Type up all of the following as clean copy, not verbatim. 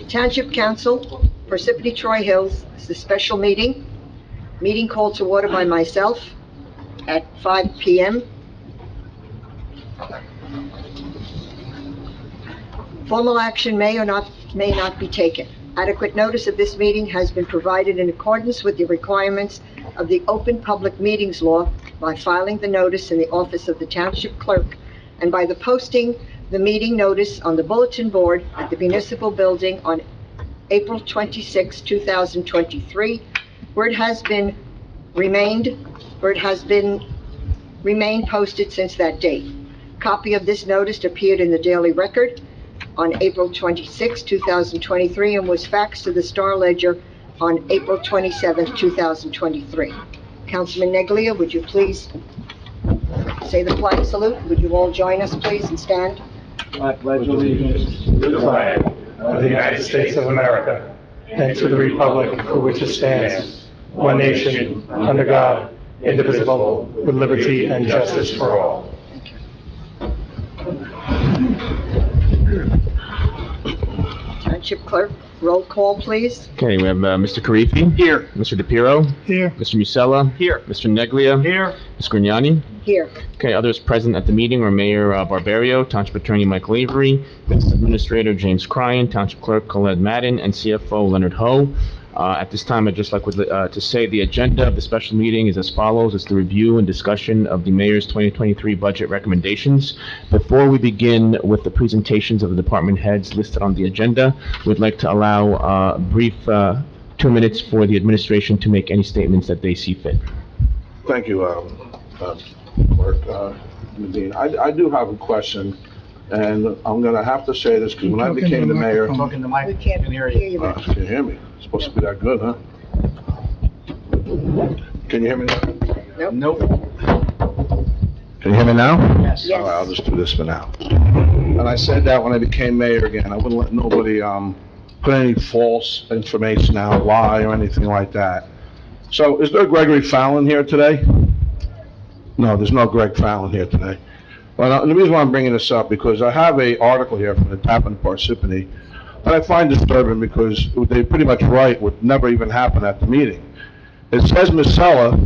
Township Council, Parsippany-Troy Hills, this is a special meeting called to order by myself at 5 p.m. Formal action may not be taken. Adequate notice of this meeting has been provided in accordance with the requirements of the Open Public Meetings Law by filing the notice in the office of the Township Clerk and by the posting the meeting notice on the bulletin board at the municipal building on April 26, 2023, where it has remained posted since that date. Copy of this notice appeared in the Daily Record on April 26, 2023, and was faxed to the Star Ledger on April 27, 2023. Councilman Neglia, would you please say the flag salute? Would you all join us, please, and stand? I pledge allegiance to the flag of the United States of America and to the republic for which it stands, one nation, under God, indivisible, with liberty and justice for all. Township Clerk, roll call, please. Okay, we have Mr. Karifi. Here. Mr. DePiero. Here. Mr. Musella. Here. Mr. Neglia. Here. Ms. Grignani. Here. Okay, others present at the meeting are Mayor Barbario, Township Attorney Michael Avery, Business Administrator James Cryan, Township Clerk Colette Madden, and CFO Leonard Ho. At this time, I'd just like to say the agenda of the special meeting is as follows. It's the review and discussion of the Mayor's 2023 budget recommendations. Before we begin with the presentations of the department heads listed on the agenda, we'd like to allow a brief 2 minutes for the administration to make any statements that they see fit. Thank you, Clerk Medina. I do have a question, and I'm going to have to say this because when I became the mayor... Talking to Mike. We can't hear you. Can you hear me? It's supposed to be that good, huh? Can you hear me now? Nope. Can you hear me now? Yes. Yes. All right, I'll just do this for now. And I said that when I became mayor again, I wouldn't let nobody put any false information out, lie or anything like that. So is there Gregory Fallon here today? No, there's no Greg Fallon here today. Well, the reason why I'm bringing this up, because I have an article here from the Tappan Parsippany that I find disturbing because they pretty much write what never even happened at the meeting. It says Musella,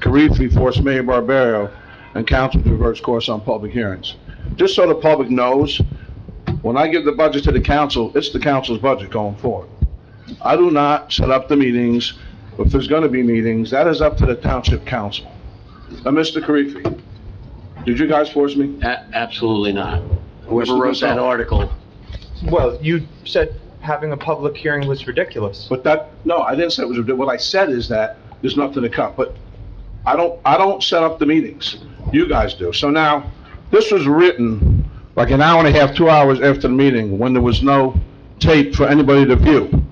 Karifi forced Mayor Barbario and council to reverse course on public hearings. Just so the public knows, when I give the budget to the council, it's the council's budget going forward. I do not set up the meetings. If there's going to be meetings, that is up to the township council. Now, Mr. Karifi, did you guys force me? Absolutely not. Whoever wrote that article, Well, you said having a public hearing was ridiculous. But no, I didn't say it was, what I said is that there's nothing to cut, but I don't set up the meetings. You guys do. So now, this was written like an hour and a half, 2 hours after the meeting, when there was no tape for anybody to view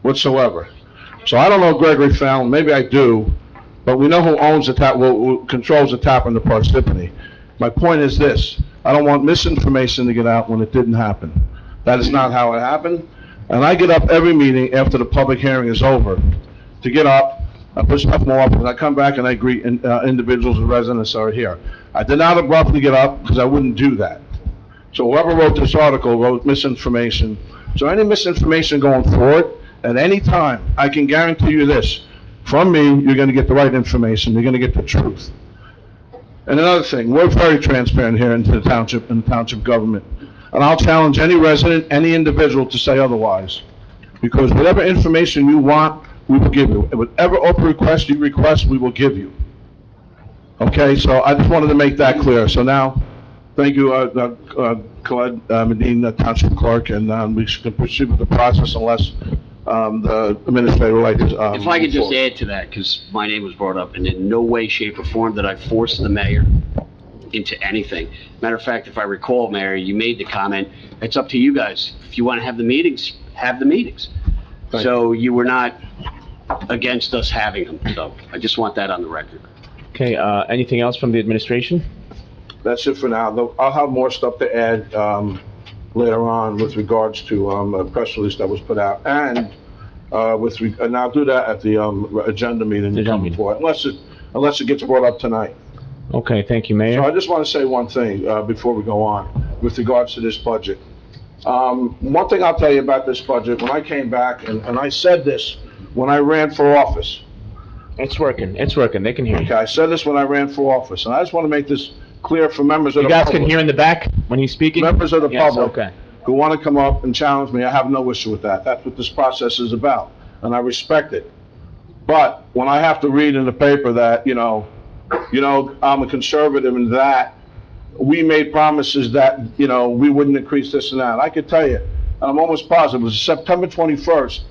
whatsoever. So I don't know Gregory Fallon, maybe I do, but we know who owns the who controls the Tappan and the Parsippany. My point is this: I don't want misinformation to get out when it didn't happen. That is not how it happened. And I get up every meeting after the public hearing is over to get up, I put stuff more up, and I come back and I greet individuals and residents that are here. I did not abruptly get up because I wouldn't do that. So whoever wrote this article wrote misinformation. So any misinformation going forward, at any time, I can guarantee you this: from me, you're going to get the right information. You're going to get the truth. And another thing, we're very transparent here into the township and the township government. And I'll challenge any resident, any individual to say otherwise. Because whatever information you want, we will give you. Whatever open request you request, we will give you. Okay, so I just wanted to make that clear. So now, thank you, Colette Medina, Township Clerk, and we can proceed with the process unless the administrator would like to... if I could just add to that, because my name was brought up, and in no way, shape, or form did I force the mayor into anything. Matter of fact, if I recall, Mayor, you made the comment, it's up to you guys. If you want to have the meetings, have the meetings. So you were not against us having them, so I just want that on the record. Okay, anything else from the administration? That's it for now. I'll have more stuff to add later on with regards to a press release that was put out, and and I'll do that at the agenda meeting before, unless it gets brought up tonight. Okay, thank you, Mayor. So I just want to say one thing before we go on with regards to this budget. One thing I'll tell you about this budget, when I came back, and I said this when I ran for office. It's working, they can hear you. Okay, I said this when I ran for office, and I just want to make this clear for members of You the guys public. can hear in the back when he's speaking? Members of the Yes, public okay. who want to come up and challenge me, I have no issue with that. That's what this process is about, and I respect it. But when I have to read in the paper that, I'm a conservative and that, we made promises that, we wouldn't increase this and that. I could tell you, and I'm almost positive, it was September 21st,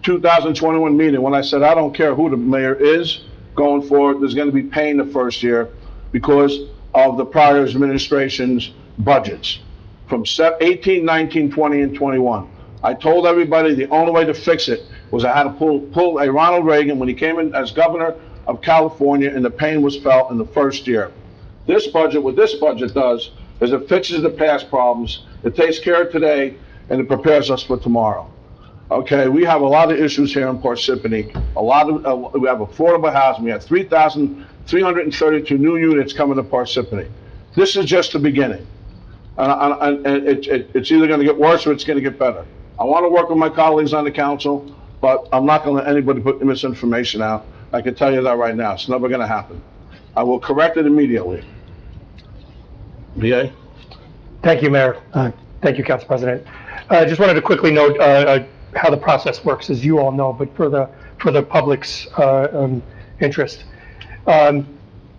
2021 meeting, when I said, I don't care who the mayor is going forward, there's going to be pain the first year because of the prior administration's budgets from 18, 19, 20, and 21. I told everybody the only way to fix it was I had to pull a Ronald Reagan when he came in as governor of California, and the pain was felt in the first year. This budget, what this budget does, is it fixes the past problems, it takes care of today, and it prepares us for tomorrow. Okay, we have a lot of issues here in Parsippany. We have affordable housing. We have 3,332 new units coming to Parsippany. This is just the beginning. And it's either going to get worse or it's going to get better. I want to work with my colleagues on the council, but I'm not going to let anybody put misinformation out. I can tell you that right now. It's never going to happen. I will correct it immediately. VA? Thank you, Mayor. Thank you, Council President. I just wanted to quickly note how the process works, as you all know, but for the public's interest.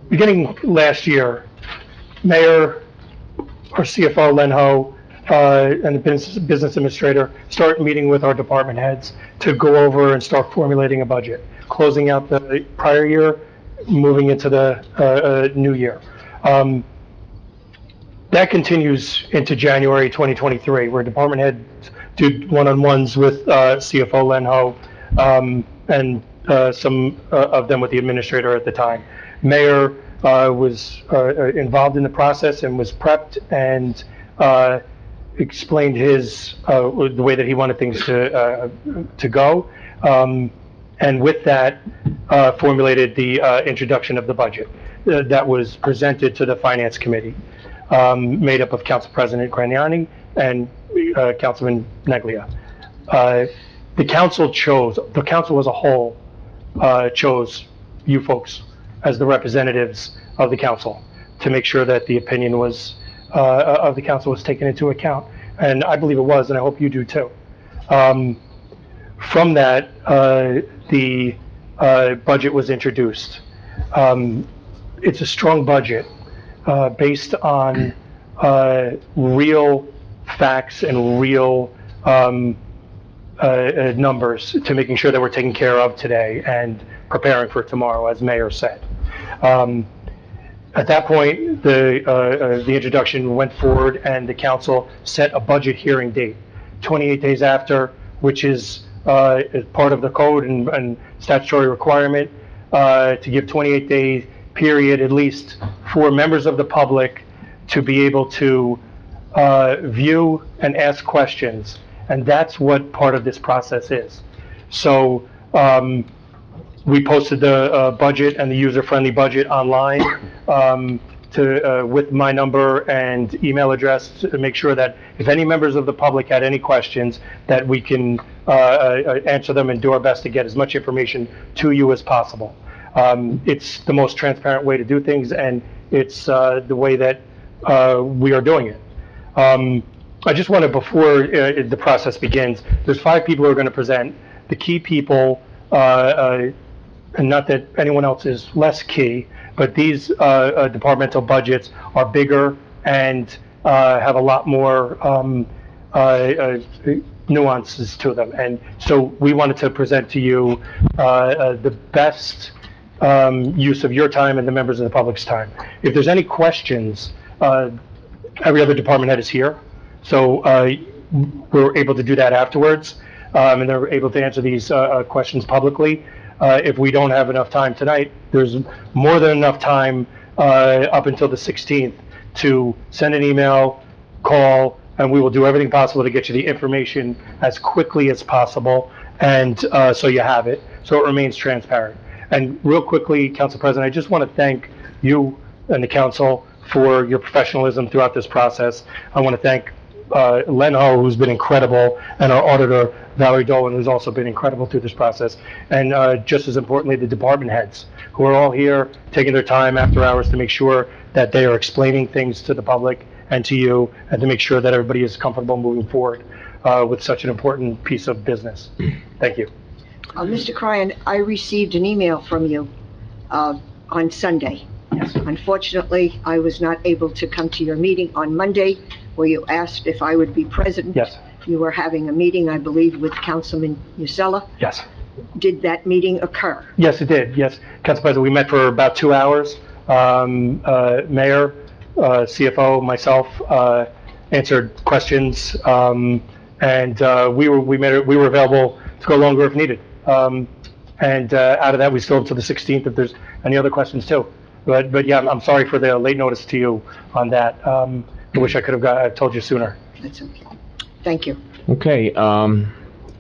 Beginning last year, Mayor, our CFO, Len Ho, and the business administrator start meeting with our department heads to go over and start formulating a budget, closing out the prior year, moving into the new year. That continues into January 2023, where department heads do one-on-ones with CFO Len Ho, and some of them with the administrator at the time. Mayor was involved in the process and was prepped and explained the way that he wanted things to go, and with that formulated the introduction of the budget that was presented to the Finance Committee, made up of Council President Graniani and Councilman Neglia. The council as a whole chose you folks as the representatives of the council to make sure that the opinion of the council was taken into account. And I believe it was, and I hope you do too. From that, the budget was introduced. It's a strong budget based on real facts and real numbers to making sure that we're taking care of today and preparing for tomorrow, as Mayor said. At that point, the introduction went forward and the council set a budget hearing date, 28 days after, which is part of the code and statutory requirement to give 28-day period at least for members of the public to be able to view and ask questions. And that's what part of this process is. So we posted the budget and the user-friendly budget online with my number and email address to make sure that if any members of the public had any questions, that we can answer them and do our best to get as much information to you as possible. It's the most transparent way to do things, and it's the way that we are doing it. I just wanted, before the process begins, there's 5 people who are going to present. The key people, and not that anyone else is less key, but these departmental budgets are bigger and have a lot more nuances to them. And so we wanted to present to you the best use of your time and the members of the public's time. If there's any questions, every other department head is here, so we're able to do that afterwards, and they're able to answer these questions publicly. If we don't have enough time tonight, there's more than enough time up until the 16th to send an email, call, and we will do everything possible to get you the information as quickly as possible, and so you have it, so it remains transparent. And real quickly, Council President, I just want to thank you and the council for your professionalism throughout this process. I want to thank Len Ho, who's been incredible, and our auditor, Valerie Dolan, who's also been incredible through this process, and just as importantly, the department heads, who are all here taking their time after hours to make sure that they are explaining things to the public and to you, and to make sure that everybody is comfortable moving forward with such an important piece of business. Thank you. Mr. Cryan, I received an email from you on Sunday. Yes. Unfortunately, I was not able to come to your meeting on Monday, where you asked if I would be present. Yes. You were having a meeting, I believe, with Councilman Musella. Yes. Did that meeting occur? Yes, it did. Yes, Council President, we met for about 2 hours. Mayor, CFO, myself, answered questions, and we were available to go longer if needed. And out of that, we still have to the 16th if there's any other questions too. But yeah, I'm sorry for the late notice to you on that. I wish I could have told you sooner. That's okay. Thank you. Okay,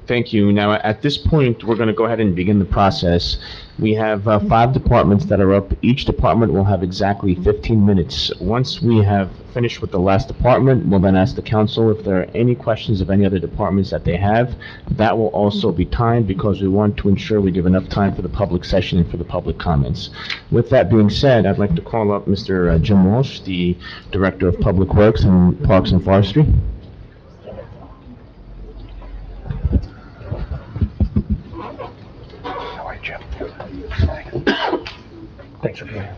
thank you. Now, at this point, we're going to go ahead and begin the process. We have 5 departments that are up. Each department will have exactly 15 minutes. Once we have finished with the last department, we'll then ask the council if there are any questions of any other departments that they have. That will also be timed because we want to ensure we give enough time for the public session and for the public comments. With that being said, I'd like to call up Mr. Jim Walsh, the Director of Public Works and Parks and Forestry. Thanks for being here.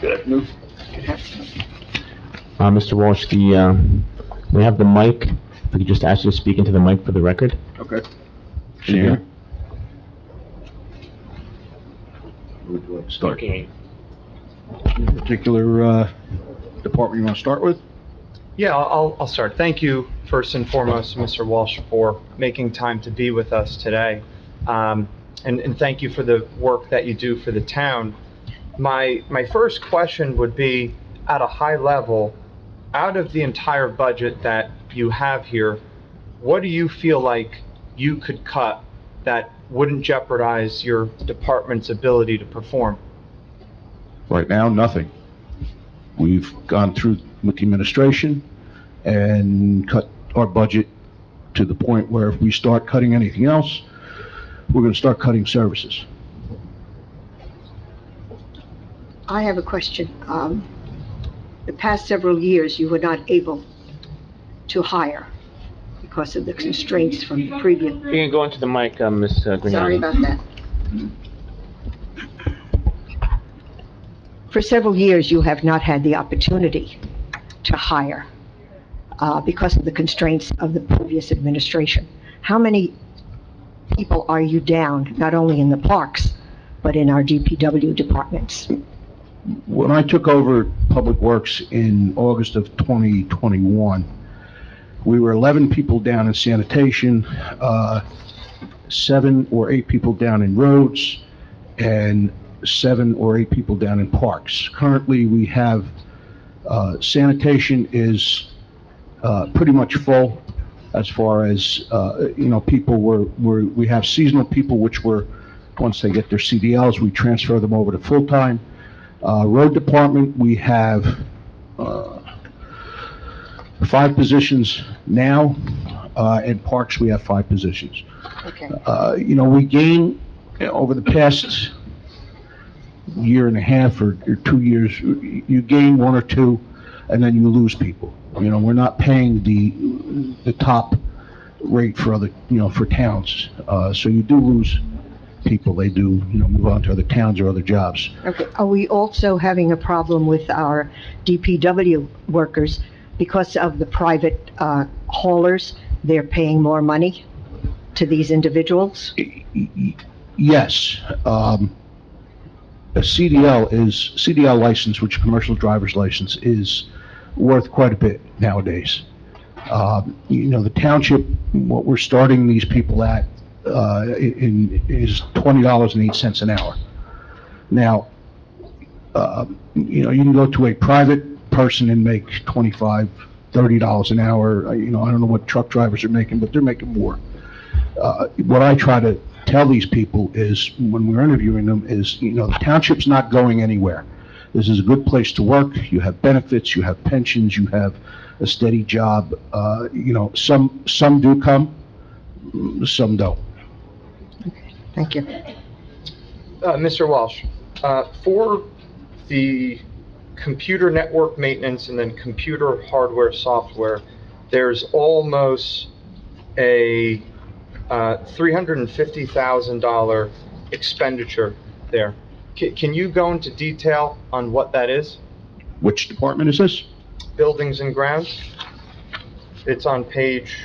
Good afternoon. Mr. Walsh, we have the mic. If we could just ask you to speak into the mic for the record. Okay. Can you hear me? Where would you like to start? Okay. Any particular department you want to start with? Yeah, I'll start. Thank you, first and foremost, Mr. Walsh, for making time to be with us today. And thank you for the work that you do for the town. My first question would be, at a high level, out of the entire budget that you have here, what do you feel like you could cut that wouldn't jeopardize your department's ability to perform? Right now, nothing. We've gone through with the administration and cut our budget to the point where if we start cutting anything else, we're going to start cutting services. I have a question. The past several years, you were not able to hire because of the constraints from the previous. You can go into the mic, Ms. Grignani. Sorry about that. For several years, you have not had the opportunity to hire because of the constraints of the previous administration. How many people are you down, not only in the parks, but in our DPW departments? When I took over Public Works in August of 2021, we were 11 people down in sanitation, 7 or 8 people down in roads, and 7 or 8 people down in parks. Currently, we have, sanitation is pretty much full as far as, people we have seasonal people, which once they get their CDLs, we transfer them over to full-time. Road department, we have 5 positions now, and parks, we have 5 positions. Okay. We gain, over the past year and a half or 2 years, you gain 1 or 2, and then you lose people. We're not paying the top rate for other, for towns. So you do lose people. They do, move on to other towns or other jobs. Okay. Are we also having a problem with our DPW workers because of the private haulers? They're paying more money to these individuals? Yes. A CDL license, which is a commercial driver's license, is worth quite a bit nowadays. The township, what we're starting these people at is $20.08 an hour. Now, you can go to a private person and make 25, $30 an hour. I don't know what truck drivers are making, but they're making more. What I try to tell these people is, when we're interviewing them, is, the township's not going anywhere. This is a good place to work. You have benefits, you have pensions, you have a steady job. Some do come, some don't. Thank you. Mr. Walsh, for the computer network maintenance and then computer hardware, software, there's almost a $350,000 expenditure there. Can you go into detail on what that is? Which department is this? Buildings and grounds? It's on page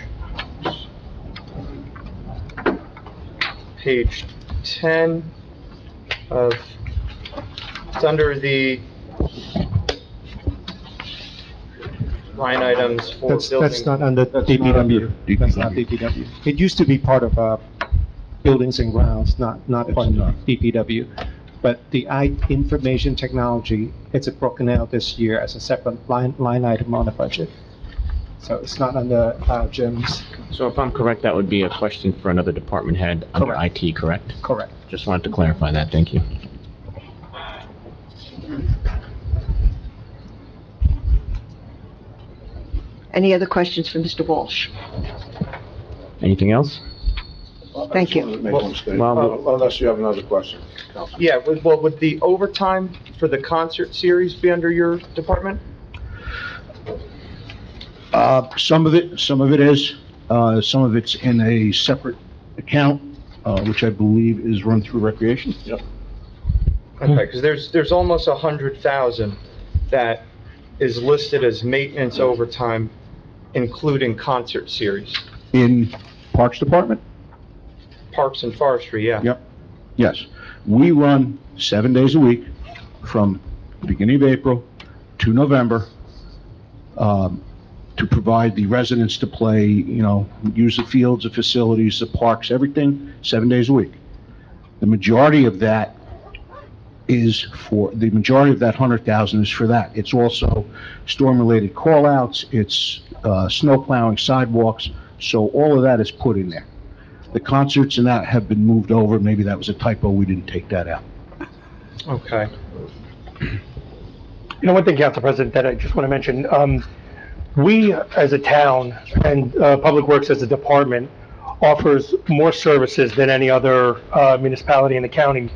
10 of, it's under the line items for That's buildings. not under DPW. That's not DPW. It used to be part of buildings and grounds, not part of DPW. But the information technology, it's broken out this year as a separate line item on the budget. So it's not under Jim's. So if I'm correct, that would be a question for another department head under Correct. IT, correct? Correct. Just wanted to clarify that, thank you. Any other questions for Mr. Walsh? Anything else? Thank you. Well, Unless you have another question, Councilman. Yeah, would the overtime for the concert series be under your department? Some of it is, some of it's in a separate account, which I believe is run through recreation. Yep. Okay, because there's almost 100,000 that is listed as maintenance overtime, including concert series. In Parks Department? Parks and Forestry, yeah. Yep, yes. We run 7 days a week from the beginning of April to November, to provide the residents to play, use the fields, the facilities, the parks, everything, 7 days a week. The majority of that 100,000 is for that. It's also storm-related call-outs, it's snow plowing, sidewalks, so all of that is put in there. The concerts and that have been moved over. Maybe that was a typo, we didn't take that out. Okay. One thing, Council President, that I just want to mention, we as a town and Public Works as a department offers more services than any other municipality in the county,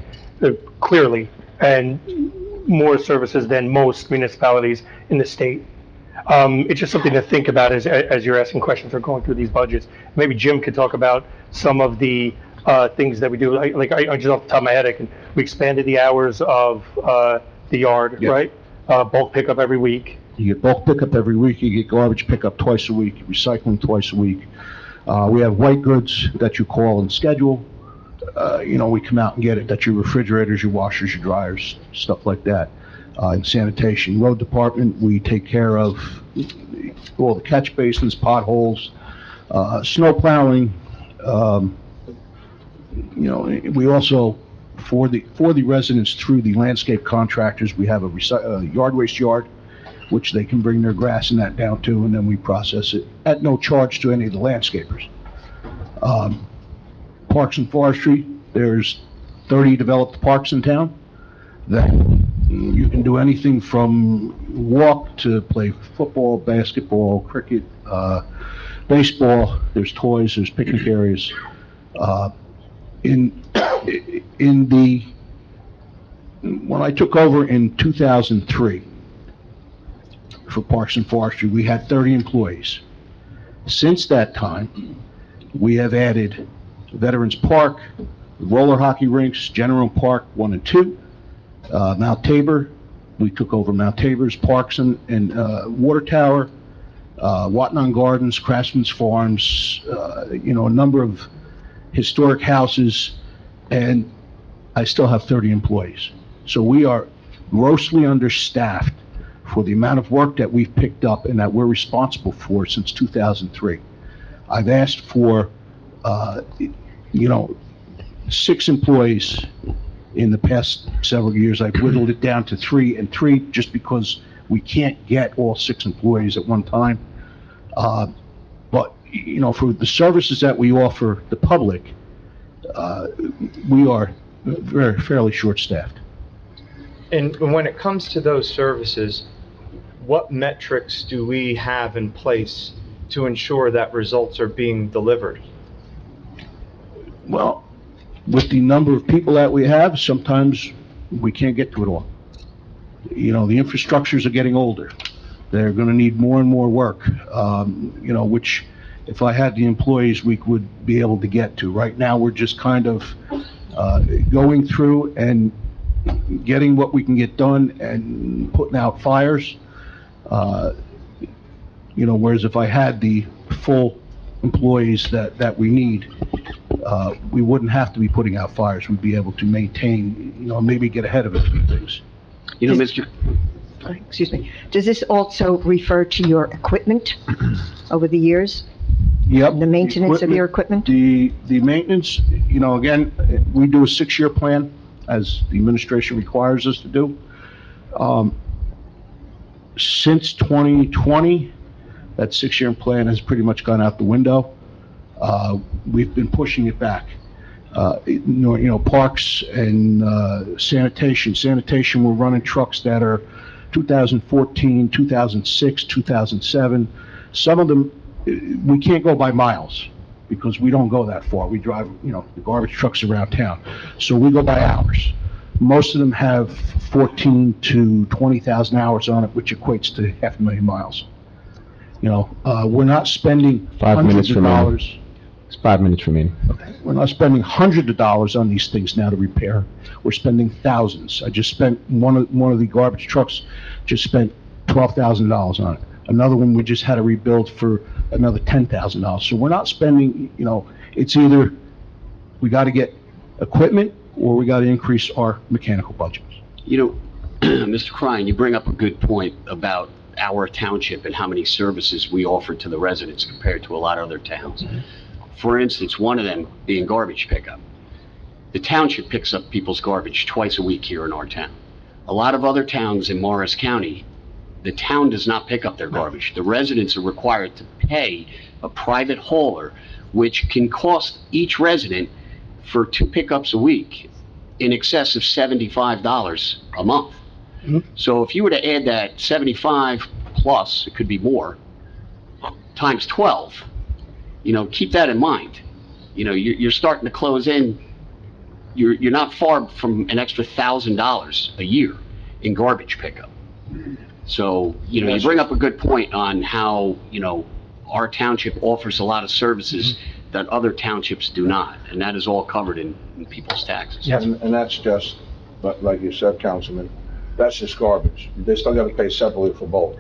clearly, and more services than most municipalities in the state. It's just something to think about as you're asking questions or going through these budgets. Maybe Jim could talk about some of the things that we do. Like I just off the top of my head, we expanded the hours of the yard, Yeah. right? Bulk pickup every week. You get bulk pickup every week, you get garbage pickup twice a week, recycling twice a week. We have white goods that you call and schedule. We come out and get it. That's your refrigerators, your washers, your dryers, stuff like that. In sanitation, road department, we take care of all the catch basins, potholes, snow plowing. We also, for the residents through the landscape contractors, we have a yard waste yard, which they can bring their grass and that down to, and then we process it at no charge to any of the landscapers. Parks and Forestry, there's 30 developed parks in town that you can do anything from walk to play football, basketball, cricket, baseball. There's toys, there's picnic areas. When I took over in 2003 for Parks and Forestry, we had 30 employees. Since that time, we have added Veterans Park, roller hockey rinks, General Park 1 and 2, Mount Tabor. We took over Mount Tabor's parks and water tower, Watnon Gardens, Craftsman's Farms, a number of historic houses, and I still have 30 employees. So we are grossly understaffed for the amount of work that we've picked up and that we're responsible for since 2003. I've asked for, 6 employees in the past several years. I've whittled it down to 3 and 3 just because we can't get all 6 employees at one time. But, for the services that we offer the public, we are fairly short-staffed. And when it comes to those services, what metrics do we have in place to ensure that results are being delivered? Well, with the number of people that we have, sometimes we can't get to it all. The infrastructures are getting older. They're gonna need more and more work, which if I had the employees, we would be able to get to. Right now, we're just kind of, going through and getting what we can get done and putting out fires. Whereas if I had the full employees that we need, we wouldn't have to be putting out fires. We'd be able to maintain, maybe get ahead of a few things. Mr. Excuse me. Does this also refer to your equipment over the years? Yep. The maintenance of your equipment? The maintenance, again, we do a 6-year plan, as the administration requires us to do. Since 2020, that 6-year plan has pretty much gone out the window. We've been pushing it back. Parks and sanitation. Sanitation, we're running trucks that are 2014, 2006, 2007. Some of them, we can't go by miles because we don't go that far. We drive, the garbage trucks around town. So we go by hours. Most of them have 14 to 20,000 hours on it, which equates to 500,000 miles. We're not spending 5 minutes hundreds of remaining. dollars. It's 5 minutes remaining. We're not spending hundreds of dollars on these things now to repair. We're spending thousands. I just spent, one of the garbage trucks just spent $12,000 on it. Another one we just had to rebuild for another $10,000. So we're not spending, it's either we got to get equipment or we got to increase our mechanical budgets. Mr. Crine, you bring up a good point about our township and how many services we offer to the residents compared to a lot of other towns. For instance, one of them being garbage pickup. The township picks up people's garbage twice a week here in our town. A lot of other towns in Morris County, the town does not pick up their garbage. The residents are required to pay a private hauler, which can cost each resident for 2 pickups a week in excess of $75 a month. So if you were to add that 75 plus, it could be more, times 12, keep that in mind. You're starting to close in, you're not far from an extra $1,000 a year in garbage pickup. So, you bring up a good point on how, our township offers a lot of services that other townships do not, and that is all covered in people's taxes. Yes. And that's just, like you said, Councilman, that's just garbage. They still got to pay separately for bulk.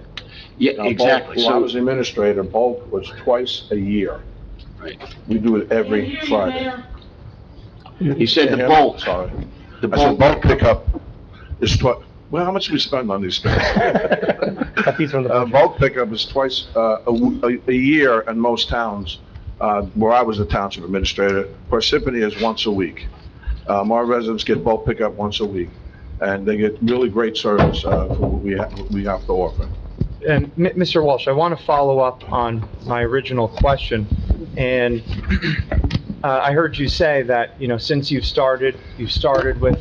Yeah, Now, exactly. Bulk, when I was administrator, bulk was twice a year. Right. We do it every Friday. You said the Yeah, bulk, Sorry. the I said bulk, bulk pickup is well, how much do we spend on these things? Copies from the budget. Bulk pickup is twice a year in most towns. Where I was a township administrator, Parsippany is once a week. Our residents get bulk pickup once a week, and they get really great service for what we have to offer. And Mr. Walsh, I want to follow up on my original question. And I heard you say that, since you've started with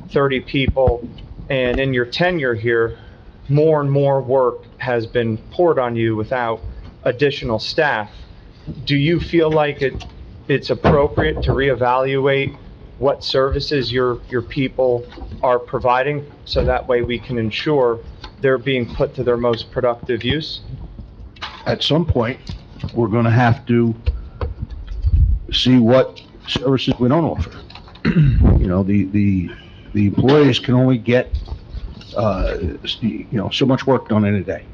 30 people, and in your tenure here, more and more work has been poured on you without additional staff. Do you feel like it's appropriate to reevaluate what services your people are providing, so that way we can ensure they're being put to their most productive use? At some point, we're going to have to see what services we don't offer. The employees can only get, so much work done in a day.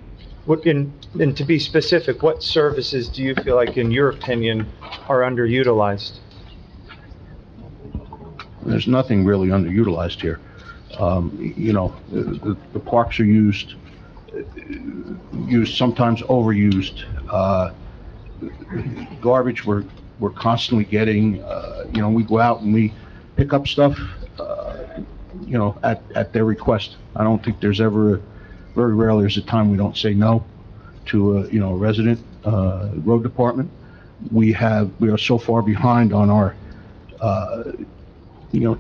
And to be specific, what services do you feel like, in your opinion, are underutilized? There's nothing really underutilized here. The parks are used, sometimes overused. Garbage, we're constantly getting, we go out and we pick up stuff, at their request. I don't think there's ever, very rarely there's a time we don't say no to a resident. road department. We are so far behind on our,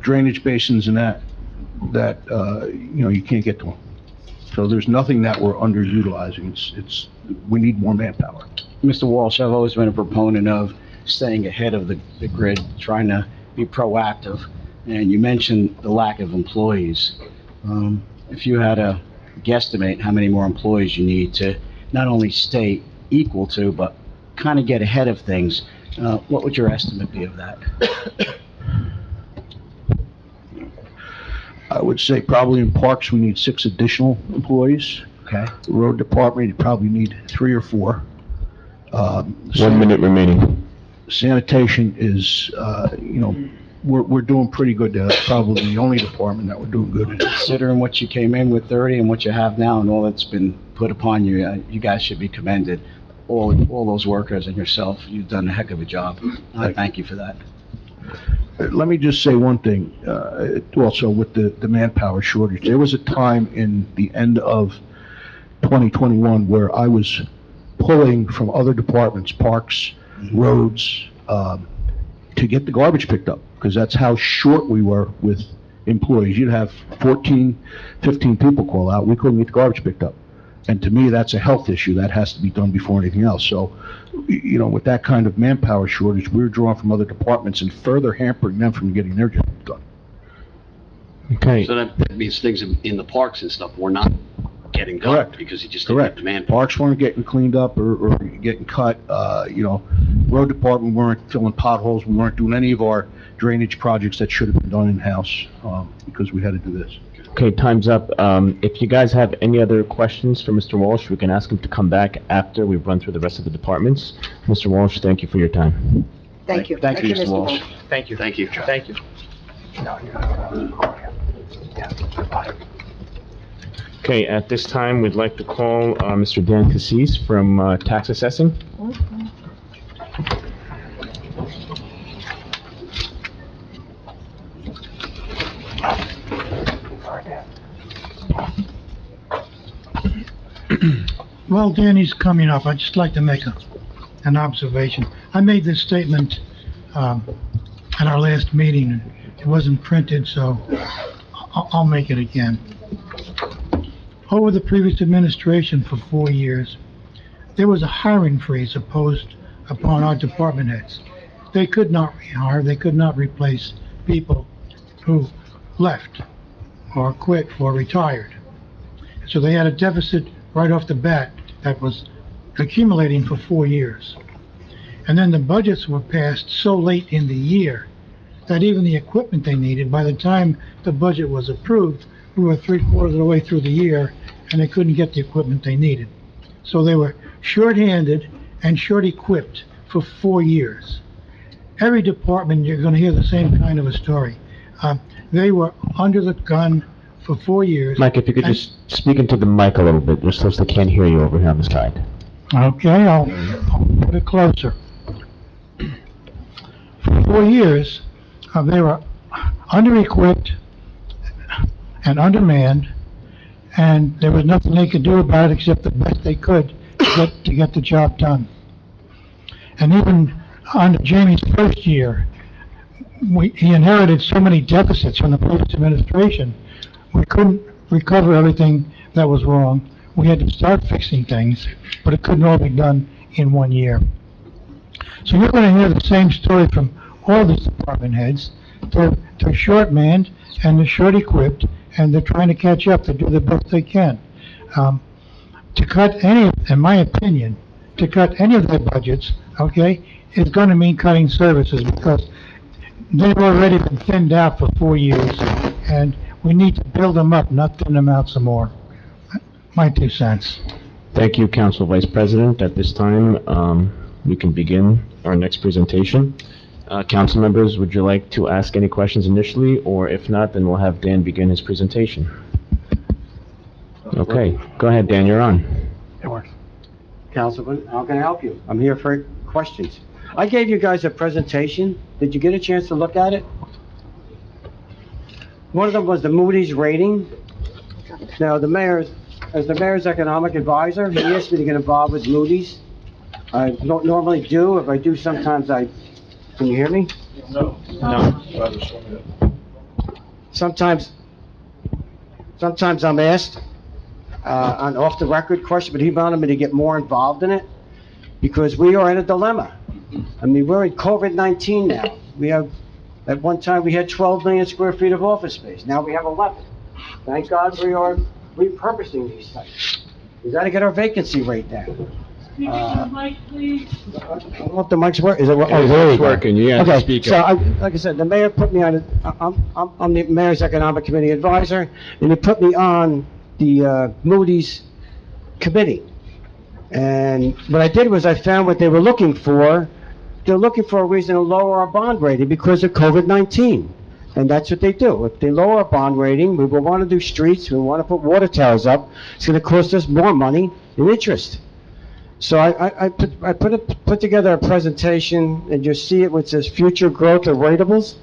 drainage basins and that, you can't get to them. So there's nothing that we're underutilizing. We need more manpower. Mr. Walsh, I've always been a proponent of staying ahead of the grid, trying to be proactive. And you mentioned the lack of employees. If you had to guesstimate how many more employees you need to not only stay equal to, but kind of get ahead of things, what would your estimate be of that? I would say probably in parks, we need 6 additional employees. Okay. Road department, you probably need 3 or 4. 1 minute remaining. Sanitation is, we're doing pretty good there. That's probably the only department that we're doing good in. Considering what you came in with 30 and what you have now and all that's been put upon you, you guys should be commended. All those workers and yourself, you've done a heck of a job. I thank you for that. Let me just say one thing, also with the manpower shortage. There was a time in the end of 2021 where I was pulling from other departments, parks, roads, to get the garbage picked up, because that's how short we were with employees. You'd have 14, 15 people call out, we couldn't get the garbage picked up. And to me, that's a health issue. That has to be done before anything else. So, with that kind of manpower shortage, we're drawing from other departments and further hampering them from getting their job done. Okay. So that means things in the parks and stuff were not getting done. Correct. Because you just didn't have Correct. demand. Parks weren't getting cleaned up or getting cut, road department weren't filling potholes, we weren't doing any of our drainage projects that should have been done in-house, because we had to do this. Okay, time's up. If you guys have any other questions for Mr. Walsh, we can ask him to come back after we've run through the rest of the departments. Mr. Walsh, thank you for your time. Thank you. Thank you, Mr. Walsh. Thank you. Thank you. Thank you. Okay, at this time, we'd like to call Mr. Dan Cassis from Tax Assessing. Well, Danny's coming up. I'd just like to make an observation. I made this statement at our last meeting. It wasn't printed, so I'll make it again. Over the previous administration for 4 years, there was a hiring freeze imposed upon our department heads. They could not rehire, they could not replace people who left or quit or retired. So they had a deficit right off the bat that was accumulating for 4 years. And then the budgets were passed so late in the year that even the equipment they needed, by the time the budget was approved, we were 3/4 of the way through the year and they couldn't get the equipment they needed. So they were short-handed and short-equipped for 4 years. Every department, you're going to hear the same kind of a story. They were under the gun for 4 years. Mike, if you could just speak into the mic a little bit, just so they can't hear you over here on the side. Okay, I'll put it closer. For 4 years, they were under-equipped and undermanned, and there was nothing they could do about it except the best they could to get the job done. And even under Jamie's first year, he inherited so many deficits from the previous administration, we couldn't recover everything that was wrong. We had to start fixing things, but it couldn't all be done in 1 year. So you're going to hear the same story from all these department heads. They're short-manned and they're short-equipped, and they're trying to catch up to do the best they can. To cut any, in my opinion, to cut any of their budgets, okay, is going to mean cutting services, because they've already been thinned out for 4 years, and we need to build them up, not thin them out some more. My 2 cents. Thank you, Council Vice President. At this time, we can begin our next presentation. Council members, would you like to ask any questions initially, or if not, then we'll have Dan begin his presentation. Okay, go ahead, Dan, you're on. It works. Councilman, how can I help you? I'm here for questions. I gave you guys a presentation. Did you get a chance to look at it? One of them was the Moody's rating. Now, as the mayor's economic advisor, he asked me to get involved with Moody's. I don't normally do. If I do, sometimes can you hear me? No. Sometimes I'm asked, an off-the-record question, but he wanted me to get more involved in it because we are in a dilemma. I mean, we're in COVID-19 now. At one time, we had 12 million square feet of office space. Now we have 11. Thank God we are repurposing these sites. We gotta get our vacancy rate down. Speak into the mic, please. I don't know if the mic's working. Is it? Oh, there we It's go. working, you have to Okay, speak so up. like I said, the mayor put me on, I'm the mayor's economic committee advisor, and he put me on the Moody's committee. And what I did was I found what they were looking for. They're looking for a reason to lower our bond rating because of COVID-19. And that's what they do. If they lower our bond rating, we will want to do streets, we want to put water towers up. It's going to cost us more money in interest. So I put together a presentation, and you see it, which says future growth of ratables.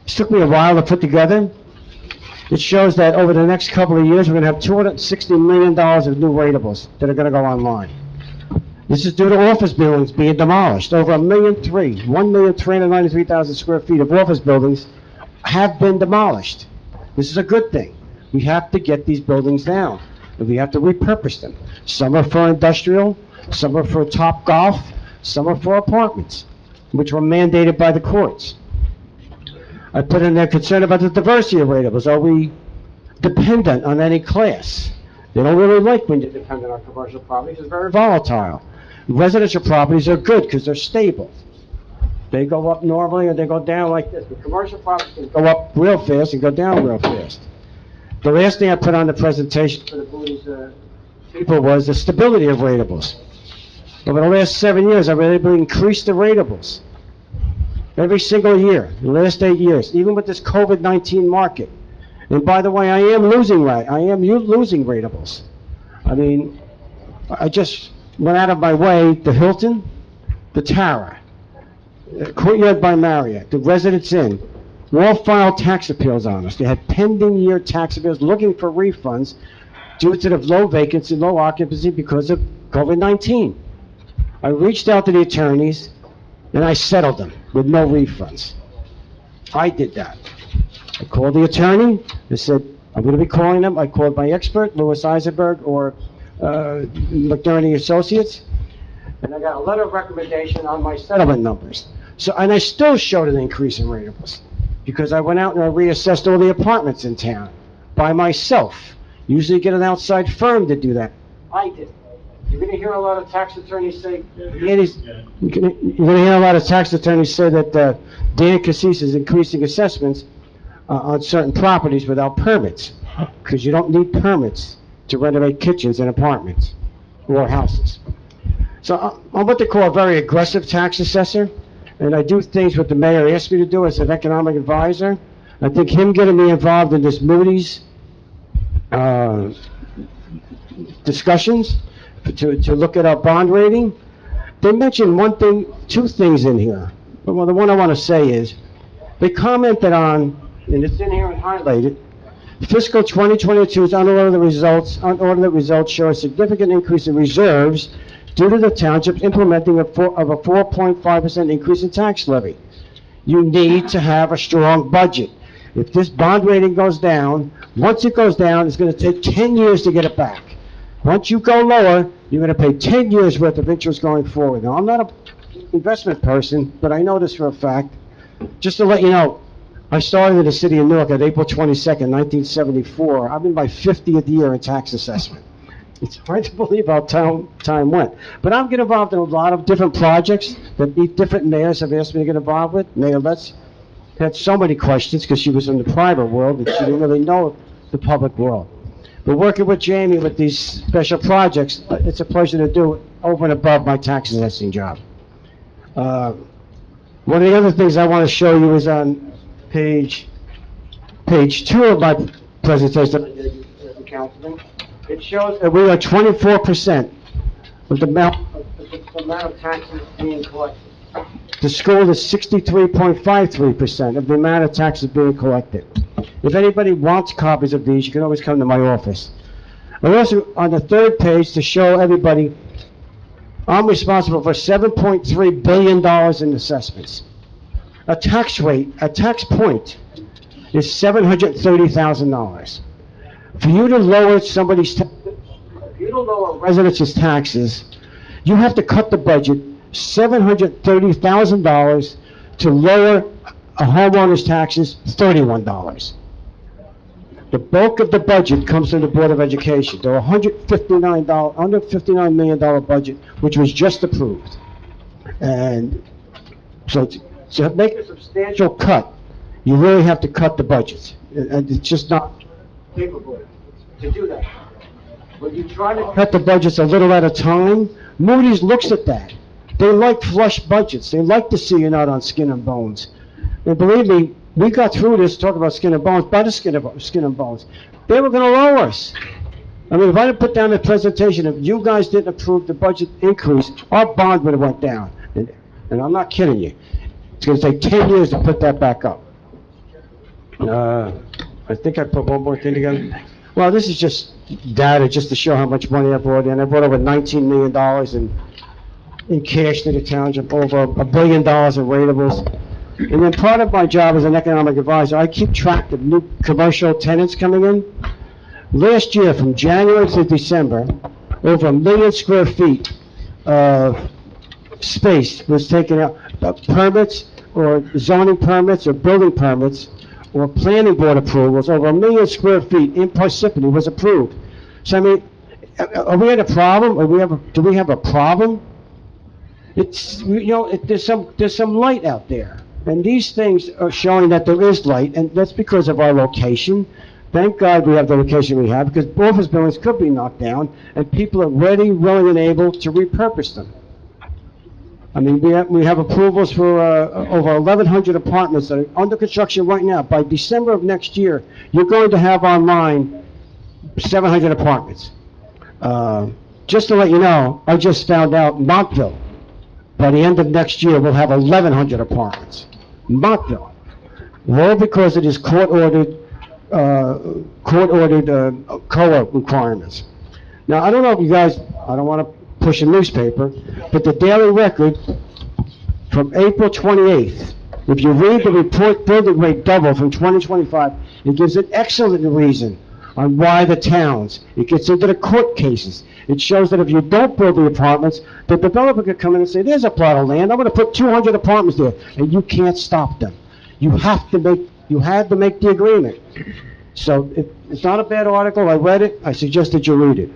It took me a while to put together. It shows that over the next couple of years, we're going to have $260 million of new ratables that are going to go online. This is due to office buildings being demolished. Over 1,393,000 square feet of office buildings have been demolished. This is a good thing. We have to get these buildings down, and we have to repurpose them. Some are for industrial, some are for Top Golf, some are for apartments, which were mandated by the courts. I put in there concern about the diversity of ratables. Are we dependent on any class? They don't really like when you're dependent on commercial properties. It's very volatile. Residential properties are good because they're stable. They go up normally or they go down like this. But commercial properties can go up real fast and go down real fast. The last thing I put on the presentation for the Moody's people was the stability of ratables. Over the last 7 years, I've been able to increase the ratables. Every single year, the last 8 years, even with this COVID-19 market. And by the way, I am losing ratables. I mean, I just went out of my way, the Hilton, the Tara, Courtyard by Marriott, the Residence Inn, all filed tax appeals on us. They had pending year tax appeals looking for refunds due to the low vacancy, low occupancy because of COVID-19. I reached out to the attorneys and I settled them with no refunds. I did that. I called the attorney, I said, I'm going to be calling them. I called my expert, Louis Eisenberg, or McNerney Associates, and I got a letter of recommendation on my settlement numbers. So, and I still showed an increase in ratables, because I went out and I reassessed all the apartments in town by myself. Usually get an outside firm to do that. I did. You're going to hear a lot of tax attorneys say, you're going to hear a lot of tax attorneys say that Dan Cassis is increasing assessments on certain properties without permits, because you don't need permits to renovate kitchens in apartments or houses. So I'm what they call a very aggressive tax assessor, and I do things what the mayor asked me to do as an economic advisor. I think him getting me involved in this Moody's discussions to look at our bond rating. They mentioned two things in here. Well, the one I want to say is, they commented on, and it's in here and highlighted, fiscal 2022's unaudited results show a significant increase in reserves due to the township's implementing of a 4.5% increase in tax levy. You need to have a strong budget. If this bond rating goes down, once it goes down, it's going to take 10 years to get it back. Once you go lower, you're going to pay 10 years worth of interest going forward. Now, I'm not an investment person, but I know this for a fact. Just to let you know, I started in the city of Newark on April 22nd, 1974. I'm in my 50th year in tax assessment. It's hard to believe how time went. But I'm getting involved in a lot of different projects that different mayors have asked me to get involved with. Mayor Letts had so many questions because she was in the private world and she didn't really know the public world. But working with Jamie with these special projects, it's a pleasure to do over and above my tax assessing job. One of the other things I want to show you is on page 2 of my presentation, Councilman. It shows that we are 24% of the amount of taxes being collected. The school is 63.53% of the amount of taxes being collected. If anybody wants copies of these, you can always come to my office. And also, on the third page, to show everybody I'm responsible for $7.3 billion in assessments. A tax point is $730,000. For you to lower a resident's taxes, you have to cut the budget $730,000 to lower a homeowner's taxes $31. The bulk of the budget comes from the Board of Education. There are $159 million budget, which was just approved. And so to make a substantial cut, you really have to cut the budget. And it's just not capable to do that. When you try to cut the budgets a little at a time, Moody's looks at that. They like flush budgets. They like to see you're not on skin and bones. And believe me, we got through this, talking about skin and bones, by the skin and bones. They were gonna lower us. I mean, if I didn't put down the presentation, if you guys didn't approve the budget increase, our bond would have went down. And I'm not kidding you. It's gonna take 10 years to put that back up. I think I put one more thing together. Well, this is just data, just to show how much money I brought in. I brought over $19 million in cash to the township, over $1 billion in ratables. And then part of my job as an economic advisor, I keep track of new commercial tenants coming in. Last year, from January to December, over 1 million square feet of space was taken out, permits or zoning permits or building permits or planning board approvals, over 1 million square feet in Parsippany was approved. So I mean, are we at a problem? Do we have a problem? It's, there's some light out there. And these things are showing that there is light, and that's because of our location. Thank God we have the location we have, because office buildings could be knocked down, and people are ready, willing, and able to repurpose them. I mean, we have approvals for over 1,100 apartments that are under construction right now. By December of next year, you're going to have online 700 apartments. Just to let you know, I just found out Montville, by the end of next year, we'll have 1,100 apartments. Montville. All because it is court-ordered COA requirements. Now, I don't know if you guys, I don't want to push a newspaper, but the Daily Record from April 28th, if you read the report, building rate double from 2025, it gives an excellent reason on why the towns. It gets into the court cases. It shows that if you don't build the apartments, the developer could come in and say, there's a plot of land, I'm gonna put 200 apartments there, and you can't stop them. You had to make the agreement. So it's not a bad article, I read it, I suggest that you read it.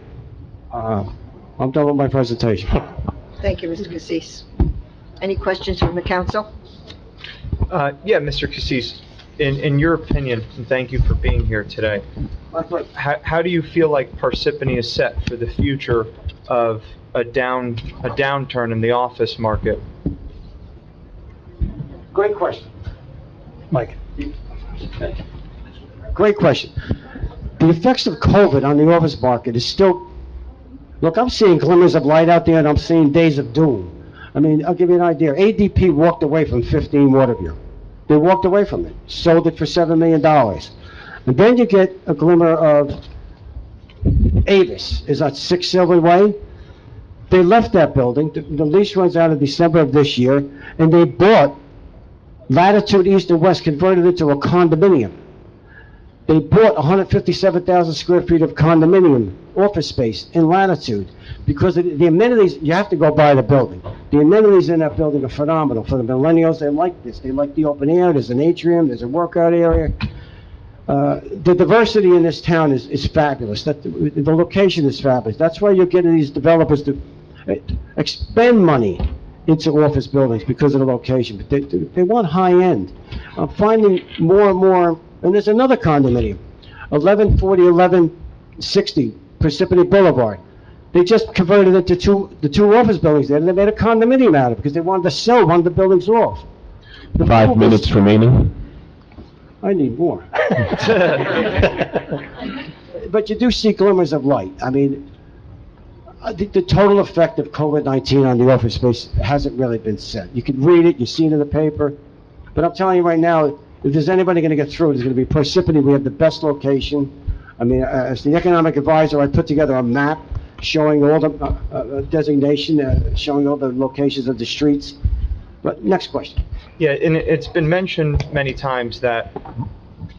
I'm done with my presentation. Thank you, Mr. Cassis. Any questions from the council? Yeah, Mr. Cassis, in your opinion, and thank you for being here today, how do you feel like Parsippany is set for the future of a downturn in the office market? Great question. Mike. Great question. The effects of COVID on the office market is still, look, I'm seeing glimmers of light out there, and I'm seeing days of doom. I mean, I'll give you an idea. ADP walked away from 15 Waterview. They walked away from it, sold it for $7 million. And then you get a glimmer of Avis, is at 6 Sylvan Way. They left that building, the lease runs out in December of this year, and they bought Latitude East and West, converted it to a condominium. They bought 157,000 square feet of condominium office space in Latitude, because the amenities, you have to go by the building. The amenities in that building are phenomenal. For the millennials, they like this. They like the open air, there's an atrium, there's a workout area. The diversity in this town is fabulous. The location is fabulous. That's why you're getting these developers to expend money into office buildings, because of the location. But they want high end. I'm finding more and more, and there's another condominium, 1140, 1160 Parsippany Boulevard. They just converted it to the two office buildings there, and they made a condominium out of it because they wanted to sell one of the buildings off. 5 minutes remaining. I need more. But you do see glimmers of light. I mean, the total effect of COVID-19 on the office space hasn't really been said. You can read it, you see it in the paper, but I'm telling you right now, if there's anybody going to get through, it's going to be Parsippany. We have the best location. I mean, as the economic advisor, I put together a map showing all the designation, showing all the locations of the streets. But next question. Yeah, and it's been mentioned many times that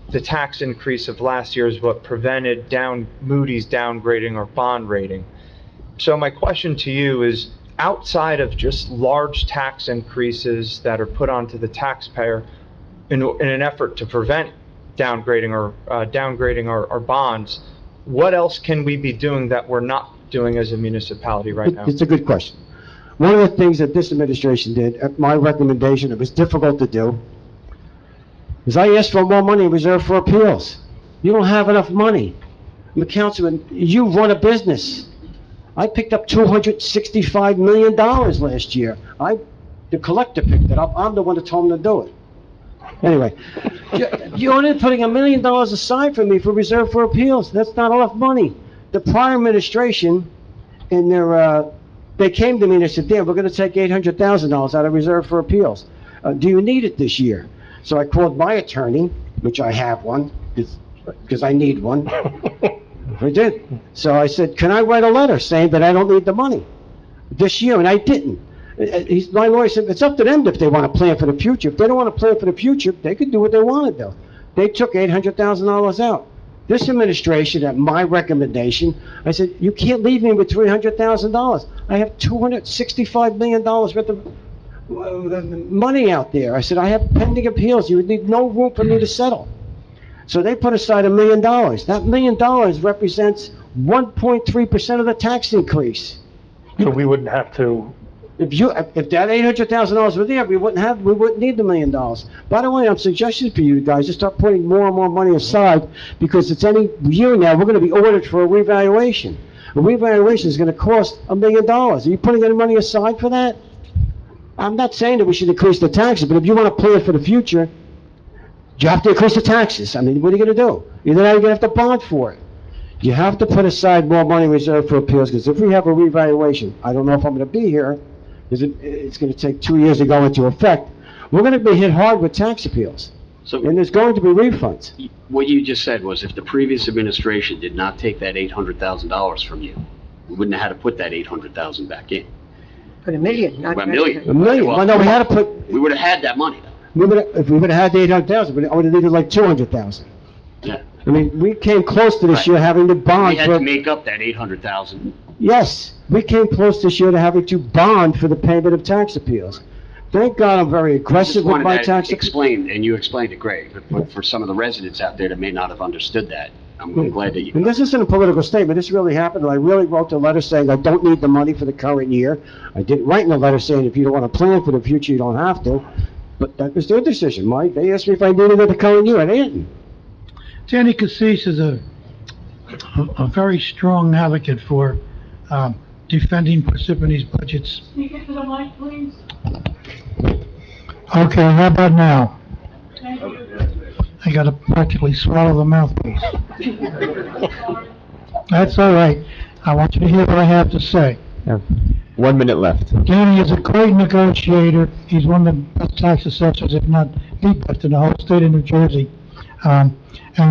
the tax increase of last year is what prevented Moody's downgrading our bond rating. So my question to you is, outside of just large tax increases that are put onto the taxpayer in an effort to prevent downgrading our bonds, what else can we be doing that we're not doing as a municipality right now? It's a good question. One of the things that this administration did, at my recommendation, it was difficult to do, is I asked for more money in reserve for appeals. You don't have enough money. I'm a councilman, you run a business. I picked up $265 million last year. The collector picked it up. I'm the one that told him to do it. Anyway, you're only putting $1 million aside for me for reserve for appeals. That's not enough money. The prior administration, in their, they came to me and they said, Dan, we're going to take $800,000 out of reserve for appeals. Do you need it this year? So I called my attorney, which I have one, because I need one. I did. So I said, can I write a letter saying that I don't need the money this year? And I didn't. My lawyer said, it's up to them if they want to plan for the future. If they don't want to plan for the future, they could do what they want to do. They took $800,000 out. This administration, at my recommendation, I said, you can't leave me with $300,000. I have $265 million worth of money out there. I said, I have pending appeals. You would leave no room for me to settle. So they put aside $1 million. That $1 million represents 1.3% of the tax increase. So we wouldn't have to, If that $800,000 were there, we wouldn't need the $1 million. By the way, I'm suggesting for you guys to start putting more and more money aside, because it's any year now, we're gonna be ordered for a revaluation. A revaluation is gonna cost $1 million. Are you putting any money aside for that? I'm not saying that we should increase the taxes, but if you wanna plan for the future, you have to increase the taxes. I mean, what are you gonna do? Either that or you're gonna have to bond for it. You have to put aside more money reserved for appeals, because if we have a revaluation, I don't know if I'm gonna be here, because it's gonna take 2 years to go into effect. We're gonna be hit hard with tax appeals, So and there's going to be refunds. what you just said was, if the previous administration did not take that $800,000 from you, we wouldn't have had to put that $800,000 back in. Put $1 million, not. $1 million. $1 million, well, no, we had to put, We would have had that money, though. if we would've had the 800,000, I would've needed like 200,000. Yeah. I mean, we came close to this Right. year having to bond We had for, to make up that $800,000. yes, we came close this year to having to bond for the payment of tax appeals. Thank God I'm very aggressive Just with wanted my that tax. explained, and you explained it great, but for some of the residents out there that may not have understood that, I'm glad that you. And this isn't a political statement, this really happened, and I really wrote the letter saying I don't need the money for the current year. I didn't write in the letter saying if you don't want to plan for the future, you don't have to, but that was their decision, Mike. They asked me if I needed it the current year, and I didn't. Danny Cassis is a very strong advocate for defending Parsippany's budgets. Speak it to the mic, please. Okay, how about now? Thank you. I gotta practically swallow the mouthpiece. That's all right. I want you to hear what I have to say. 1 minute left. Danny is a great negotiator. He's one of the best tax assessors, if not the best in the whole state of New Jersey. And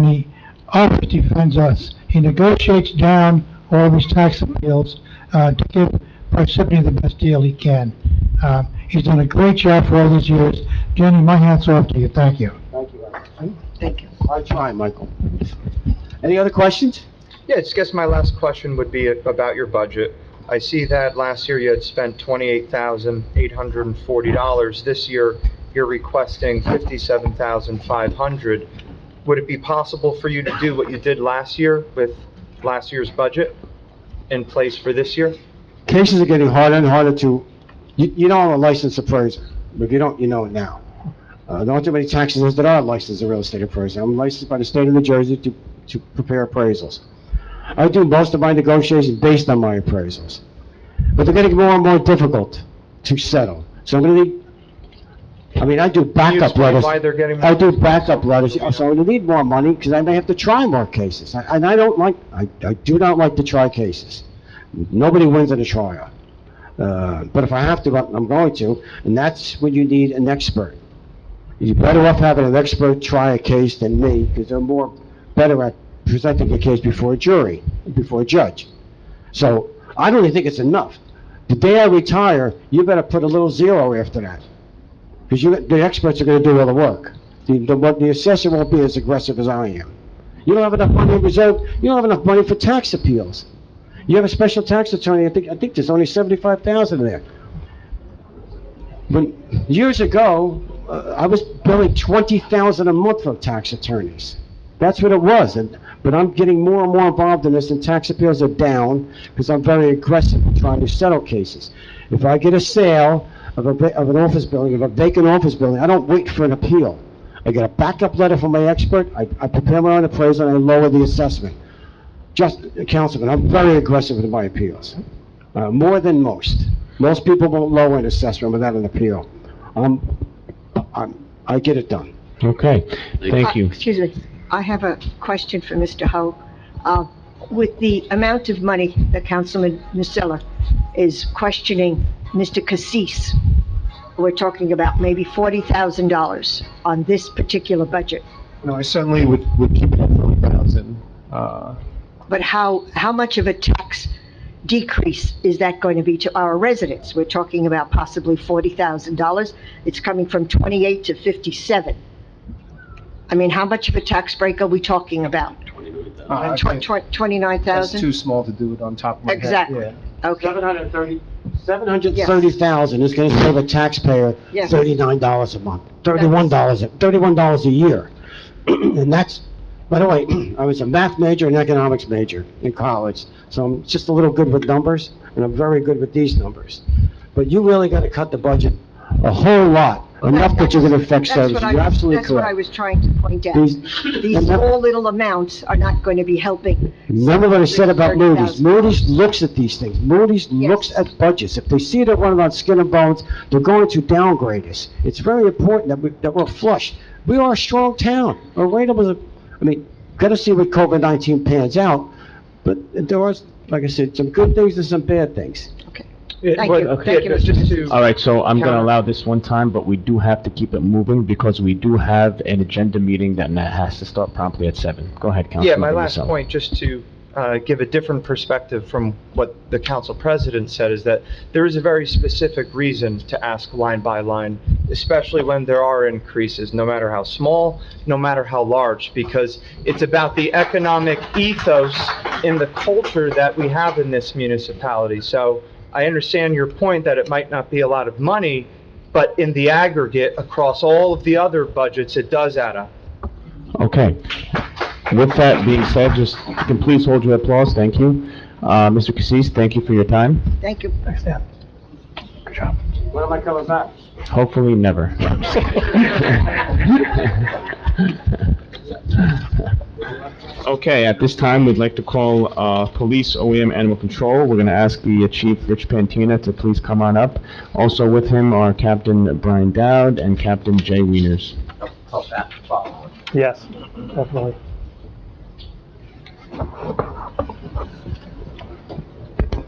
he always defends us. He negotiates down all these tax appeals to give Parsippany the best deal he can. He's done a great job for all these years. Danny, my hat's off to you. Thank you. Thank you, Alex. Thank you. I try, Michael. Any other questions? Yeah, I guess my last question would be about your budget. I see that last year you had spent $28,840. This year, you're requesting $57,500. Would it be possible for you to do what you did last year with last year's budget in place for this year? Cases are getting harder and harder to, you know I'm a licensed appraiser, but if you don't, you know it now. There aren't too many taxes that are licensed as a real estate appraiser. I'm licensed by the state of New Jersey to prepare appraisals. I do most of my negotiations based on my appraisals. But they're getting more and more difficult to settle. So I'm gonna need, I do Can you backup explain letters. why they're getting more I do backup letters, so I'm gonna need more money, because I may have to try more cases. I do not like to try cases. Nobody wins in a trial. But if I have to, I'm going to, and that's when you need an expert. You're better off having an expert try a case than me, because they're better at presenting a case before a jury, before a judge. So I don't even think it's enough. The day I retire, you better put a little zero after that. Because the experts are gonna do all the work. The assessor won't be as aggressive as I am. You don't have enough money in reserve, you don't have enough money for tax appeals. You have a special tax attorney, I think there's only 75,000 there. When, years ago, I was billing 20,000 a month for tax attorneys. That's what it was, but I'm getting more and more involved in this, and tax appeals are down, because I'm very aggressive in trying to settle cases. If I get a sale of an office building, of a vacant office building, I don't wait for an appeal. I get a backup letter from my expert, I prepare my own appraisal, and I lower the assessment. Just, Councilman, I'm very aggressive with my appeals, more than most. Most people won't lower an assessment without an appeal. I get it done. Okay, thank you. Excuse me, I have a question for Mr. Ho. With the amount of money that Councilman Musella is questioning Mr. Cassis, we're talking about maybe $40,000 on this particular budget. No, I certainly would keep it at 40,000. But how much of a tax decrease is that going to be to our residents? We're talking about possibly $40,000. It's coming from 28 to 57. I mean, how much of a tax break are we talking about? I think 29,000? That's too small to do it on top of my head. Exactly. Yeah. Okay. 730,000 is gonna save a taxpayer Yes. $39 a month, $31 a year. And that's, by the way, I was a math major and economics major in college, so I'm just a little good with numbers, and I'm very good with these numbers. But you really gotta cut the budget a whole lot, enough that you're gonna affect services. You're absolutely That's what I correct. was trying to point out. These and that- small little amounts are not going to be helping. Remember what I said about Moody's. 30,000. Moody's looks at these things. Moody's looks Yes. at budgets. If they see that we're on skin and bones, they're going to downgrade us. It's very important that we're flush. We are a strong town. Our rate was, gotta see what COVID-19 pans out, but there are, like I said, some good things and some bad things. Thank you. Thank you, Mr. Just to, All right, so I'm gonna Counter- allow this one time, but we do have to keep it moving because we do have an agenda meeting that has to start promptly at 7. Go ahead, Councilman. yeah, my last Musella. point, just to give a different perspective from what the council president said, is that there is a very specific reason to ask line by line, especially when there are increases, no matter how small, no matter how large, because it's about the economic ethos in the culture that we have in this municipality. So I understand your point that it might not be a lot of money, but in the aggregate, across all of the other budgets, it does add up. Okay. With that being said, just you can please hold your applause. Thank you. Mr. Cassis, thank you for your time. Thank you. Good job. When am I coming back? Hopefully never. Okay, at this time, we'd like to call Police OEM Animal Control. We're going to ask the Chief Rich Pantina to please come on up. Also with him are Captain Brian Dowd and Captain Jay Wieners. Yes, definitely.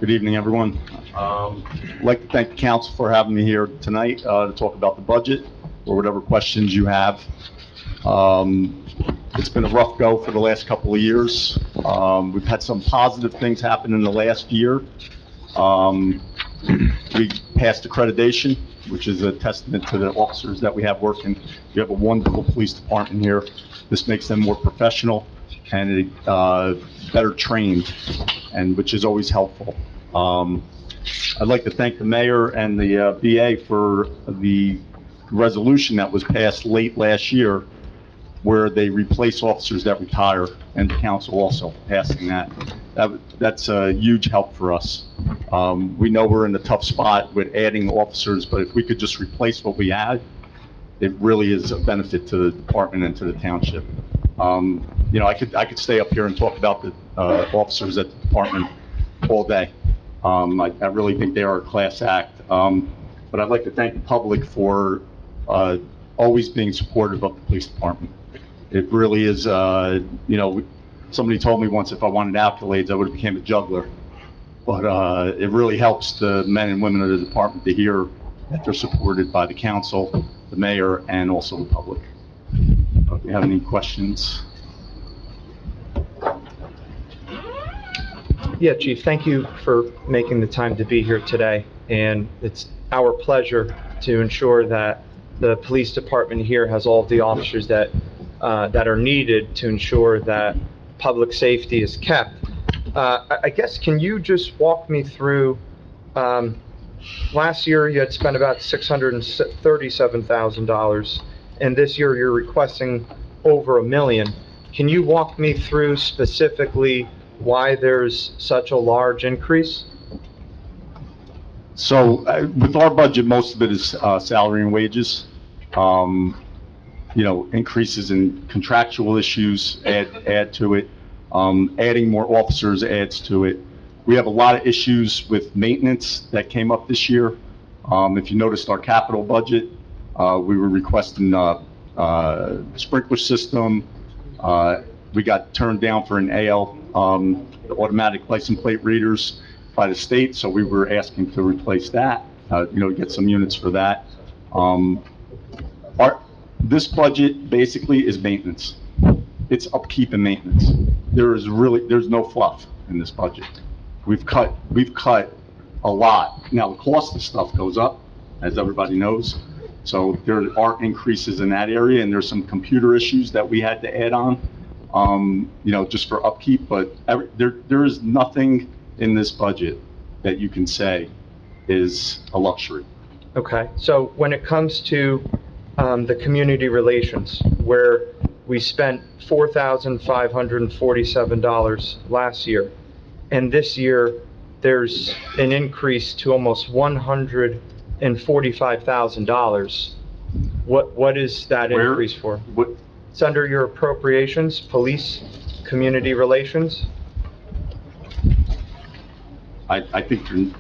Good evening, everyone. I'd like to thank the council for having me here tonight to talk about the budget or whatever questions you have. It's been a rough go for the last couple of years. We've had some positive things happen in the last year. We passed accreditation, which is a testament to the officers that we have working. We have a wonderful police department here. This makes them more professional and better trained, and which is always helpful. I'd like to thank the mayor and the BA for the resolution that was passed late last year where they replace officers that retire, and the council also passing that. That's a huge help for us. We know we're in a tough spot with adding officers, but if we could just replace what we had, it really is a benefit to the department and to the township. You know, I could stay up here and talk about the officers at the department all day. I really think they are a class act. But I'd like to thank the public for always being supportive of the police department. It really is, you know, somebody told me once if I wanted accolades, I would have became a juggler. But it really helps the men and women of the department to hear that they're supported by the council, the mayor, and also the public. If you have any questions. Yeah, Chief, thank you for making the time to be here today. And it's our pleasure to ensure that the police department here has all of the officers that are needed to ensure that public safety is kept. I guess, can you just walk me through, last year you had spent about $637,000, and this year you're requesting over $1 million. Can you walk me through specifically why there's such a large increase? So with our budget, most of it is salary and wages. Increases in contractual issues add to it. Adding more officers adds to it. We have a lot of issues with maintenance that came up this year. If you noticed our capital budget, we were requesting sprinkler system. We got turned down for an AL, the automatic license plate readers by the state, so we were asking to replace that, get some units for that. This budget basically is maintenance. It's upkeep and maintenance. There's no fluff in this budget. We've cut a lot. Now, the cost of stuff goes up, as everybody knows. So there are increases in that area, and there's some computer issues that we had to add on, just for upkeep. But there is nothing in this budget that you can say is a luxury. Okay, so when it comes to the community relations, where we spent $4,547 last year, and this year there's an increase to almost $145,000. What is that increase for? It's under your appropriations, police, community relations. I think do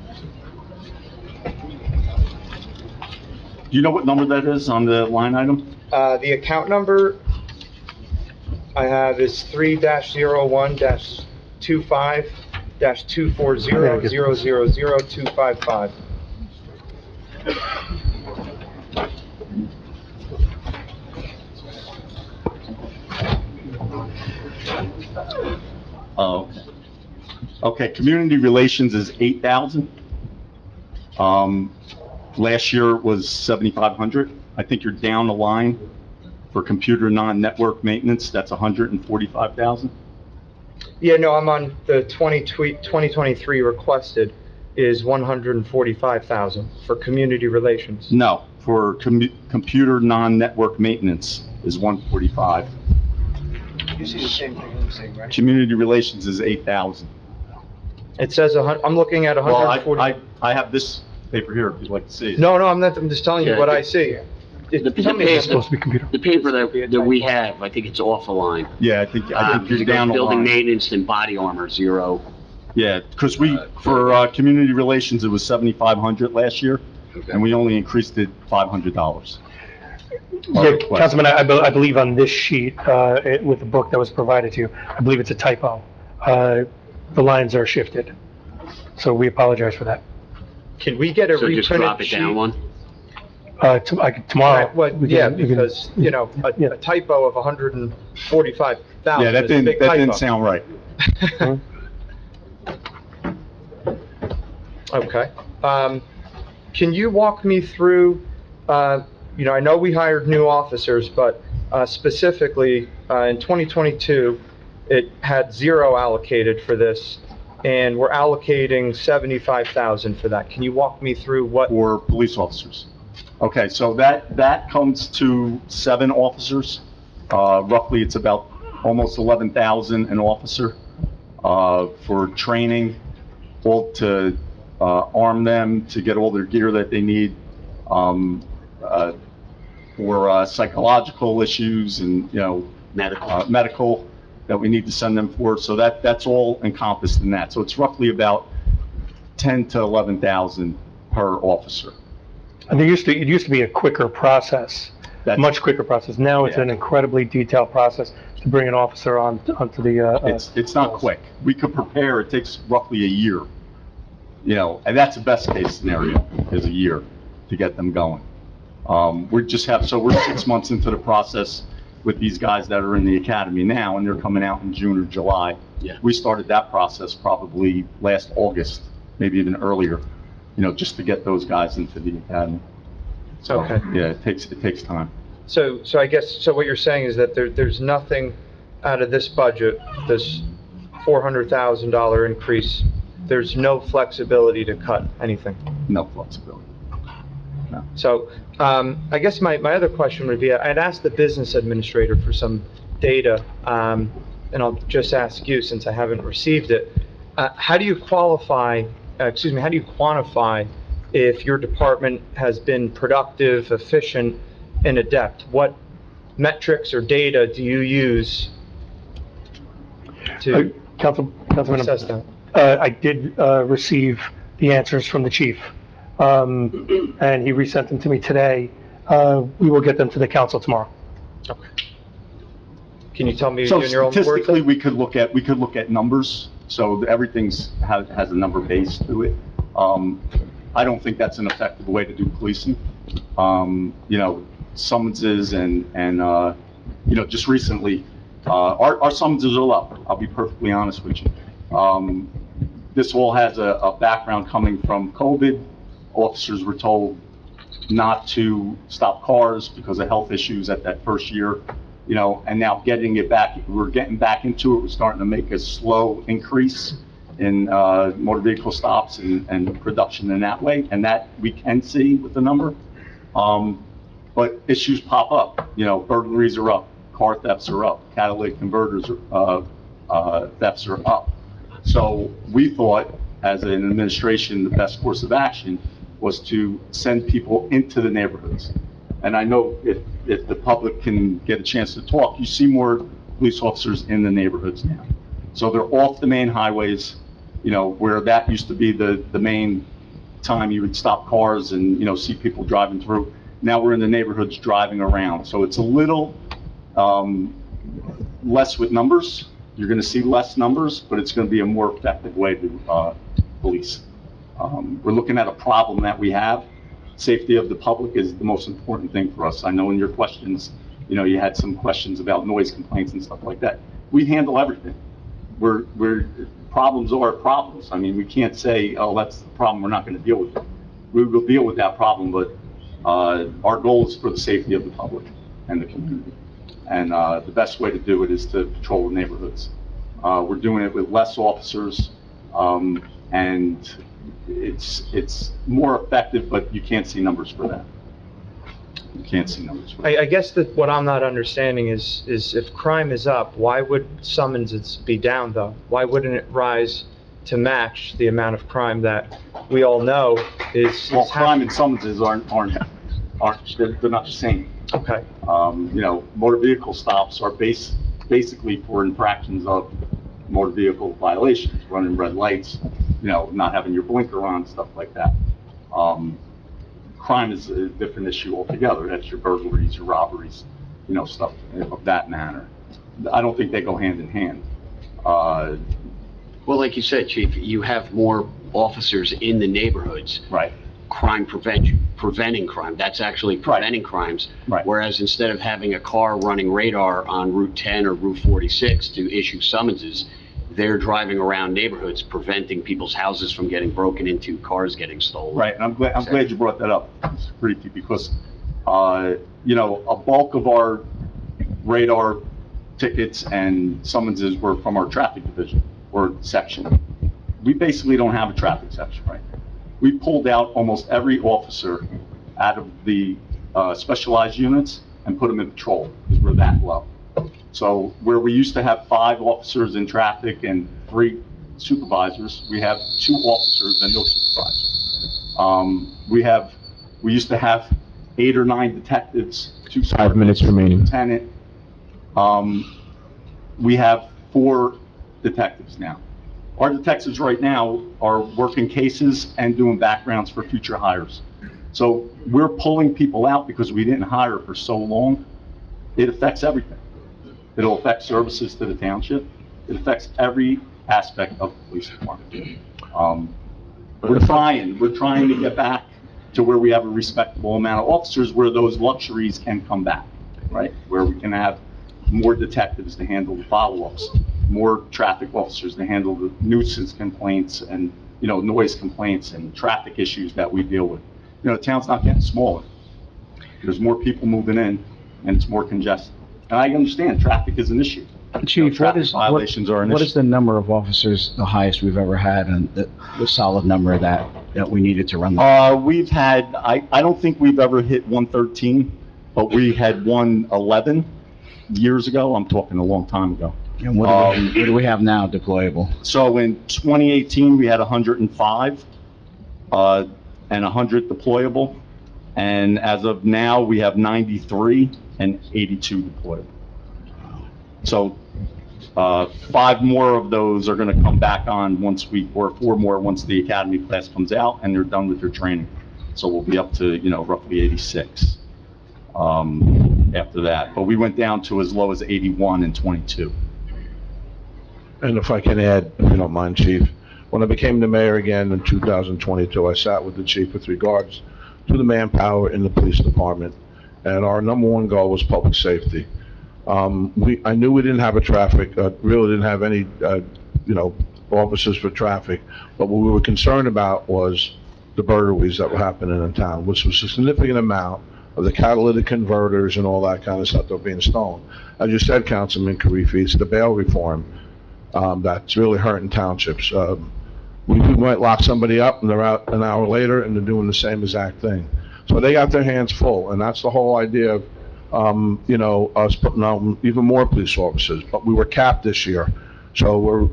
you know what number that is on the line item? The account number I have is 3-01-25-240-0000255. Oh, okay, community relations is 8,000. Last year was 7,500. I think you're down the line for computer non-network maintenance, that's 145,000. Yeah, no, I'm on the 2023 requested is 145,000 for community relations. No, for computer non-network maintenance is 145. You see the same thing I'm saying, right? Community relations is 8,000. It says, I'm looking at 140. Well, I have this paper here if you'd like to see it. No, I'm not, I'm just telling you what I see. The paper that we have, I think it's off the line. Yeah, I think you're down the Building line. maintenance and body armor, 0. Yeah, because for community relations, it was 7,500 last year, and we only increased it $500. Yeah, Councilman, I believe on this sheet, with the book that was provided to you, I believe it's a typo. The lines are shifted, so we apologize for that. Can we get a So just drop reprinted it down sheet? one? Tomorrow. Right, well, we can- yeah, we can- because, a typo of 145,000 Yeah, that is a big typo. didn't sound right. Okay. Can you walk me through, I know we hired new officers, but specifically, in 2022, it had 0 allocated for this, and we're allocating 75,000 for that. Can you walk me through what? For police officers. Okay, so that comes to 7 officers. Roughly, it's about almost 11,000 an officer for training, all to arm them, to get all their gear that they need, for psychological issues and, medical that we need to send them for. So that's all encompassed in that. So it's roughly about 10 to 11,000 per officer. And it used to be a quicker process, much quicker process. Now it's an incredibly detailed process to bring an officer onto the, It's not quick. We could prepare, it takes roughly a year, and that's the best case scenario, is a year to get them going. We're 6 months into the process. with these guys that are in the academy now, and they're coming out in June or July. Yeah. We started that process probably last August, maybe even earlier, just to get those guys into the academy. So, Okay. yeah, it takes time. So I guess, so what you're saying is that there's nothing out of this budget, this $400,000 increase, there's no flexibility to cut anything? No flexibility. No. So, I guess my other question would be, I'd asked the business administrator for some data, and I'll just ask you since I haven't received it. How do you quantify if your department has been productive, efficient, and adept? What metrics or data do you use to Councilman, assess that? I did receive the answers from the chief, and he resent them to me today. We will get them to the council tomorrow. Okay. Can you tell me So in your own words? statistically, we could look at numbers, so everything's has a number base to it. I don't think that's an effective way to do policing. Summonses and just recently, our summonses are low. I'll be perfectly honest with you. This all has a background coming from COVID. Officers were told not to stop cars because of health issues at that first year, and now we're getting back into it. We're starting to make a slow increase in motor vehicle stops and production in that way, and that we can see with the number. But issues pop up, burglaries are up, car thefts are up, catalytic converters thefts are up. So we thought, as an administration, the best course of action was to send people into the neighborhoods. And I know if the public can get a chance to talk, you see more police officers in the neighborhoods now. So they're off the main highways, where that used to be the main time you would stop cars and, see people driving through. Now we're in the neighborhoods driving around. So it's a little less with numbers. You're going to see less numbers, but it's going to be a more effective way to police. We're looking at a problem that we have. Safety of the public is the most important thing for us. I know in your questions, you had some questions about noise complaints and stuff like that. We handle everything. Problems are problems. I mean, we can't say, oh, that's the problem, we're not going to deal with it. We will deal with that problem, but our goal is for the safety of the public and the community. And the best way to do it is to patrol the neighborhoods. We're doing it with less officers, and it's more effective, but you can't see numbers for that. You can't see numbers for that. I guess that what I'm not understanding is if crime is up, why would summonses be down though? Why wouldn't it rise to match the amount of crime that we all know is Well, crime happening? and summonses they're not the same. Okay. Motor vehicle stops are basically for infractions of motor vehicle violations, running red lights, not having your blinker on, stuff like that. Crime is a different issue altogether. That's your burglaries, your robberies, stuff of that manner. I don't think they go hand in hand. Well, like you said, Chief, you have more officers in the neighborhoods. Right. Crime preventing crime. That's actually preventing crimes. Right. Whereas instead of having a car running radar on Route 10 or Route 46 to issue summonses, they're driving around neighborhoods, preventing people's houses from getting broken into, cars getting stolen. Right, and I'm glad you brought that up, Preeti, because, a bulk of our radar tickets and summonses were from our traffic division or section. We basically don't have a traffic section right now. We pulled out almost every officer out of the specialized units and put them in patrol, because we're that low. So where we used to have 5 officers in traffic and 3 supervisors, we have 2 officers and no supervisor. We used to have 8 or 9 detectives, 2 5 minutes remaining. lieutenant. We have 4 detectives now. Our detectives right now are working cases and doing backgrounds for future hires. So we're pulling people out because we didn't hire for so long. It affects everything. It'll affect services to the township. It affects every aspect of the police department. We're trying to get back to where we have a respectable amount of officers, where those luxuries can come back, right? Where we can have more detectives to handle the follow-ups, more traffic officers to handle the nuisance complaints and, noise complaints and traffic issues that we deal with. The town's not getting smaller. There's more people moving in, and it's more congested. And I understand traffic is an issue. Chief, Traffic violations are an what issue. is the number of officers, the highest we've ever had, and the solid number that we needed to run the... We've had, I don't think we've ever hit 113, but we had 111 years ago. I'm talking a long time ago. And what do we have now deployable? So in 2018, we had 105, and 100 deployable. And as of now, we have 93 and 82 deployable. So, 5 more of those are gonna come back on or 4 more once the academy class comes out and they're done with their training. So we'll be up to, roughly 86, after that. But we went down to as low as 81 and 22. And if I can add, if you don't mind, Chief, when I became the mayor again in 2022, I sat with the chief with regards to the manpower in the police department, and our number one goal was public safety. I knew we didn't have really didn't have any, officers for traffic, but what we were concerned about was the burglaries that were happening in town, which was a significant amount of the catalytic converters and all that kind of stuff that were being stolen. As you said, Councilman Karifi, it's the bail reform that's really hurting townships. We might lock somebody up and they're out an hour later and they're doing the same exact thing. So they got their hands full, and that's the whole idea of, us putting out even more police officers. But we were capped this year, so we're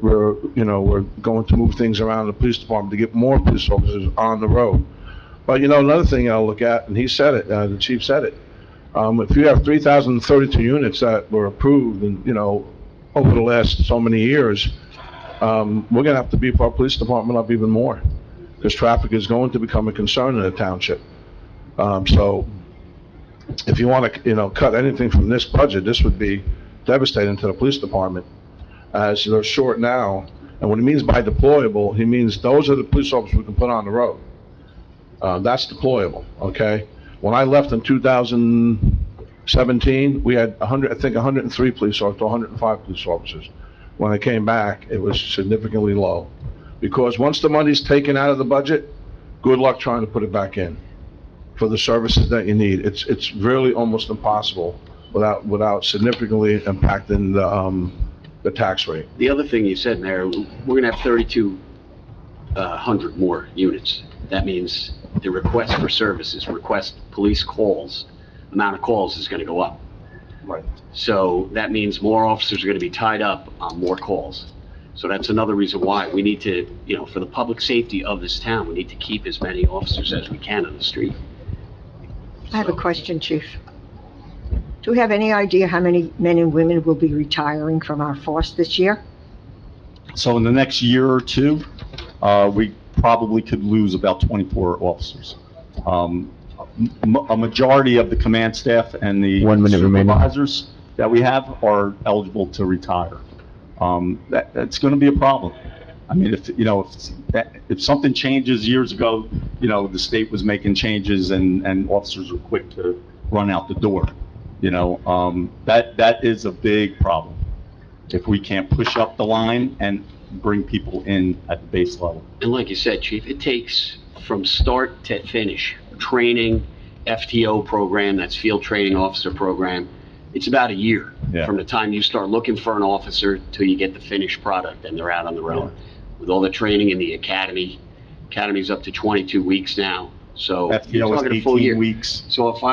going to move things around the police department to get more police officers on the road. But another thing I'll look at, and he said it, the chief said it. If you have 3,032 units that were approved, and over the last so many years, we're gonna have to beef our police department up even more, because traffic is going to become a concern in the township. So if you want to, cut anything from this budget, this would be devastating to the police department, as they're short now. And what he means by deployable, he means those are the police officers we can put on the road. That's deployable, okay? When I left in 2017, we had 103 police officers, 105 police officers. When I came back, it was significantly low. Because once the money's taken out of the budget, good luck trying to put it back in for the services that you need. It's really almost impossible without significantly impacting the tax rate. The other thing you said, Mayor, we're gonna have 3,200 more units. That means the request for services, police calls, amount of calls is gonna go up. Right. So that means more officers are gonna be tied up on more calls. So that's another reason why we need to, for the public safety of this town, we need to keep as many officers as we can on the street. I have a question, Chief. Do we have any idea how many men and women will be retiring from our force this year? So in the next year or two, we probably could lose about 24 officers. A majority of the command staff and the 1 minute remaining. supervisors that we have are eligible to retire. That's going to be a problem. I mean, if something changes years ago, the state was making changes and officers were quick to run out the door. That is a big problem. If we can't push up the line and bring people in at the base level. And like you said, Chief, it takes from start to finish, training, FTO program, that's field training officer program. It's about a year from the time you start looking for an officer till you get the finished product and they're out on the road. With all the training in the academy's up to 22 weeks now. So you're FTO talking is a full 18 year. weeks. So if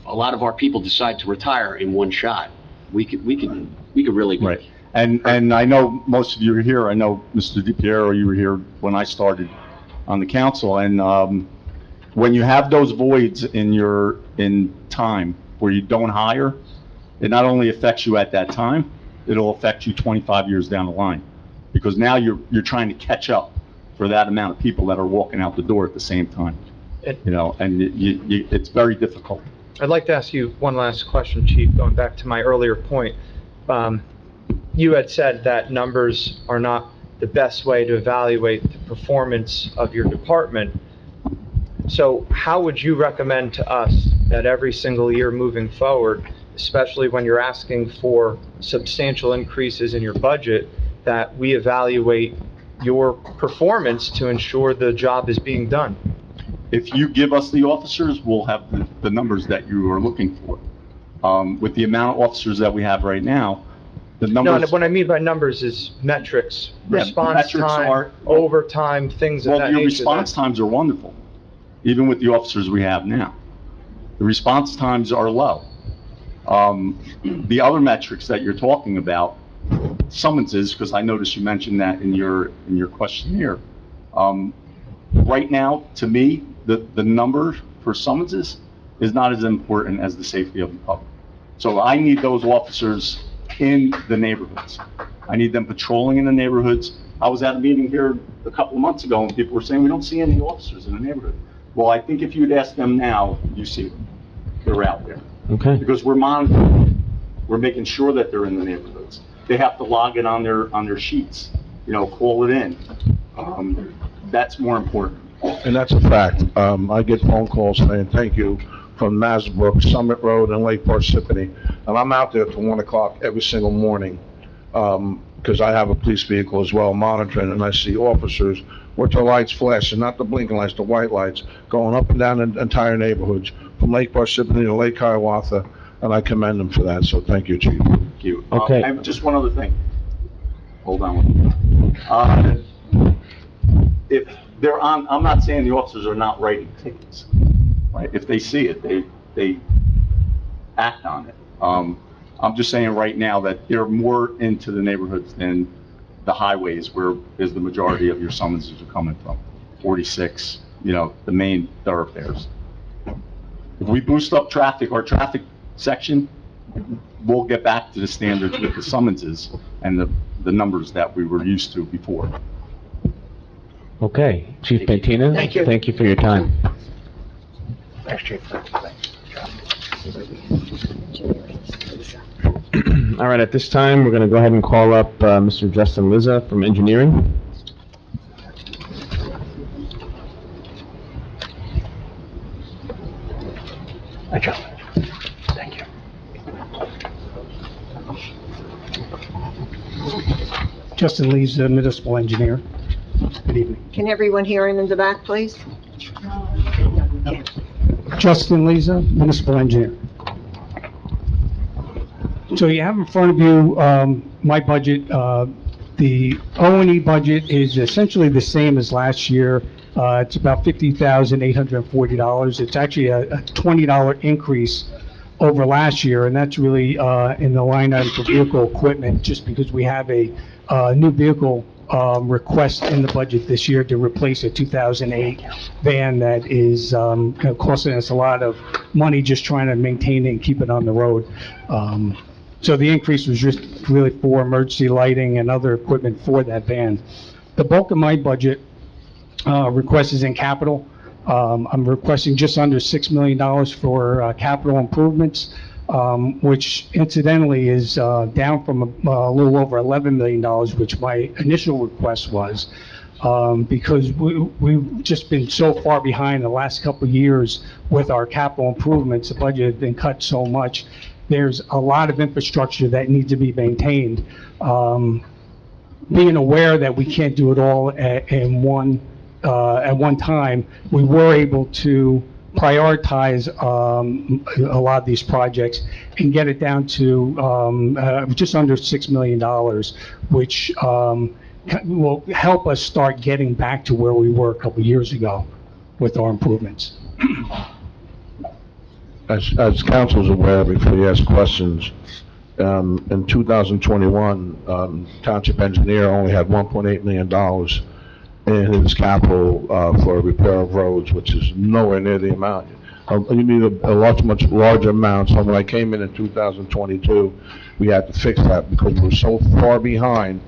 a lot of our people decide to retire in one shot, we could really be. Right. And I know most of you are here. I know Mr. DiPiero, you were here when I started on the council. And when you have those voids in time where you don't hire, it not only affects you at that time, it'll affect you 25 years down the line. Because now you're trying to catch up for that amount of people that are walking out the door at the same time. And it's very difficult. I'd like to ask you one last question, Chief, going back to my earlier point. You had said that numbers are not the best way to evaluate the performance of your department. So how would you recommend to us that every single year moving forward, especially when you're asking for substantial increases in your budget, that we evaluate your performance to ensure the job is being done. If you give us the officers, we'll have the numbers that you are looking for. With the amount of officers that we have right now, the No, numbers. what I mean by numbers is metrics, Yeah, response metrics time, are- overtime, things of Well, that your nature. response times are wonderful, even with the officers we have now. The response times are low. The other metrics that you're talking about, summonses, because I noticed you mentioned that in your questionnaire. Right now, to me, the number for summonses is not as important as the safety of the public. So I need those officers in the neighborhoods. I need them patrolling in the neighborhoods. I was at a meeting here a couple of months ago, and people were saying, we don't see any officers in the neighborhood. Well, I think if you'd ask them now, you see them. They're out there. Okay. Because we're monitoring, we're making sure that they're in the neighborhoods. They have to log it on their sheets, call it in. That's more important. And that's a fact. I get phone calls saying, thank you, from Masbrook, Summit Road, and Lake Parsippany. And I'm out there till 1 o'clock every single morning, because I have a police vehicle as well monitoring, and I see officers with their lights flashing, not the blinking lights, the white lights, going up and down the entire neighborhoods, from Lake Parsippany to Lake Hiawatha, and I commend them for that, so thank you, Chief. Thank you. Okay. And just one other thing. Hold on. If they're on, I'm not saying the officers are not writing tickets, right? If they see it, they act on it. I'm just saying right now that they're more into the neighborhoods than the highways where is the majority of your summonses are coming from. 46, the main thoroughfares. If we boost up traffic, our traffic section, we'll get back to the standards with the summonses and the numbers that we were used to before. Okay, Chief Bentina? Thank you. Thank you for your time. All right, at this time, we're going to go ahead and call up Mr. Justin Lizza from Engineering. Thank you. Justin Lees, municipal engineer. Good evening. Can everyone hear him in the back, please? Justin Leza, municipal engineer. So you have in front of you my budget. The O&E budget is essentially the same as last year. It's about $50,840. It's actually a $20 increase over last year, and that's really in the line item for vehicle equipment, just because we have a new vehicle request in the budget this year to replace a 2008 van that is costing us a lot of money just trying to maintain it and keep it on the road. So the increase was just really for emergency lighting and other equipment for that van. The bulk of my budget request is in capital. I'm requesting just under $6 million for capital improvements, which incidentally is down from a little over $11 million, which my initial request was, because we've just been so far behind the last couple of years with our capital improvements. The budget has been cut so much. There's a lot of infrastructure that needs to be maintained. Being aware that we can't do it all at one time, we were able to prioritize a lot of these projects and get it down to just under $6 million, which will help us start getting back to where we were a couple of years ago with our improvements. As council's aware, before you ask questions, in 2021, Township engineer only had $1.8 million in his capital for repair of roads, which is nowhere near the amount. You need a much larger amount. So when I came in 2022, we had to fix that because we were so far behind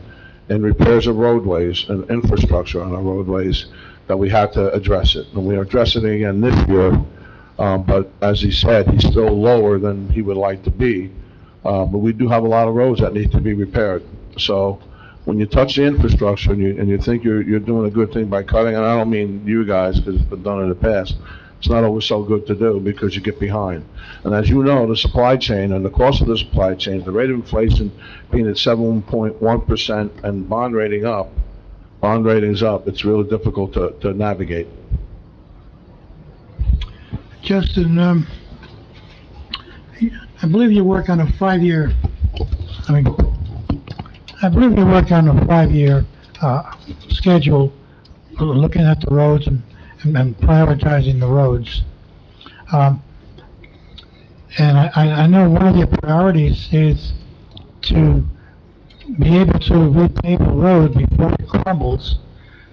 in repairs of roadways and infrastructure on our roadways that we had to address it. And we are addressing it again this year. But as he said, he's still lower than he would like to be. But we do have a lot of roads that need to be repaired. So when you touch the infrastructure and you think you're doing a good thing by cutting, and I don't mean you guys because it's been done in the past, it's not always so good to do because you get behind. And as you know, the supply chain and the cost of the supply chain, the rate of inflation being at 7.1% and bond rating's up, it's really difficult to navigate. Justin, I believe you work on a 5-year, schedule, looking at the roads and prioritizing the roads. And I know one of your priorities is to be able to repave a road before it crumbles.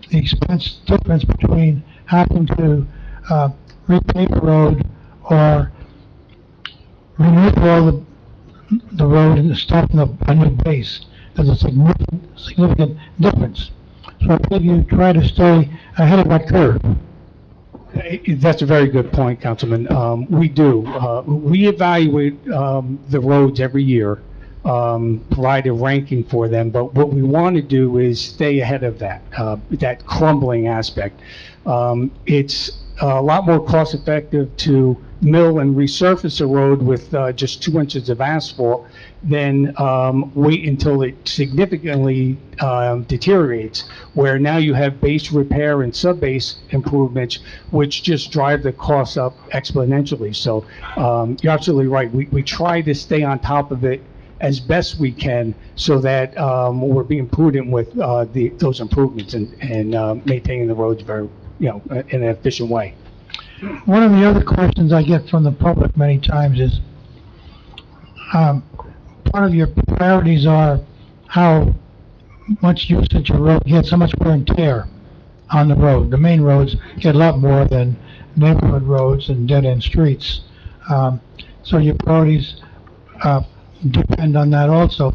The expense difference between having to repave a road or remove all the road and start a new base. There's a significant difference. So I believe you try to stay ahead of that curve. That's a very good point, Councilman. We do. We evaluate the roads every year, provide a ranking for them, but what we want to do is stay ahead of that crumbling aspect. It's a lot more cost-effective to mill and resurface a road with just 2 inches of asphalt than wait until it significantly deteriorates, where now you have base repair and sub-base improvements, which just drive the costs up exponentially. So you're absolutely right. We try to stay on top of it as best we can so that we're being prudent with those improvements and maintaining the roads very, in an efficient way. One of the other questions I get from the public many times is, part of your priorities are how much usage your road gets, how much wear and tear on the road. The main roads get a lot more than neighborhood roads and dead-end streets. So your priorities depend on that also.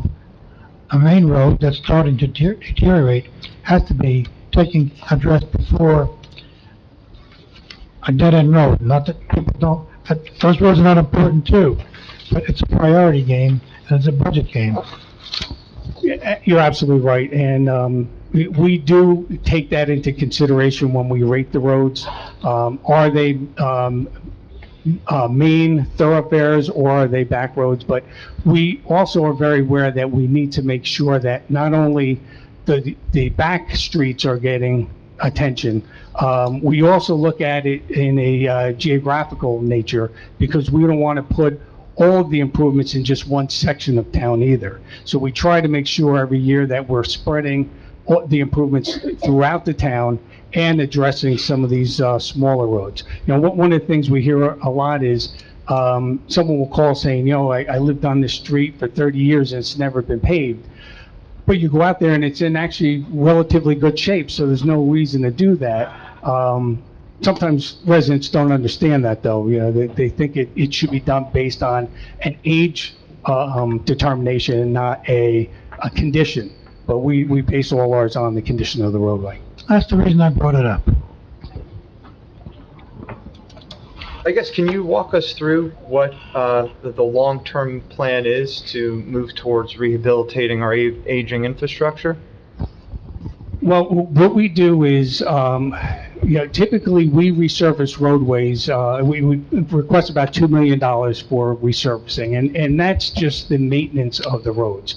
A main road that's starting to deteriorate has to be addressed before a dead-end road. Not that people those roads are not important too, but it's a priority game and it's a budget game. You're absolutely right, and we do take that into consideration when we rate the roads. Are they main thoroughfares or are they back roads? But we also are very aware that we need to make sure that not only the back streets are getting attention, we also look at it in a geographical nature, because we don't want to put all of the improvements in just one section of town either. So we try to make sure every year that we're spreading the improvements throughout the town and addressing some of these smaller roads. One of the things we hear a lot is someone will call saying, I lived on this street for 30 years and it's never been paved. But you go out there and it's in actually relatively good shape, so there's no reason to do that. Sometimes residents don't understand that, though. They think it should be done based on an age determination and not a condition. But we base all ours on the condition of the roadway. That's the reason I brought it up. I guess, can you walk us through what the long-term plan is to move towards rehabilitating our aging infrastructure? Well, what we do is, typically we resurface roadways. We request about $2 million for resurfacing, and that's just the maintenance of the roads.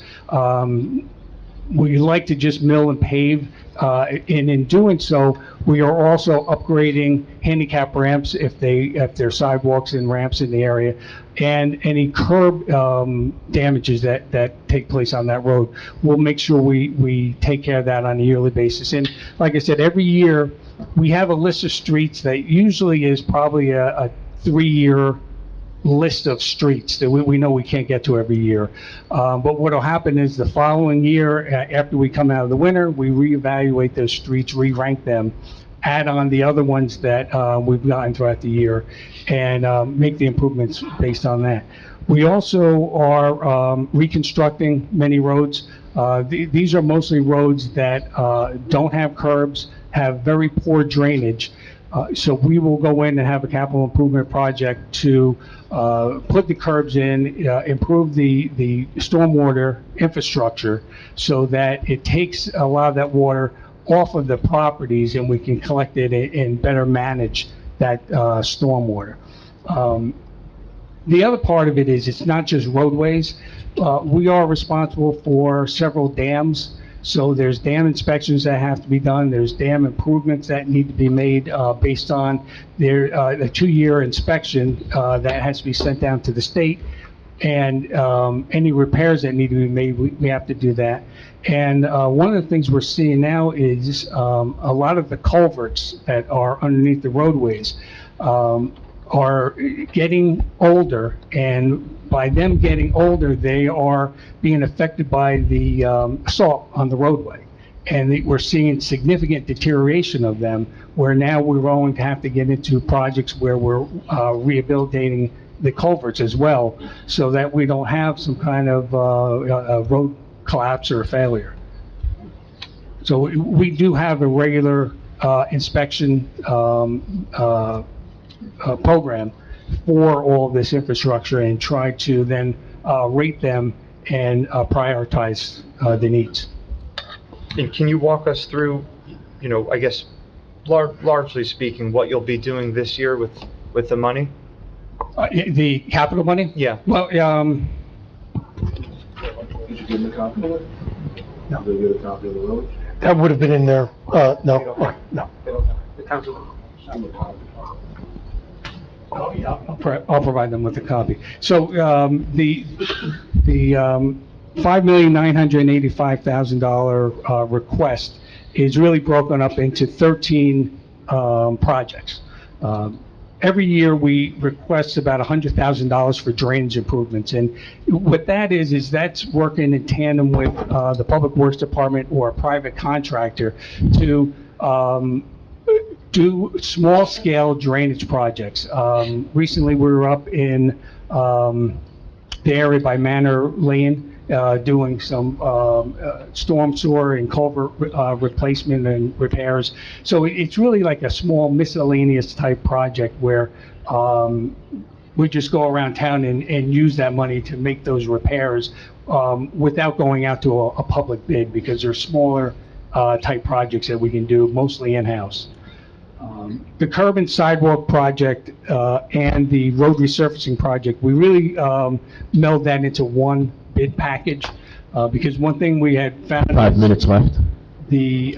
We like to just mill and pave, and in doing so, we are also upgrading handicap ramps if there are sidewalks and ramps in the area, and any curb damages that take place on that road. We'll make sure we take care of that on a yearly basis. And like I said, every year we have a list of streets that usually is probably a 3-year list of streets that we know we can't get to every year. But what will happen is the following year, after we come out of the winter, we reevaluate those streets, re-rank them, add on the other ones that we've gotten throughout the year, and make the improvements based on that. We also are reconstructing many roads. These are mostly roads that don't have curbs, have very poor drainage. So we will go in and have a capital improvement project to put the curbs in, improve the stormwater infrastructure so that it takes a lot of that water off of the properties and we can collect it and better manage that stormwater. The other part of it is, it's not just roadways. We are responsible for several dams. So there's dam inspections that have to be done. There's dam improvements that need to be made based on a 2-year inspection that has to be sent down to the state. And any repairs that need to be made, we have to do that. And one of the things we're seeing now is a lot of the culverts that are underneath the roadways are getting older, and by them getting older, they are being affected by the salt on the roadway. And we're seeing significant deterioration of them, where now we're going to have to get into projects where we're rehabilitating the culverts as well, so that we don't have some kind of road collapse or failure. So we do have a regular inspection program for all this infrastructure, and try to then rate them and prioritize the needs. And can you walk us through, I guess, largely speaking, what you'll be doing this year with the money? The capital money? Yeah. Well, Did you give them a copy of it? No. Did they get a copy of the road? That would have been in there, no, no. Oh, yeah, I'll provide them with a copy. So, the $5,985,000 request is really broken up into 13 projects. Every year, we request about $100,000 for drainage improvements, and what that is that's working in tandem with the Public Works Department or a private contractor to do small-scale drainage projects. Recently, we were up in the area by Manor Lane, doing some storm sewer and culvert replacement and repairs. So it's really like a small miscellaneous type project where we just go around town and use that money to make those repairs without going out to a public bid, because they're smaller type projects that we can do mostly in-house. The curb and sidewalk project and the road resurfacing project, we really meld that into one bid package, because one thing we had found... 5 minutes left. The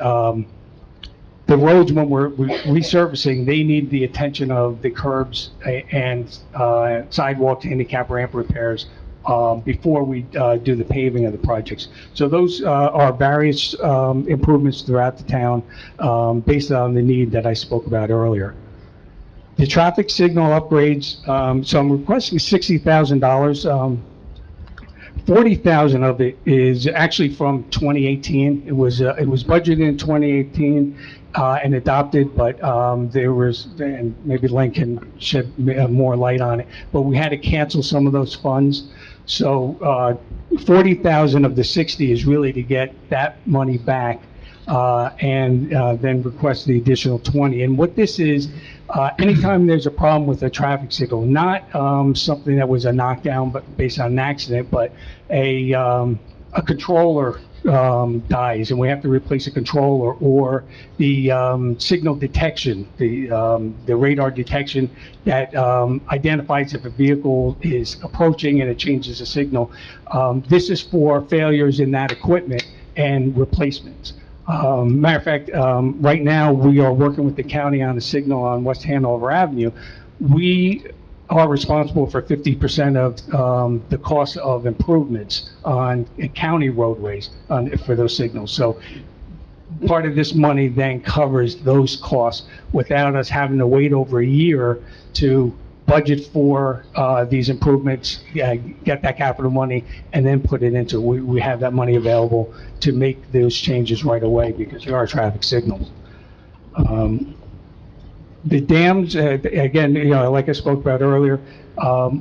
roads, when we're resurfacing, they need the attention of the curbs and sidewalk handicap ramp repairs before we do the paving of the projects. So those are various improvements throughout the town based on the need that I spoke about earlier. The traffic signal upgrades, so I'm requesting $60,000. 40,000 of it is actually from 2018. It was budgeted in 2018 and adopted, but there was, and maybe Len can shed more light on it, but we had to cancel some of those funds. So 40,000 of the 60 is really to get that money back and then request the additional 20. And what this is, anytime there's a problem with a traffic signal, not something that was a knockdown but based on an accident, but a controller dies and we have to replace a controller, or the signal detection, the radar detection that identifies if a vehicle is approaching and it changes the signal. This is for failures in that equipment and replacements. Matter of fact, right now, we are working with the county on a signal on West Hanover Avenue. We are responsible for 50% of the cost of improvements on county roadways for those signals. So part of this money then covers those costs without us having to wait over a year to budget for these improvements, get that capital money, and then put it into, we have that money available to make those changes right away because there are traffic signals. The dams, again, like I spoke about earlier,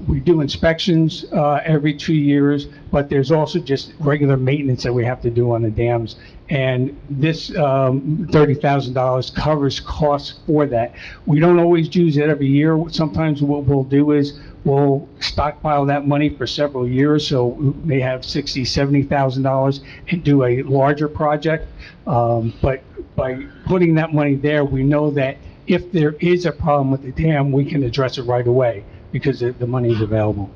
we do inspections every 2 years, but there's also just regular maintenance that we have to do on the dams. And this $30,000 covers costs for that. We don't always use it every year. Sometimes what we'll do is we'll stockpile that money for several years, so we may have $60,000, $70,000 and do a larger project. But by putting that money there, we know that if there is a problem with the dam, we can address it right away because the money is available.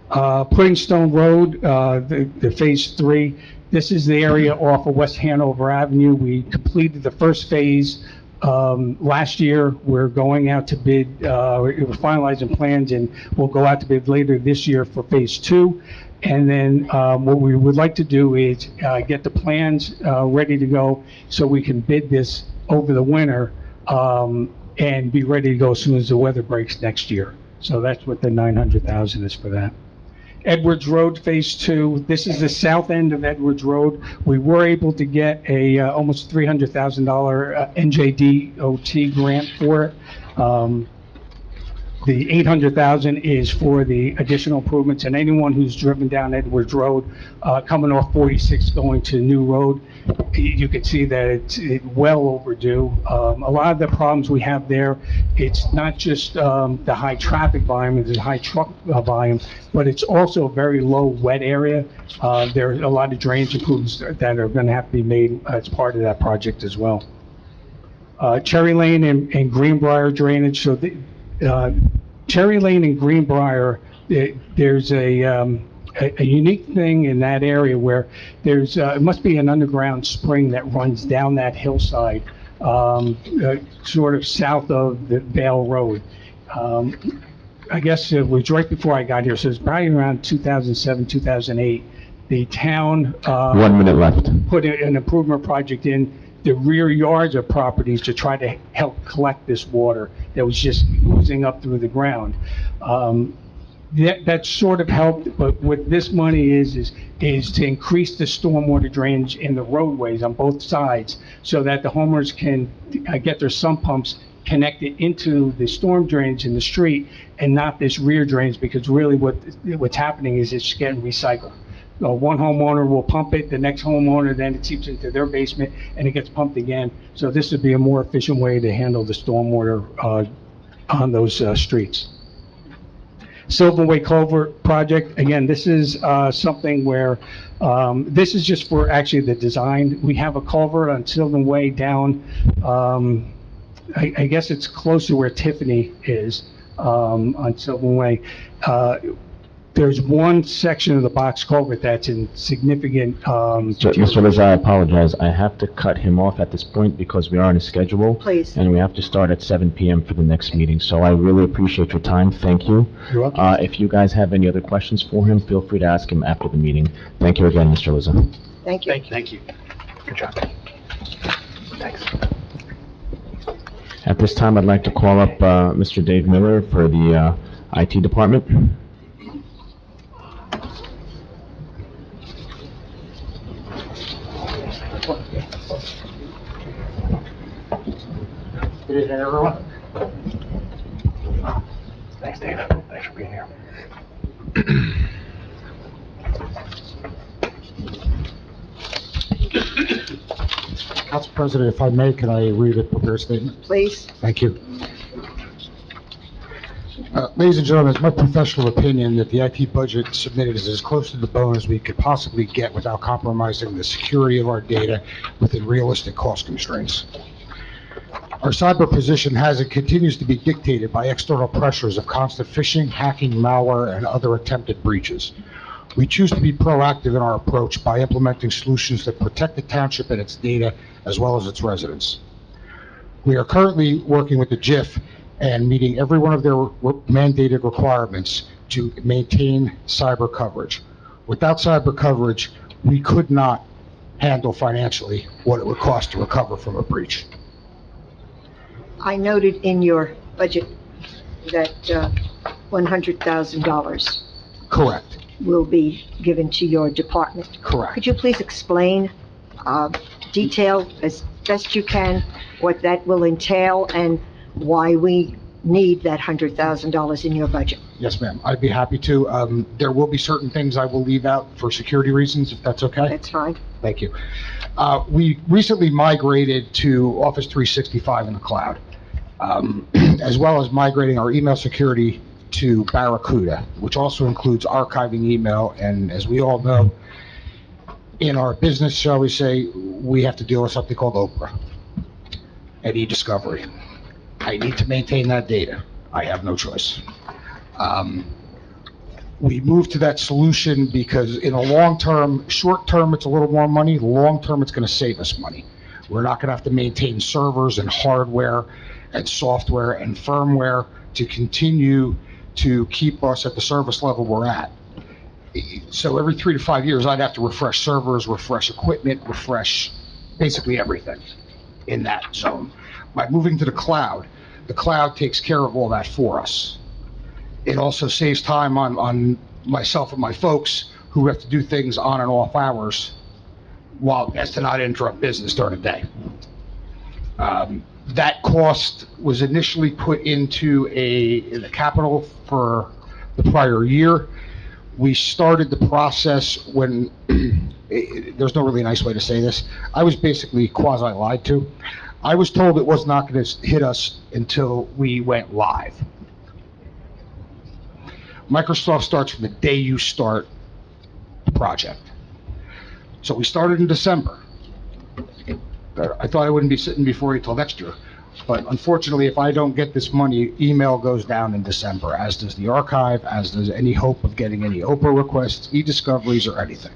Pudding Stone Road, the Phase 3, this is the area off of West Hanover Avenue. We completed the first phase last year. We're going out to bid, we're finalizing plans, and we'll go out to bid later this year for Phase 2. And then what we would like to do is get the plans ready to go so we can bid this over the winter and be ready to go as soon as the weather breaks next year. So that's what the 900,000 is for that. Edwards Road Phase 2, this is the south end of Edwards Road. We were able to get a almost $300,000 NJDOT grant for it. The 800,000 is for the additional improvements, and anyone who's driven down Edwards Road, coming off 46 going to New Road, you can see that it's well overdue. A lot of the problems we have there, it's not just the high traffic volume, the high truck volume, but it's also a very low wet area. There are a lot of drainage improvements that are going to have to be made as part of that project as well. Cherry Lane and Greenbrier drainage, so Cherry Lane and Greenbrier, there's a unique thing in that area where there's, it must be an underground spring that runs down that hillside, sort of south of the Vale Road. I guess it was right before I got here, so it's probably around 2007, 2008. The town 1 minute left. put an improvement project in the rear yards of properties to try to help collect this water that was just oozing up through the ground. That sort of helped, but what this money is to increase the stormwater drainage in the roadways on both sides so that the homeowners can get their sump pumps connected into the storm drains in the street and not this rear drains, because really what's happening is it's getting recycled. One homeowner will pump it, the next homeowner, then it seeps into their basement, and it gets pumped again. So this would be a more efficient way to handle the stormwater on those streets. Silverway Culvert Project, again, this is something where, this is just for actually the design. We have a culvert on Sylvan Way down, I guess it's close to where Tiffany is, on Sylvan Way. There's one section of the box culvert that's in significant, Mr. Liz, I apologize. I have to cut him off at this point because we are on a schedule. Please. And we have to start at 7 PM for the next meeting. So I really appreciate your time. Thank you. You're welcome. If you guys have any other questions for him, feel free to ask him after the meeting. Thank you again, Mr. Liz. Thank you. Thank you. Good job. Thanks. At this time, I'd like to call up Mr. Dave Miller for the IT department. Good evening, everyone. Thanks, Dave. Thanks for being here. Council President, if I may, can I read a prepared statement? Please. Thank you. Ladies and gentlemen, it's my professional opinion that the IT budget submitted is as close to the bone as we could possibly get without compromising the security of our data within realistic cost constraints. Our cyber position has and continues to be dictated by external pressures of constant phishing, hacking, malware, and other attempted breaches. We choose to be proactive in our approach by implementing solutions that protect the township and its data as well as its residents. We are currently working with the JIF and meeting every one of their mandated requirements to maintain cyber coverage. Without cyber coverage, we could not handle financially what it would cost to recover from a breach. I noted in your budget that $100,000 Correct. will be given to your department. Correct. Could you please explain, detail as best you can, what that will entail and why we need that $100,000 in your budget? Yes, ma'am. I'd be happy to. There will be certain things I will leave out for security reasons, if that's okay. That's fine. Thank you. We recently migrated to Office 365 in the cloud, as well as migrating our email security to Barracuda, which also includes archiving email. And as we all know, in our business, shall we say, we have to deal with something called Oprah. and e-discovery. I need to maintain that data. I have no choice. We moved to that solution because in a long term, short term, it's a little more money. Long term, it's going to save us money. We're not going to have to maintain servers and hardware and software and firmware to continue to keep us at the service level we're at. So every 3 to 5 years, I'd have to refresh servers, refresh equipment, refresh basically everything in that zone. By moving to the cloud takes care of all that for us. It also saves time on myself and my folks who have to do things on and off hours as to not interrupt business during the day. That cost was initially put into the capital for the prior year. We started the process when, there's no really nice way to say this, I was basically quasi lied to. I was told it was not going to hit us until we went live. Microsoft starts from the day you start the project. So we started in December. I thought I wouldn't be sitting before you till next year. But unfortunately, if I don't get this money, email goes down in December, as does the archive, as does any hope of getting any OPA requests, e-discoveries, or anything.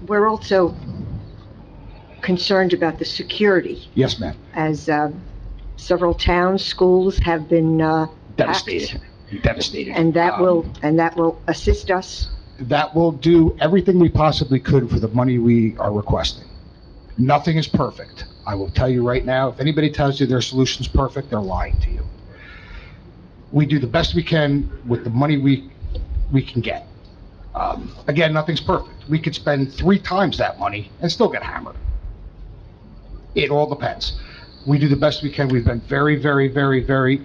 We're also concerned about the security, Yes, ma'am. as several towns, schools have been Devastated. hacked, Devastated. and that will assist us. That will do everything we possibly could for the money we are requesting. Nothing is perfect. I will tell you right now, if anybody tells you their solution's perfect, they're lying to you. We do the best we can with the money we can get. Again, nothing's perfect. We could spend 3 times that money and still get hammered. It all depends. We do the best we can. We've been very, very, very, very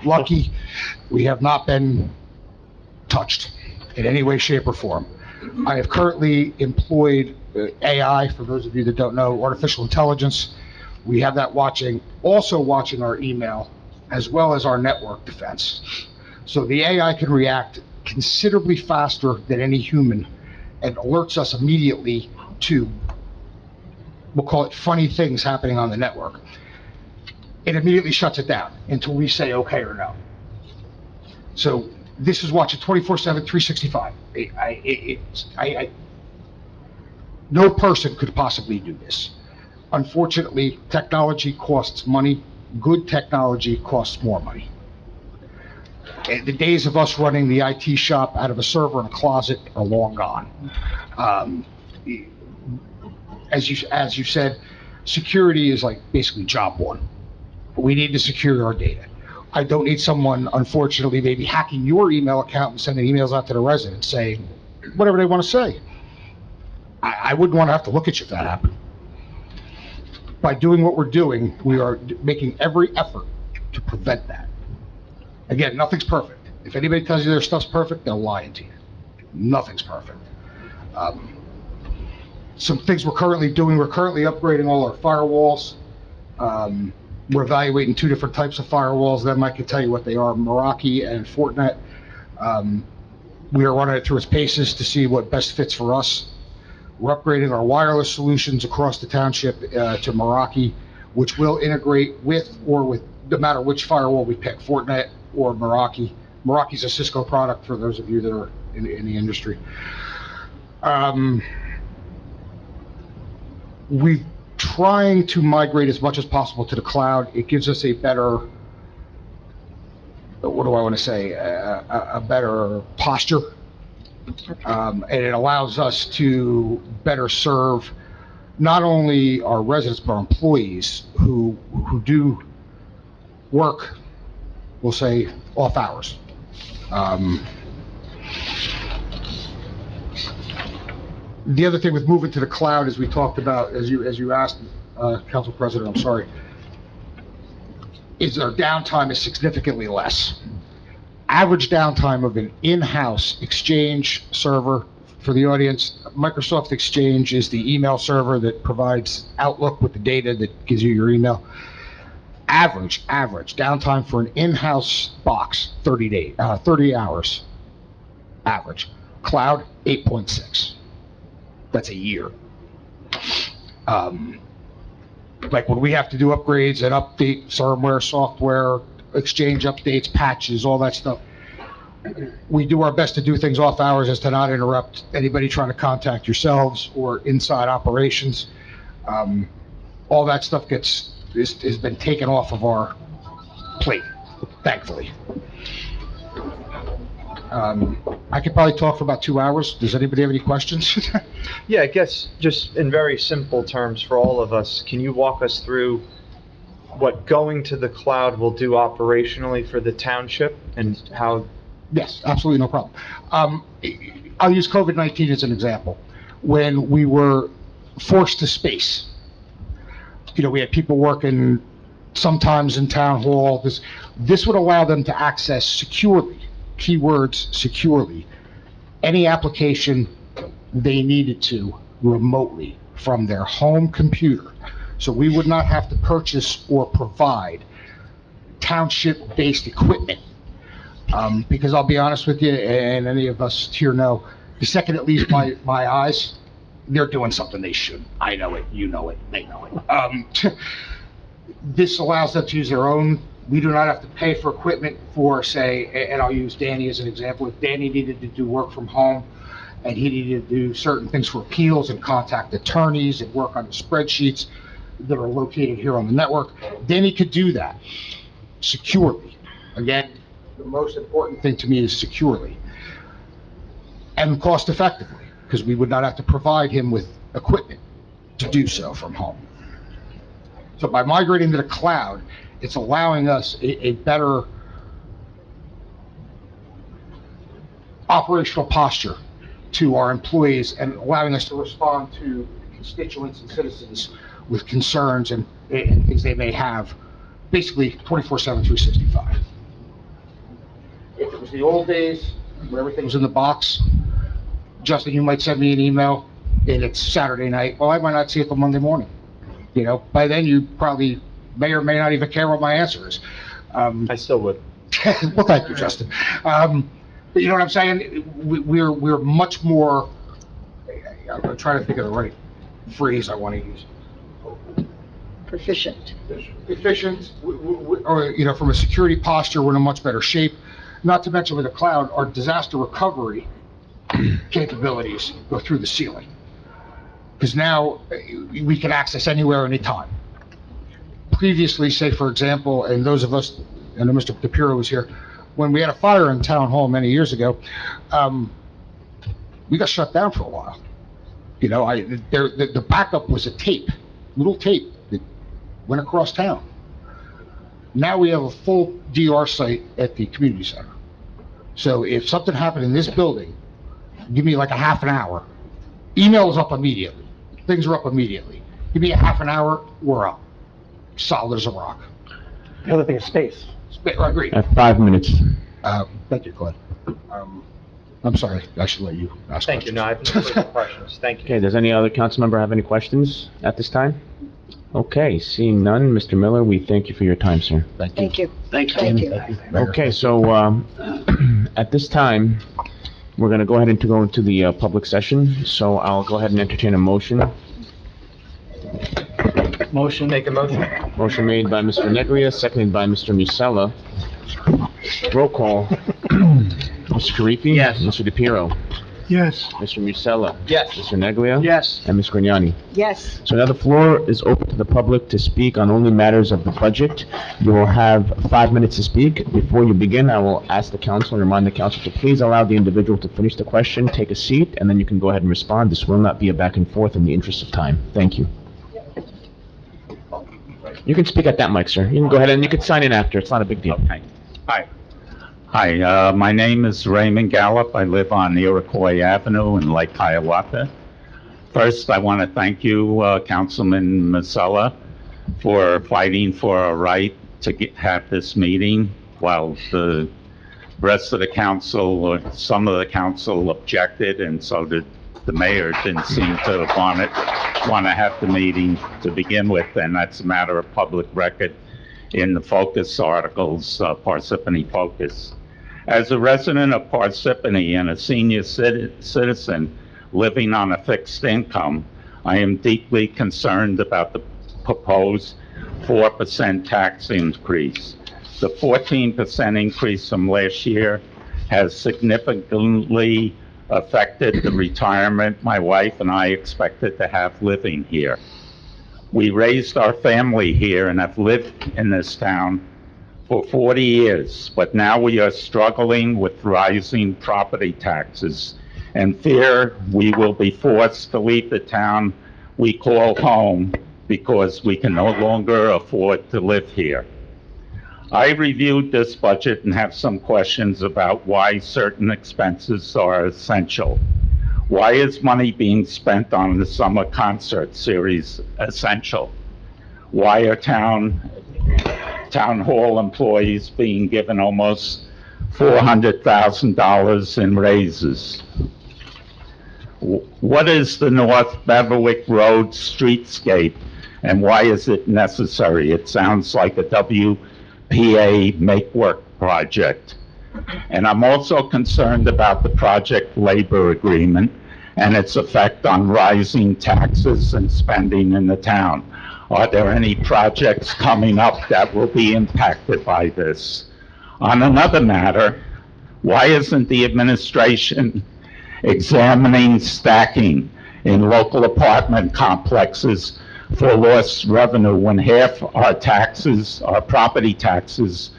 lucky. We have not been touched in any way, shape, or form. I have currently employed AI, for those of you that don't know, artificial intelligence. We have that also watching our email, as well as our network defense. So the AI can react considerably faster than any human and alerts us immediately to, we'll call it, funny things happening on the network. It immediately shuts it down until we say okay or no. So this is watching 24/7, 365. No person could possibly do this. Unfortunately, technology costs money. Good technology costs more money. And the days of us running the IT shop out of a server in a closet are long gone. As you said, security is like basically job one. We need to secure our data. I don't need someone, unfortunately, maybe hacking your email account and sending emails out to the residents saying whatever they want to say. I wouldn't want to have to look at you if that happened. By doing what we're doing, we are making every effort to prevent that. Again, nothing's perfect. If anybody tells you their stuff's perfect, they're lying to you. Nothing's perfect. Some things we're currently doing, we're currently upgrading all our firewalls. We're evaluating 2 different types of firewalls. Them I can tell you what they are, Meraki and Fortinet. We are running it through its paces to see what best fits for us. We're upgrading our wireless solutions across the township to Meraki, which will integrate with no matter which firewall we pick, Fortinet or Meraki. Meraki's a Cisco product for those of you that are in the industry. We're trying to migrate as much as possible to the cloud. It gives us a better, what do I want to say, a better posture. And it allows us to better serve not only our residents, but our employees who do work, we'll say, off hours. The other thing with moving to the cloud, as we talked about, as you asked, Council President, I'm sorry, is our downtime is significantly less. Average downtime of an in-house Exchange server, for the audience, Microsoft Exchange is the email server that provides Outlook with the data that gives you your email. Average downtime for an in-house box, 30 hours. Average. Cloud, 8.6. That's a year. Like when we have to do upgrades and update firmware, software, exchange updates, patches, all that stuff, we do our best to do things off hours as to not interrupt anybody trying to contact yourselves or inside operations. All that stuff has been taken off of our plate, thankfully. I could probably talk for about 2 hours. Does anybody have any questions? Yeah, I guess just in very simple terms for all of us, can you walk us through what going to the cloud will do operationally for the township and how? Yes, absolutely, no problem. I'll use COVID-19 as an example. When we were forced to space, we had people working sometimes in town hall. This would allow them to access securely, keywords securely, any application they needed to remotely from their home computer. So we would not have to purchase or provide township-based equipment. Because I'll be honest with you, and any of us here know, the second it leaves my eyes, they're doing something they shouldn't. I know it, you know it, they know it. This allows them to use their own. We do not have to pay for equipment for, say, and I'll use Danny as an example. If Danny needed to do work from home and he needed to do certain things for appeals and contact attorneys and work on the spreadsheets that are located here on the network, then he could do that securely. Again, the most important thing to me is securely and cost effectively, because we would not have to provide him with equipment to do so from home. So by migrating to the cloud, it's allowing us a better operational posture to our employees and allowing us to respond to constituents and citizens with concerns and things they may have, basically 24/7, 365. If it was the old days where everything was in the box, Justin, you might send me an email and it's Saturday night. Well, I might not see it till Monday morning. By then you probably may or may not even care what my answer is. I still would. Well, thank you, Justin. But you know what I'm saying? We're much more, I'm trying to think of the right phrase I want to use. Proficient. Efficient, or, from a security posture, we're in a much better shape. Not to mention with the cloud, our disaster recovery capabilities go through the ceiling. Because now we can access anywhere, anytime. Previously, say for example, and those of us, I know Mr. DePiro was here, when we had a fire in town hall many years ago, we got shut down for a while. The backup was a little tape that went across town. Now we have a full DR site at the community center. So if something happened in this building, give me like a half an hour. Email's up immediately. Things are up immediately. Give me a half an hour, we're up. Solid as a rock. The other thing is space. I agree. 5 minutes. Thank you, Claude. I'm sorry, I should let you ask Thank you. questions. No, I have no further questions. Thank you. Okay, does any other council member have any questions at this time? Okay, seeing none, Mr. Miller, we thank you for your time, sir. Thank you. Thank you. Thank you. Okay, so, at this time, we're gonna go ahead and go into the, public session, so I'll go ahead and entertain a motion. Make a motion. Motion made by Mr. Neglia, seconded by Mr. Musella. Roll call. Mr. Karifi? Yes. Mr. DePiero? Yes. Mr. Musella? Yes. Mr. Neglia? Yes. And Ms. Grignani? Yes. So now the floor is open to the public to speak on only matters of the budget. You will have 5 minutes to speak. Before you begin, I will ask the council and remind the council to please allow the individual to finish the question, take a seat, and then you can go ahead and respond. This will not be a back and forth in the interest of time. Thank you. You can speak at that mic, sir. You can go ahead and you can sign in after. It's not a big deal. Okay. Hi, my name is Raymond Gallup. I live on Iroquois Avenue in Lake Hiawatha. First, I want to thank you, Councilman Masella, for fighting for a right to have this meeting while the rest of the council, or some of the council objected, and so did the mayor didn't seem to want to have the meeting to begin with, and that's a matter of public record in the Focus articles, Parsippany Focus. As a resident of Parsippany and a senior citizen living on a fixed income, I am deeply concerned about the proposed 4% tax increase. The 14% increase from last year has significantly affected the retirement my wife and I expected to have living here. We raised our family here and have lived in this town for 40 years, but now we are struggling with rising property taxes and fear we will be forced to leave the town we call home because we can no longer afford to live here. I reviewed this budget and have some questions about why certain expenses are essential. Why is money being spent on the summer concert series essential? Why are town hall employees being given almost $400,000 in raises? What is the North Beverwick Road streetscape and why is it necessary? It sounds like a WPA make-work project. And I'm also concerned about the project labor agreement and its effect on rising taxes and spending in the town. Are there any projects coming up that will be impacted by this? On another matter, why isn't the administration examining stacking in local apartment complexes for lost revenue when half our taxes, our property taxes,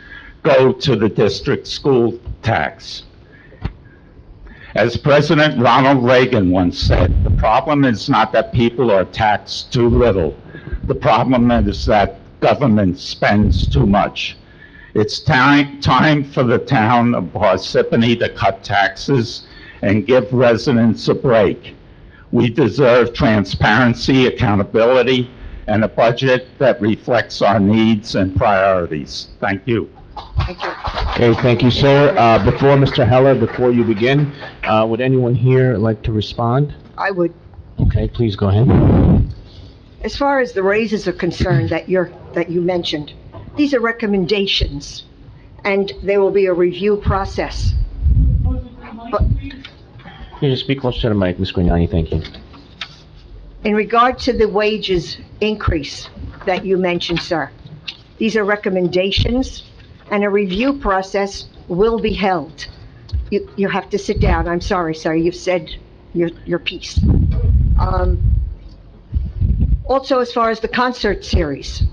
go to the district school tax? As President Ronald Reagan once said, the problem is not that people are taxed too little. The problem is that government spends too much. It's time for the town of Parsippany to cut taxes and give residents a break. We deserve transparency, accountability, and a budget that reflects our needs and priorities. Thank you. Thank you. Okay, thank you, sir. Before Mr. Heller, before you begin, would anyone here like to respond? I would. Okay, please go ahead. As far as the raises are concerned that you mentioned, these are recommendations, and there will be a review process. But Can you just speak closer to the mic, Ms. Grignani? Thank you. in regard to the wages increase that you mentioned, sir, these are recommendations, and a review process will be held. You have to sit down. I'm sorry, sir. You've said your piece. Also, as far as the concert series,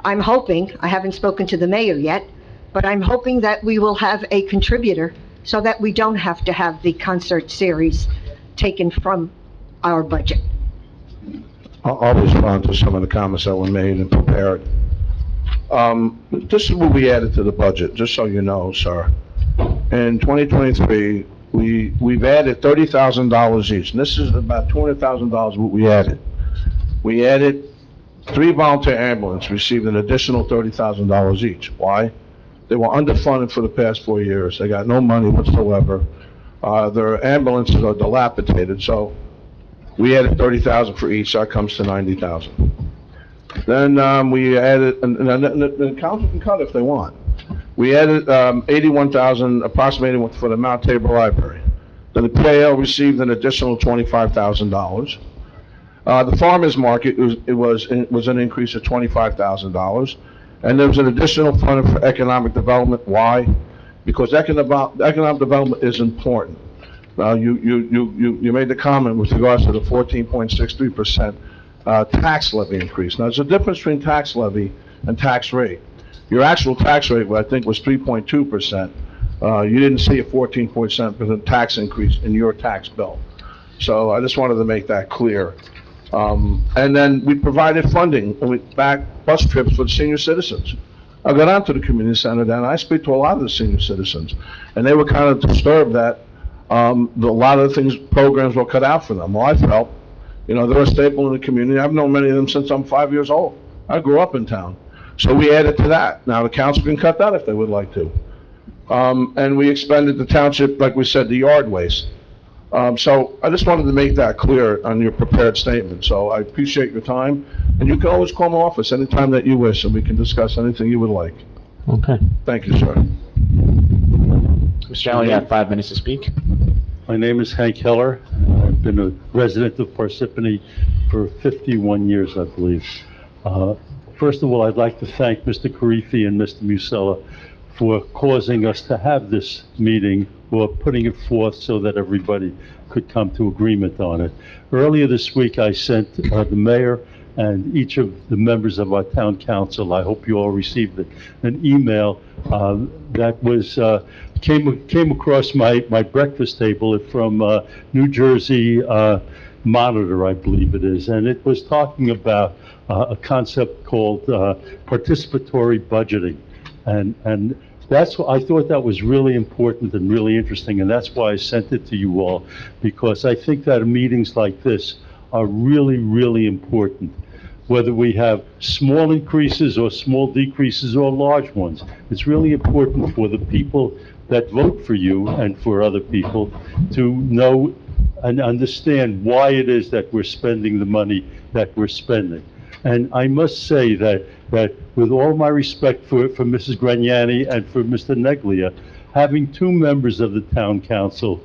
I'm hoping, I haven't spoken to the mayor yet, but I'm hoping that we will have a contributor so that we don't have to have the concert series taken from our budget. I'll respond to some of the comments that were made and prepared. This is what we added to the budget, just so you know, sir. In 2023, we've added $30,000 each, and this is about $200,000 what we added. We added 3 volunteer ambulances, received an additional $30,000 each. Why? They were underfunded for the past 4 years. They got no money whatsoever. Their ambulances are dilapidated, so we added $30,000 for each, so that comes to $90,000. Then we added, and the council can cut if they want. We added $81,000, approximately for the Mount Tabor Library. Then the PAL received an additional $25,000. The farmers market was an increase of $25,000, and there was an additional fund for economic development. Why? Because economic development is important. You made the comment with regards to the 14.63% tax levy increase. Now, there's a difference between tax levy and tax rate. Your actual tax rate, I think, was 3.2%. You didn't see a 14% tax increase in your tax bill. So I just wanted to make that clear. And then we provided funding, and we back bus trips for the senior citizens. I got onto the community center then, and I speak to a lot of the senior citizens, and they were kind of disturbed that a lot of the programs were cut out for them. Well, I felt, they're a staple in the community. I've known many of them since I'm 5 years old. I grew up in town. So we added to that. Now, the council can cut that if they would like to. And we expended the township, like we said, the yard waste. So I just wanted to make that clear on your prepared statement. So I appreciate your time, and you can always call my office anytime that you wish, and we can discuss anything you would like. Okay. Thank you, sir. Mr. Allen, you have 5 minutes to speak. My name is Hank Heller. I've been a resident of Parsippany for 51 years, I believe. First of all, I'd like to thank Mr. Karifi and Mr. Musella for causing us to have this meeting, or putting it forth so that everybody could come to agreement on it. Earlier this week, I sent the mayor and each of the members of our town council, I hope you all received it, an email that was came across my breakfast table from New Jersey Monitor, I believe it is, and it was talking about a concept called participatory budgeting, and that's what I thought that was really important and really interesting, and that's why I sent it to you all, because I think that meetings like this are really, really important. Whether we have small increases or small decreases or large ones, it's really important for the people that vote for you and for other people to know and understand why it is that we're spending the money that we're spending. And I must say that with all my respect for Mrs. Graniani and for Mr. Neglia, having two members of the town council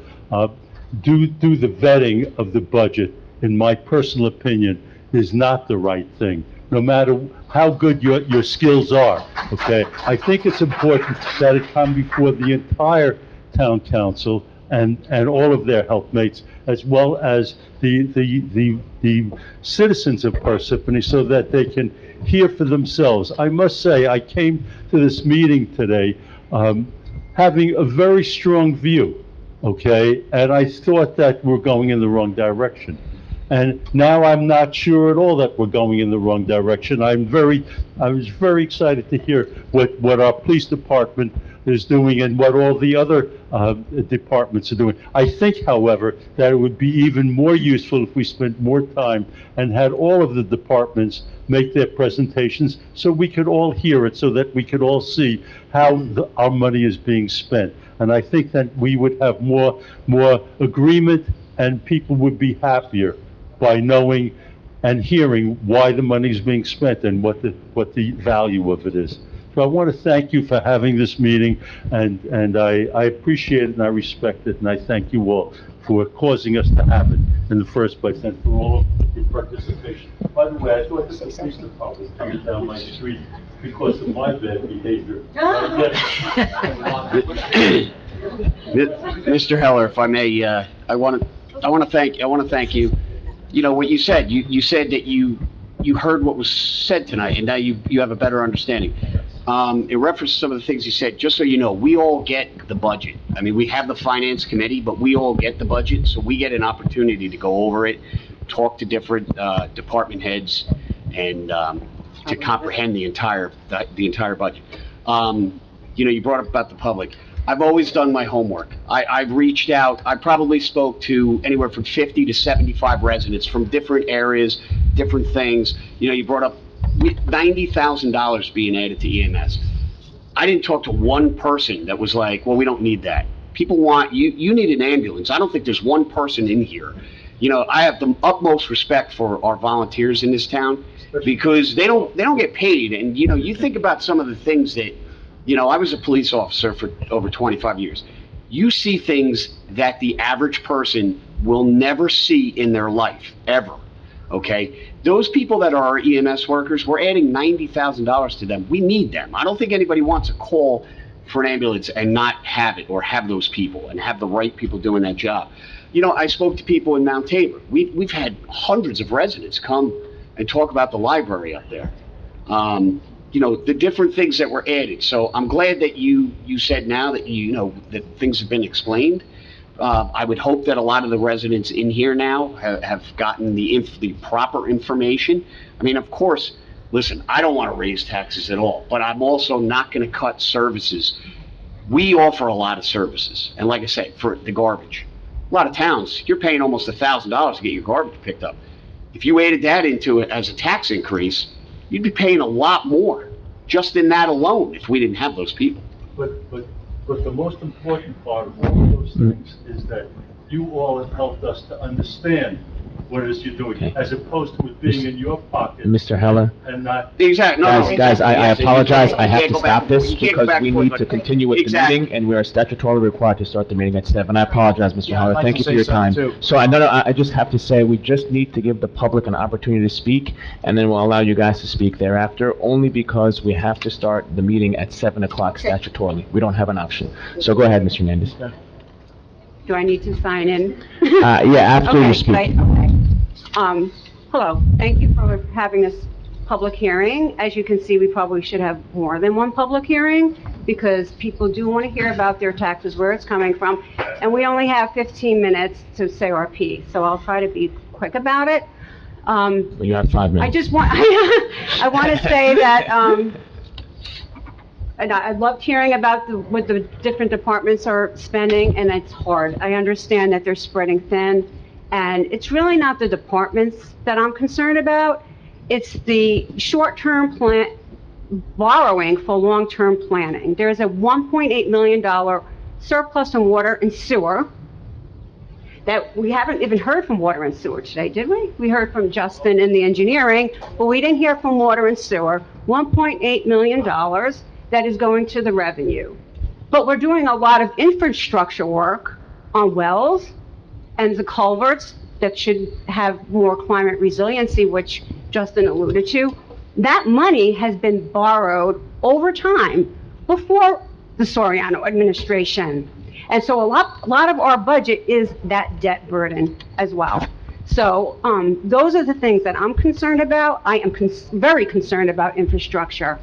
do the vetting of the budget, in my personal opinion, is not the right thing, no matter how good your skills are, okay? I think it's important that it come before the entire town council and all of their helpmates, as well as the citizens of Parsippany, so that they can hear for themselves. I must say, I came to this meeting today having a very strong view, okay? And I thought that we're going in the wrong direction. And now I'm not sure at all that we're going in the wrong direction. I was very excited to hear what our police department is doing and what all the other departments are doing. I think, however, that it would be even more useful if we spent more time and had all of the departments make their presentations so we could all hear it, so that we could all see how our money is being spent. And I think that we would have more agreement, and people would be happier by knowing and hearing why the money is being spent and what the value of it is. So I want to thank you for having this meeting, and I appreciate it and I respect it, and I thank you all for causing us to have it in the first place, and for all of your participation. By the way, I thought the police department was coming down my street because of my bad behavior. Mr. Heller, if I may, I want to thank you. You know what you said. You said that you heard what was said tonight, and now you have a better understanding. In reference to some of the things you said, just so you know, we all get the budget. I mean, we have the finance committee, but we all get the budget, so we get an opportunity to go over it, talk to different department heads, and to comprehend the entire budget. You know, you brought up about the public. I've always done my homework. I've reached out. I probably spoke to anywhere from 50 to 75 residents from different areas, different things. You know, you brought up $90,000 being added to EMS. I didn't talk to one person that was like, well, we don't need that. People want, you need an ambulance. I don't think there's one person in here. You know, I have the utmost respect for our volunteers in this town, because they don't get paid. And, you know, you think about some of the things that, you know, I was a police officer for over 25 years. You see things that the average person will never see in their life, ever, okay? Those people that are our EMS workers, we're adding $90,000 to them. We need them. I don't think anybody wants to call for an ambulance and not have it, or have those people and have the right people doing that job. You know, I spoke to people in Mount Tabor. We've had hundreds of residents come and talk about the library up there. You know, the different things that were added. So I'm glad that you said now that you know that things have been explained. I would hope that a lot of the residents in here now have gotten the proper information. I mean, of course, listen, I don't want to raise taxes at all, but I'm also not going to cut services. We offer a lot of services, and like I say, for the garbage, a lot of towns, you're paying almost $1,000 to get your garbage picked up. If you added that into it as a tax increase, you'd be paying a lot more just in that alone if we didn't have those people. But the most important part of all of those things is that you all have helped us to understand what it is you're doing, Okay. as opposed to it being in your pocket Mr. Heller? and not. Exactly, no, no. Guys, I yes, apologize, I you have can't to go back- stop this you can't go because back we and forth, need to but- continue with the Exactly. meeting, and we are statutorily required to start the meeting at 7. I apologize, Mr. Yeah, I'd Heller, like thank to you for say your something, time. too. So I just have to say, we just need to give the public an opportunity to speak, and then we'll allow you guys to speak thereafter, only because we have to start the meeting at 7 o'clock statutorily. We don't have an option. So go ahead, Mr. Hernandez. Do I need to sign in? Yeah, after you Okay, speak. right, okay. Hello, thank you for having this public hearing. As you can see, we probably should have more than one public hearing, because people do want to hear about their taxes, where it's coming from, and we only have 15 minutes to say our piece, so I'll try to be quick about it. You have 5 minutes. I just want, I want to say that, and I loved hearing about what the different departments are spending, and it's hard. I understand that they're spreading thin, and it's really not the departments that I'm concerned about. It's the short-term plan, borrowing for long-term planning. There's a $1.8 million surplus in water and sewer that we haven't even heard from water and sewer today, did we? We heard from Justin in the engineering, but we didn't hear from water and sewer. $1.8 million that is going to the revenue. But we're doing a lot of infrastructure work on wells and the culverts that should have more climate resiliency, which Justin alluded to. That money has been borrowed over time before the Soriano administration. And so a lot of our budget is that debt burden as well. So those are the things that I'm concerned about. I am very concerned about infrastructure.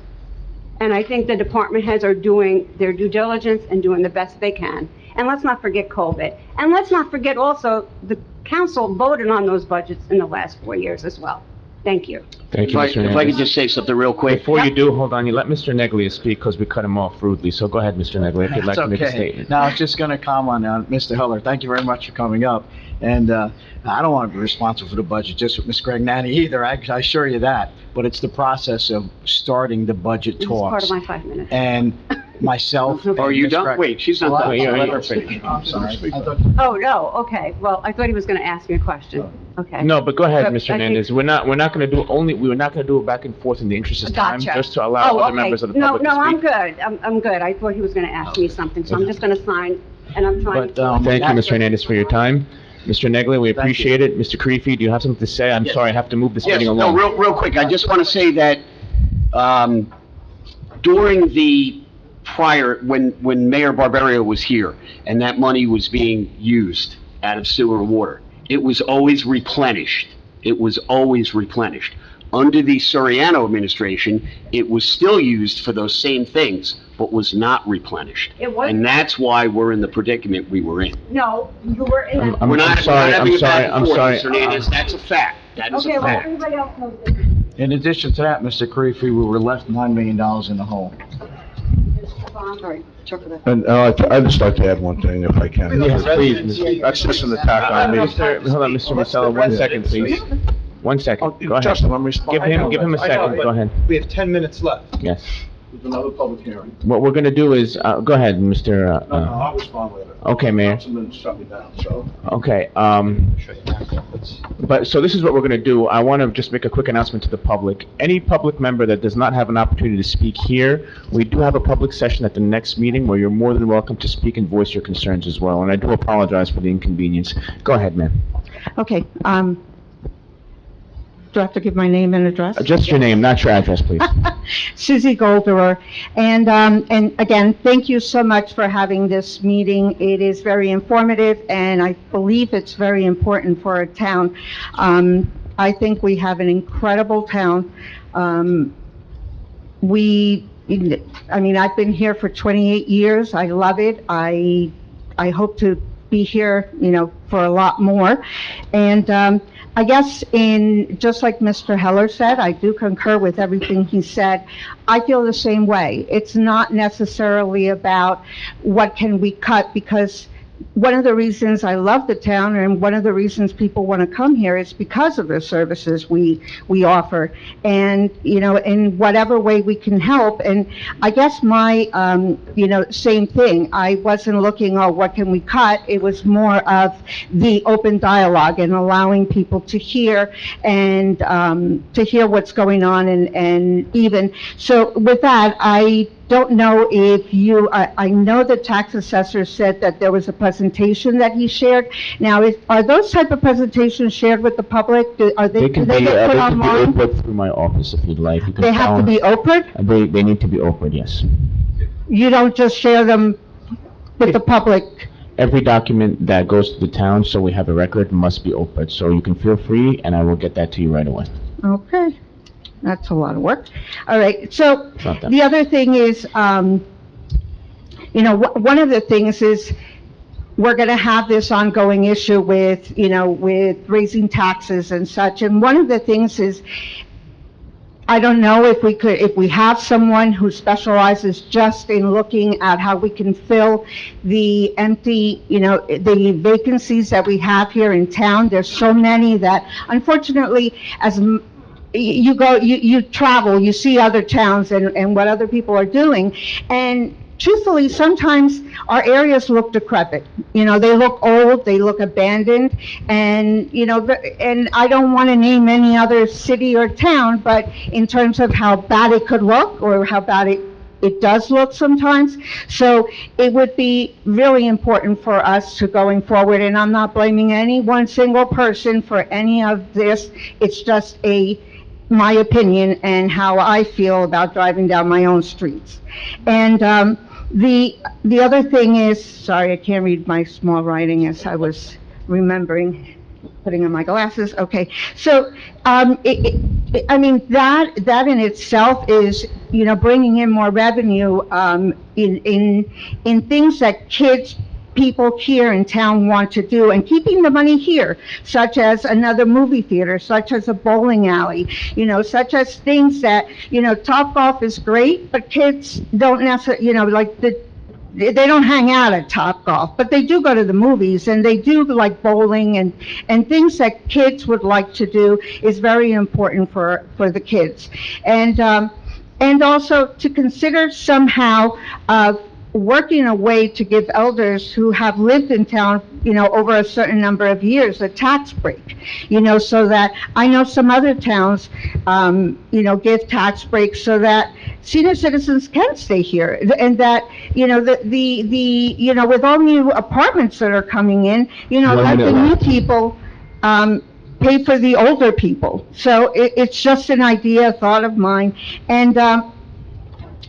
And I think the department heads are doing their due diligence and doing the best they can. And let's not forget COVID. And let's not forget also, the council voted on those budgets in the last 4 years as well. Thank you. Thank you, Mr. If I could Hernandez. just say something real quick. Before you do, hold on, you let Mr. Neglia speak because we cut him off rudely. So go ahead, Mr. Neglia, if you'd like to make a statement. No, I was just gonna comment on Mr. Heller. Thank you very much for coming up. And, I don't want to be responsible for the budget, just with Ms. Grignani either, I assure you that. But it's the process of starting the budget This is part talks. of my 5 minutes. And myself. Are and you Ms. done? Gregg- Wait, she's not Well, done. I- Wait, let wait. her finish. I'm sorry. I thought- Oh, no, okay. Well, I thought he was going to ask me a question. Okay. No, but go ahead, But Mr. I think- Hernandez. We're not going to do it back and forth in the interest of time, Gotcha. just to allow Oh, other okay. members of the public to No, I'm speak. good. I'm good. I thought he was going to ask me something, so I'm just going to sign, and I'm trying But, to... Thank you, Mr. Hernandez, for your time. Mr. Neglia, we Thank appreciate it. Mr. Karifi, do you have something to say? I'm Yes. sorry, I have to move this Yes, meeting no, along. real quick, I just want to say that, during the prior, when Mayor Barbario was here, and that money was being used out of sewer and water, it was always replenished. It was always replenished. Under the Soriano administration, it was still used for those same things, but was not replenished. It was- And that's why we're in the predicament we were in. No, you were in that... We're not sorry, having a back and I'm forth, sorry. Mr. Hernandez. That's a fact. That is Okay, a well, fact. everybody else knows this. In addition to that, Mr. Karifi, we were left $9 million in the hole. All right, talk about And I'd just like to add one thing, if I can. Yes, please, Mr. That's just an attack on me. Hold on, Mr. Marcelo, 1 second, please. 1 second, go ahead. Justin, let me respond. Give him a second, go ahead. We have 10 minutes left. Yes. There's another public hearing. What we're gonna do is, go ahead, Mr. No, I'll respond later. Okay, Mayor. Councilman shut me down, so. Okay, but, so this is what we're gonna do. I wanna just make a quick announcement to the public. Any public member that does not have an opportunity to speak here, we do have a public session at the next meeting where you're more than welcome to speak and voice your concerns as well, and I do apologize for the inconvenience. Go ahead, ma'am. Okay, do I have to give my name and address? Just your name, not your address, please. Susie Golderer. And again, thank you so much for having this meeting. It is very informative, and I believe it's very important for our town. I think we have an incredible town. I mean, I've been here for 28 years. I love it. I hope to be here, for a lot more. And, I guess just like Mr. Heller said, I do concur with everything he said. I feel the same way. It's not necessarily about what can we cut, because one of the reasons I love the town and one of the reasons people want to come here is because of the services we offer. And, you know, in whatever way we can help. And I guess my, you know, same thing. I wasn't looking, oh, what can we cut? It was more of the open dialogue and allowing people to hear and to hear what's going on. And even, so with that, I don't know if you, I know the tax assessor said that there was a presentation that he shared. Now, are those type of presentations shared with the public? Are they, do they get put online? Oprah'd through my office if you'd like. You can They have to be Oprah'd? They need to be Oprah'd, yes. You don't just share them with the public? Every document that goes to the town, so we have a record, must be Oprah'd. So you can feel free, and I will get that to you right away. Okay. That's a lot of work. All right, so Not that the other thing is, you know, one of the things is we're going to have this ongoing issue with, you know, with raising taxes and such. And one of the things is, I don't know if we could, if we have someone who specializes just in looking at how we can fill the empty, you know, the vacancies that we have here in town. There's so many that unfortunately, as you go, you travel, you see other towns and what other people are doing. And truthfully, sometimes our areas look decrepit. You know, they look old, they look abandoned, and, you know, and I don't want to name any other city or town, but in terms of how bad it could look or how bad it does look sometimes. So it would be really important for us to going forward, and I'm not blaming any one single person for any of this. It's just my opinion and how I feel about driving down my own streets. And the other thing is, sorry, I can't read my small writing as I was remembering, putting on my glasses. Okay, so I mean that in itself is, you know, bringing in more revenue in things that people here in town want to do, and keeping the money here, such as another movie theater, such as a bowling alley, you know, such as things that, you know, Topgolf is great, but kids don't necessarily, you know, like they don't hang out at Topgolf, but they do go to the movies, and they do like bowling, and things that kids would like to do is very important for the kids. And also to consider somehow working a way to give elders who have lived in town, you know, over a certain number of years, a tax break, you know, so that I know some other towns, you know, give tax breaks so that senior citizens can stay here, and that, you know, you know, with all new apartments that are coming in, you know, let the new people, pay for the older people. So it's just an idea, a thought of mine. And,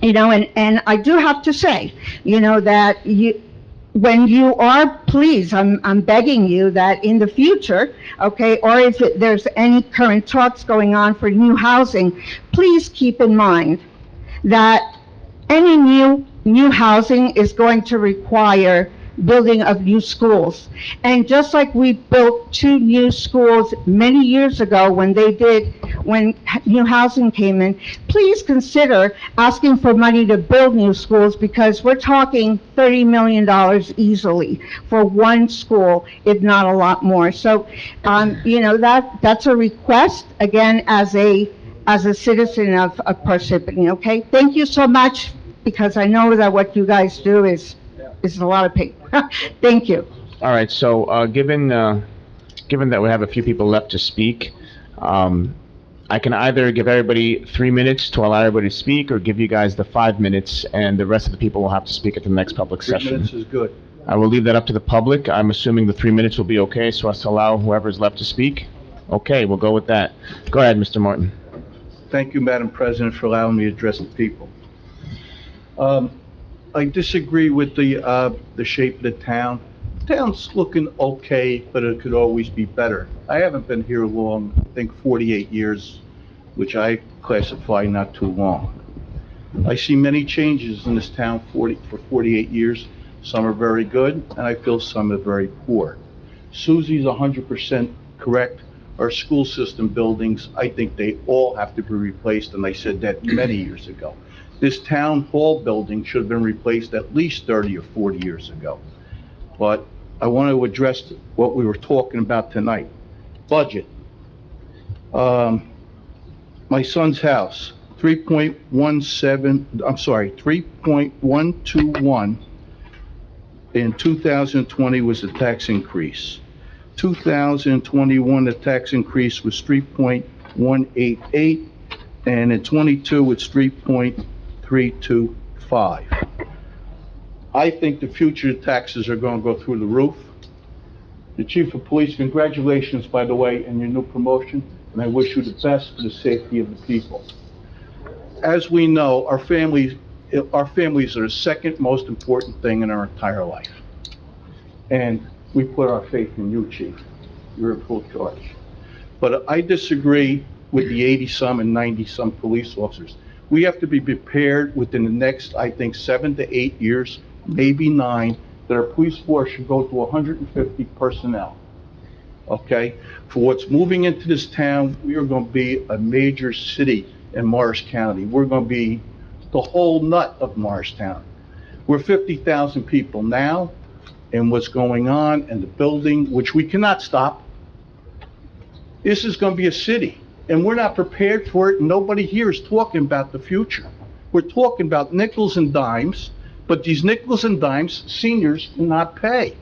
you know, and I do have to say, you know, that when you are, please, I'm begging you that in the future, okay, or if there's any current talks going on for new housing, please keep in mind that any new housing is going to require building of new schools. And just like we built 2 new schools many years ago when new housing came in, please consider asking for money to build new schools, because we're talking $30 million easily for one school, if not a lot more. So, you know, that's a request, again, as a citizen of Parsippany, okay? Thank you so much, because I know that what you guys do is a lot of paper. Thank you. All right, so, given that we have a few people left to speak, I can either give everybody 3 minutes to allow everybody to speak, or give you guys the 5 minutes, and the rest of the people will have to speak at the next public session. 3 minutes is good. I will leave that up to the public. I'm assuming the 3 minutes will be okay, so as to allow whoever's left to speak. Okay, we'll go with that. Go ahead, Mr. Martin. Thank you, Madam President, for allowing me to address the people. I disagree with the shape of the town. The town's looking okay, but it could always be better. I haven't been here long, I think 48 years, which I classify not too long. I see many changes in this town for 48 years. Some are very good, and I feel some are very poor. Susie's 100% correct. Our school system buildings, I think they all have to be replaced, and I said that many years ago. This town hall building should have been replaced at least 30 or 40 years ago. But I want to address what we were talking about tonight. Budget. My son's house, 3.121 in 2020 was the tax increase. 2021, the tax increase was 3.188, and in 22, it's 3.325. I think the future taxes are going to go through the roof. The chief of police, congratulations, by the way, in your new promotion, and I wish you the best for the safety of the people. As we know, our families are the second most important thing in our entire life. And we put our faith in you, chief. You're in full charge. But I disagree with the 80-some and 90-some police officers. We have to be prepared within the next, I think, 7 to 8 years, maybe 9, that our police force should go to 150 personnel. Okay? For what's moving into this town, we are going to be a major city in Morris County. We're going to be the whole nut of Morristown. We're 50,000 people now, and what's going on in the building, which we cannot stop. This is going to be a city, and we're not prepared for it. Nobody here is talking about the future. We're talking about nickels and dimes, but these nickels and dimes, seniors cannot pay.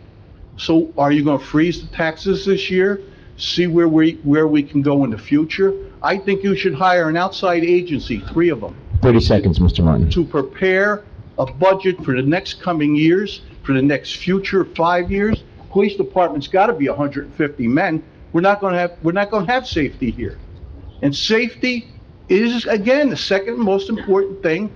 So are you going to freeze the taxes this year? See where we can go in the future? I think you should hire an outside agency, 3 of them. 30 seconds, Mr. Martin. To prepare a budget for the next coming years, for the next future 5 years. Police department's got to be 150 men. We're not going to have safety here. And safety is, again, the second most important thing.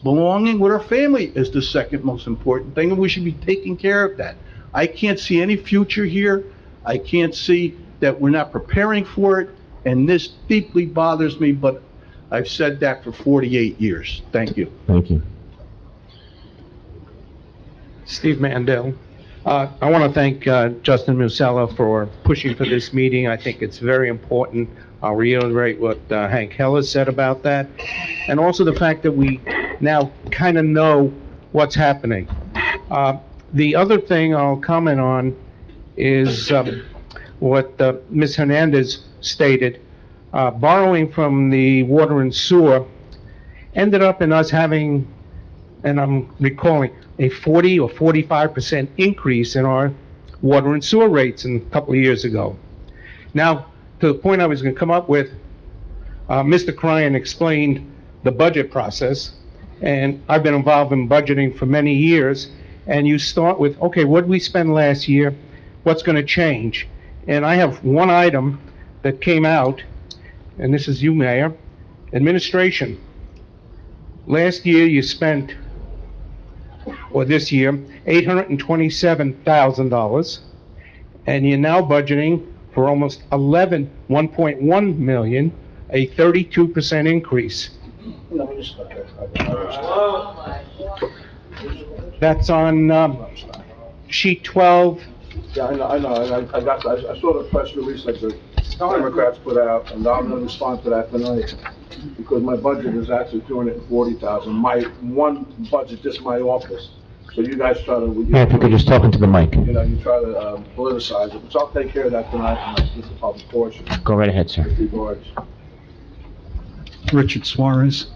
Belonging with our family is the second most important thing, and we should be taking care of that. I can't see any future here. I can't see that we're not preparing for it, and this deeply bothers me, but I've said that for 48 years. Thank you. Thank you. Steve Mandel. I want to thank Justin Musella for pushing for this meeting. I think it's very important. I'll reiterate what Hank Heller said about that. And also the fact that we now kind of know what's happening. The other thing I'll comment on is what Ms. Hernandez stated. Borrowing from the water and sewer ended up in us having, and I'm recalling, a 40 or 45% increase in our water and sewer rates a couple of years ago. Now, to the point I was going to come up with, Mr. Cryan explained the budget process, and I've been involved in budgeting for many years, and you start with, okay, what did we spend last year? What's going to change? And I have one item that came out, and this is you, Mayor, administration. Last year you spent, or this year, $827,000, and you're now budgeting for almost 1.1 million, a 32% increase. That's on sheet 12. Yeah, I know, I saw the press release that the Democrats put out, and I'm gonna respond to that tonight, because my budget is actually 240,000, my one budget, just my office. So you guys try to... Yeah, if you could just talk into the mic. You know, you try to politicize it, so I'll take care of that tonight, and this is the public portion. Go right ahead, sir. Richard Suarez.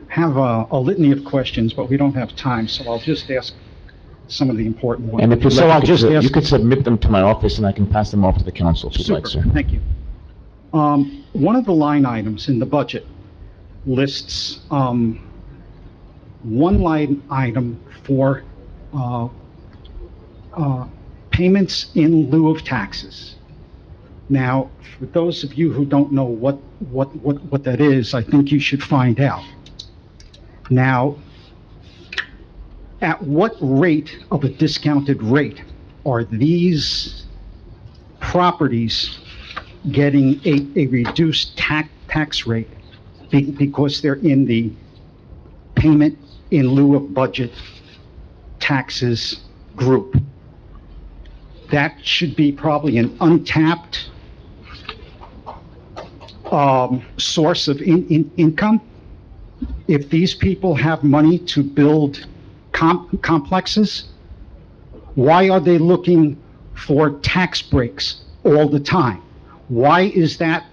Have a litany of questions, but we don't have time, so I'll just ask some of the important ones. And if you So I'll like, just ask. you could submit them to my office and I can pass them off to the council if you'd like, sir. Super, thank you. One of the line items in the budget lists, one line item for, payments in lieu of taxes. Now, for those of you who don't know what that is, I think you should find out. Now, at what rate of a discounted rate are these properties getting a reduced tax rate because they're in the payment in lieu of budget taxes group? That should be probably an untapped source of income. If these people have money to build complexes, Why are they looking for tax breaks all the time? Why is that?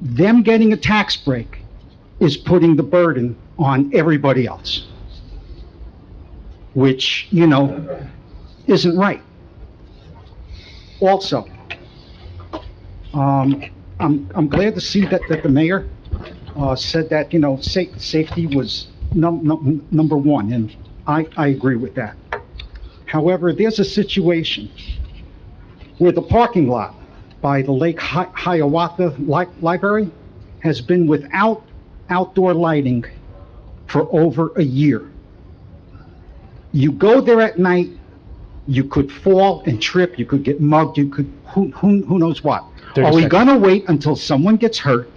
Them getting a tax break is putting the burden on everybody else, which, isn't right. Also, I'm glad to see that the mayor said that, safety was number one, and I agree with that. However, there's a situation where the parking lot by the Lake Hiawatha Library has been without outdoor lighting for over a year. You go there at night, you could fall and trip, you could get mugged, you could, who knows what. Are we gonna wait until someone gets hurt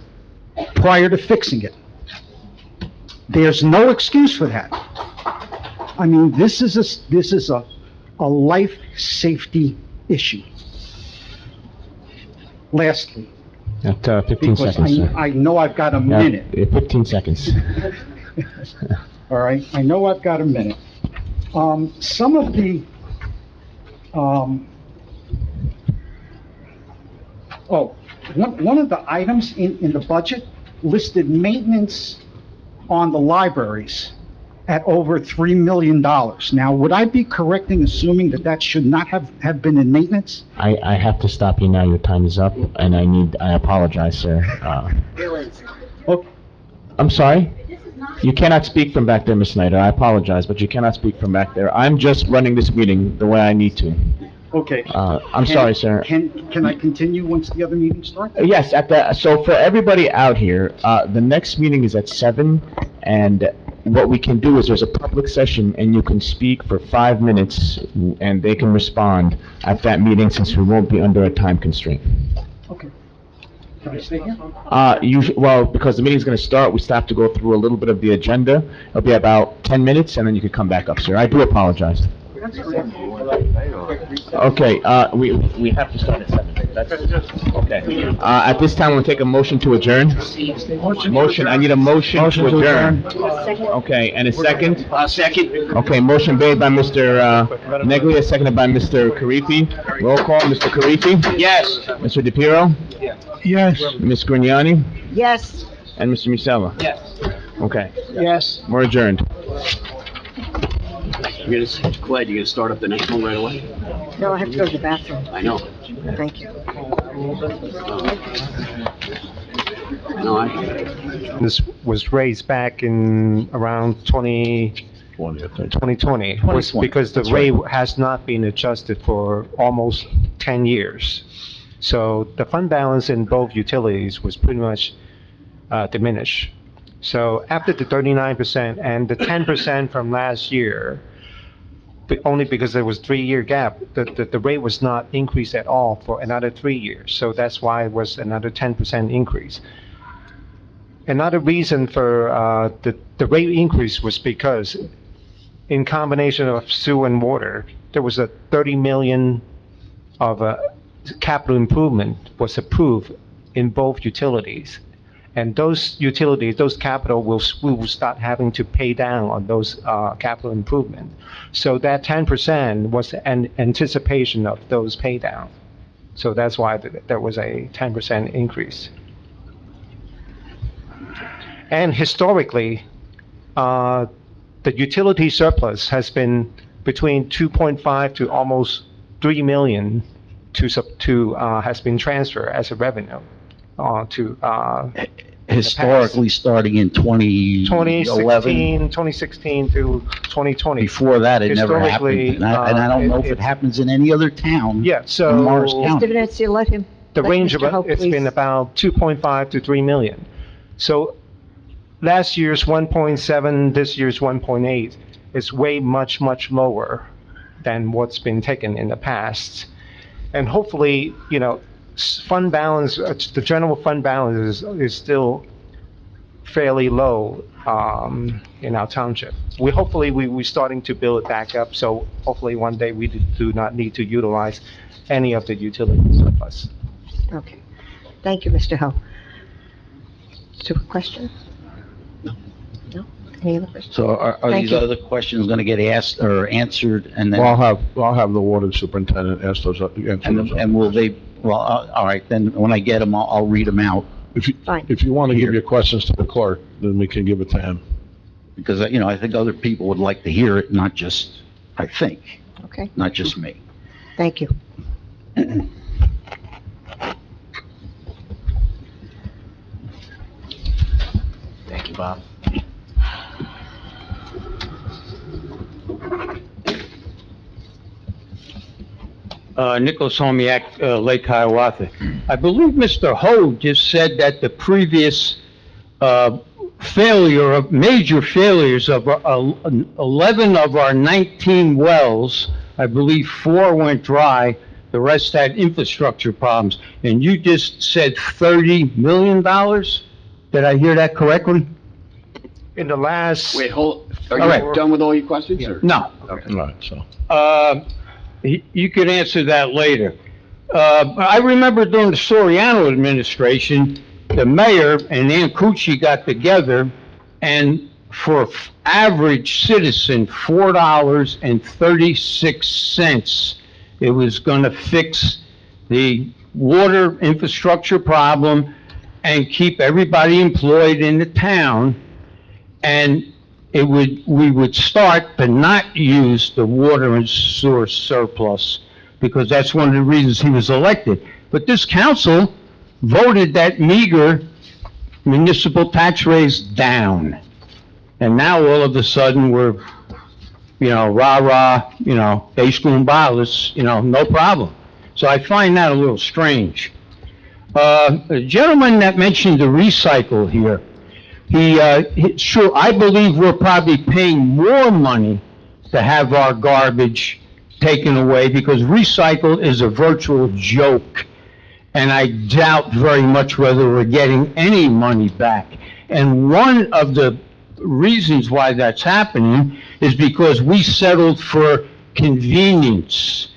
prior to fixing it? There's no excuse for that. I mean, this is a life safety issue. Lastly, At 15 because seconds, sir. I know I've got a minute. 15 seconds. All right, I know I've got a minute. Some of the, one of the items in the budget listed maintenance on the libraries at over $3 million. Now, would I be correct in assuming that that should not have been in maintenance? I have to stop you now. Your time is up, and I apologize, sir. I'm sorry? You cannot speak from back there, Ms. Snyder. I apologize, but you cannot speak from back there. I'm just running this meeting the way I need to. Okay. I'm sorry, sir. Can I continue once the other meeting starts? Yes, so for everybody out here, the next meeting is at 7, and what we can do is there's a public session, and you can speak for 5 minutes, and they can respond at that meeting, since we won't be under a time constraint. Okay. Can I stay here? Well, because the meeting's gonna start, we still have to go through a little bit of the agenda. It'll be about 10 minutes, and then you can come back up, sir. I do apologize. Okay, we have to start at 7. Okay. At this time, we'll take a motion to adjourn. Motion, I need a motion to adjourn. Okay, and a second? Second. Okay, motion made by Mr. Neglia, seconded by Mr. Karifi. Roll call, Mr. Karifi? Yes. Mr. DePiero? Yes. Ms. Grignani? Yes. And Mr. Musella? Yes. Okay, Yes. we're adjourned. Glad you're gonna start up the next one right away? No, I have to go to the bathroom. I know. Thank you. This was raised back in around 2020, was because the rate has not been adjusted for almost 10 years. So the fund balance in both utilities was pretty much diminished. So after the 39% and the 10% from last year, but only because there was 3-year gap, the rate was not increased at all for another 3 years. So that's why it was another 10% increase. Another reason for the rate increase was because in combination of sewer and water, there was a 30 million of capital improvement was approved in both utilities. And those utilities, those capital will start having to pay down on those capital improvement. So that 10% was an anticipation of those pay down. So that's why there was a 10% increase. And historically, the utility surplus has been between 2.5 to almost 3 million has been transferred as a revenue to Historically, starting in 2011. 2016 to 2020. Before that, it never happened. And I don't know if it happens in any other town. Yeah, so in Morris County. Mr. Venezia, let him. The let range Mr. of Hope, it's please. been about 2.5 to 3 million. So last year's 1.7, this year's 1.8 is way much lower than what's been taken in the past. And hopefully, fund balance, the general fund balance is still fairly low in our township. We're starting to build it back up, so hopefully one day we do not need to utilize any of the utility surplus. Okay. Thank you, Mr. Ho. Question? No? Any other questions? So are Thank these you. other questions gonna get asked or answered and then? I'll have the water superintendent answer those. And will they, well, all right, then when I get them, I'll read them out. If you want to give your questions to the clerk, then we can give it to him. Because, I think other people would like to hear it, not just, I think, Okay, not just me. thank you. Thank you, Bob. Nicholas Homiak, Lake Hiawatha. I believe Mr. Ho just said that the previous major failures of 11 of our 19 wells, I believe 4 went dry, the rest had infrastructure problems. And you just said $30 million? Did I hear that correctly? In the last, Wait, are All you right. done with all your questions? or- No. Okay. Right, so. You could answer that later. I remember during the Soriano administration, the mayor and Ancucci got together, and for average citizen, $4.36, it was gonna fix the water infrastructure problem and keep everybody employed in the town. And we would start to not use the water and sewer surplus, because that's one of the reasons he was elected. But this council voted that meager municipal tax raise down. And now all of a sudden, we're, rah-rah, Basecoon no problem. So I find that a little strange. The gentleman that mentioned the recycle here, sure, I believe we're probably paying more money to have our garbage taken away, because recycle is a virtual joke. And I doubt very much whether we're getting any money back. And one of the reasons why that's happening is because we settled for convenience.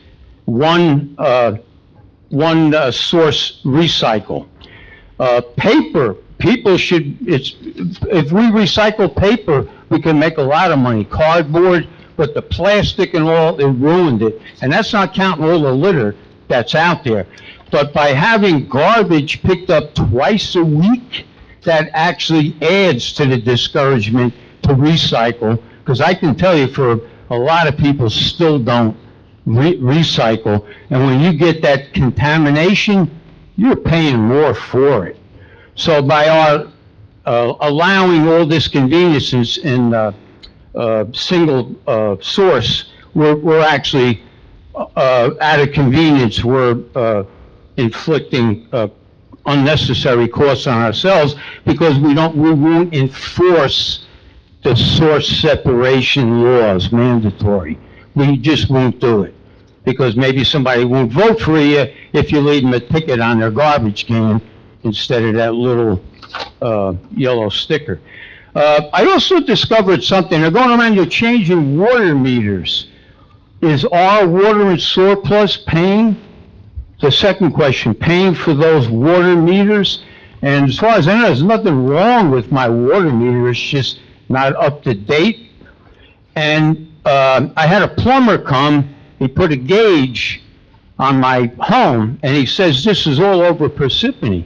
One source recycle. Paper. People should, if we recycle paper, we can make a lot of money. Cardboard, but the plastic and all, it ruined it. And that's not counting all the litter that's out there. But by having garbage picked up twice a week, that actually adds to the discouragement to recycle. Because I can tell you, for a lot of people still don't recycle. And when you get that contamination, you're paying more for it. So by our allowing all this conveniences in single source, we're actually out of convenience. We're inflicting unnecessary costs on ourselves, because we won't enforce the source separation laws mandatory. We just won't do it, because maybe somebody won't vote for you if you leave them a ticket on their garbage can instead of that little yellow sticker. I also discovered something. They're going around, you're changing water meters. Is our water and surplus paying? The second question, paying for those water meters? And as far as I know, there's nothing wrong with my water meter, it's just not up to date. And I had a plumber come, he put a gauge on my home, and he says this is all over Parsippany.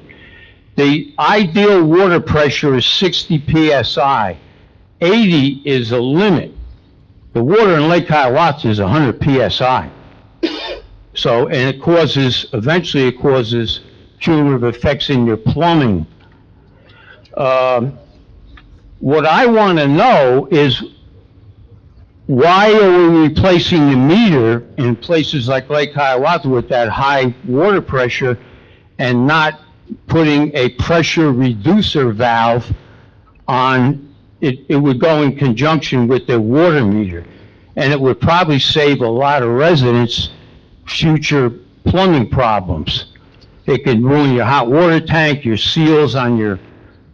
The ideal water pressure is 60 PSI. 80 is a limit. The water in Lake Hiawatha is 100 PSI. So, and eventually it causes cumulative effects in your plumbing. What I want to know is, why are we replacing the meter in places like Lake Hiawatha with that high water pressure and not putting a pressure reducer valve on it? It would go in conjunction with the water meter, and it would probably save a lot of residents future plumbing problems. It could ruin your hot water tank, your seals on your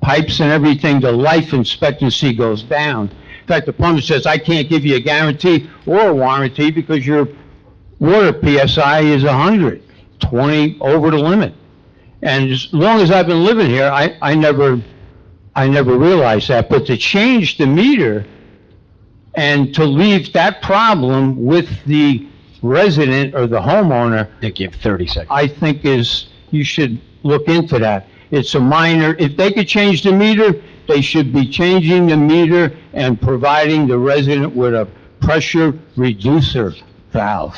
pipes and everything. The life expectancy goes down. In fact, the plumber says, I can't give you a guarantee or a warranty because your water PSI is 100, 20 over the limit. And as long as I've been living here, I I never realized that, but to change the meter and to leave that problem with the resident or the homeowner, They give 30 seconds. I think you should look into that. It's a minor, if they could change the meter, they should be changing the meter and providing the resident with a pressure reducer valve.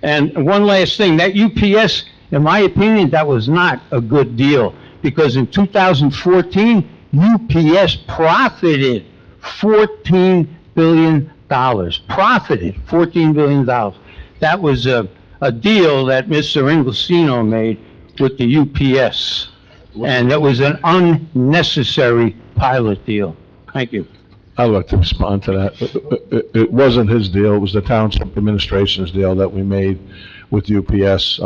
And one last thing, that UPS, in my opinion, that was not a good deal, because in 2014, UPS profited $14 billion. Profited $14 billion. That was a deal that Mr. Inglesino made with the UPS, and it was an unnecessary pilot deal. Thank you. I'd like to respond to that. It wasn't his deal, it was the Township Administration's deal that we made with UPS.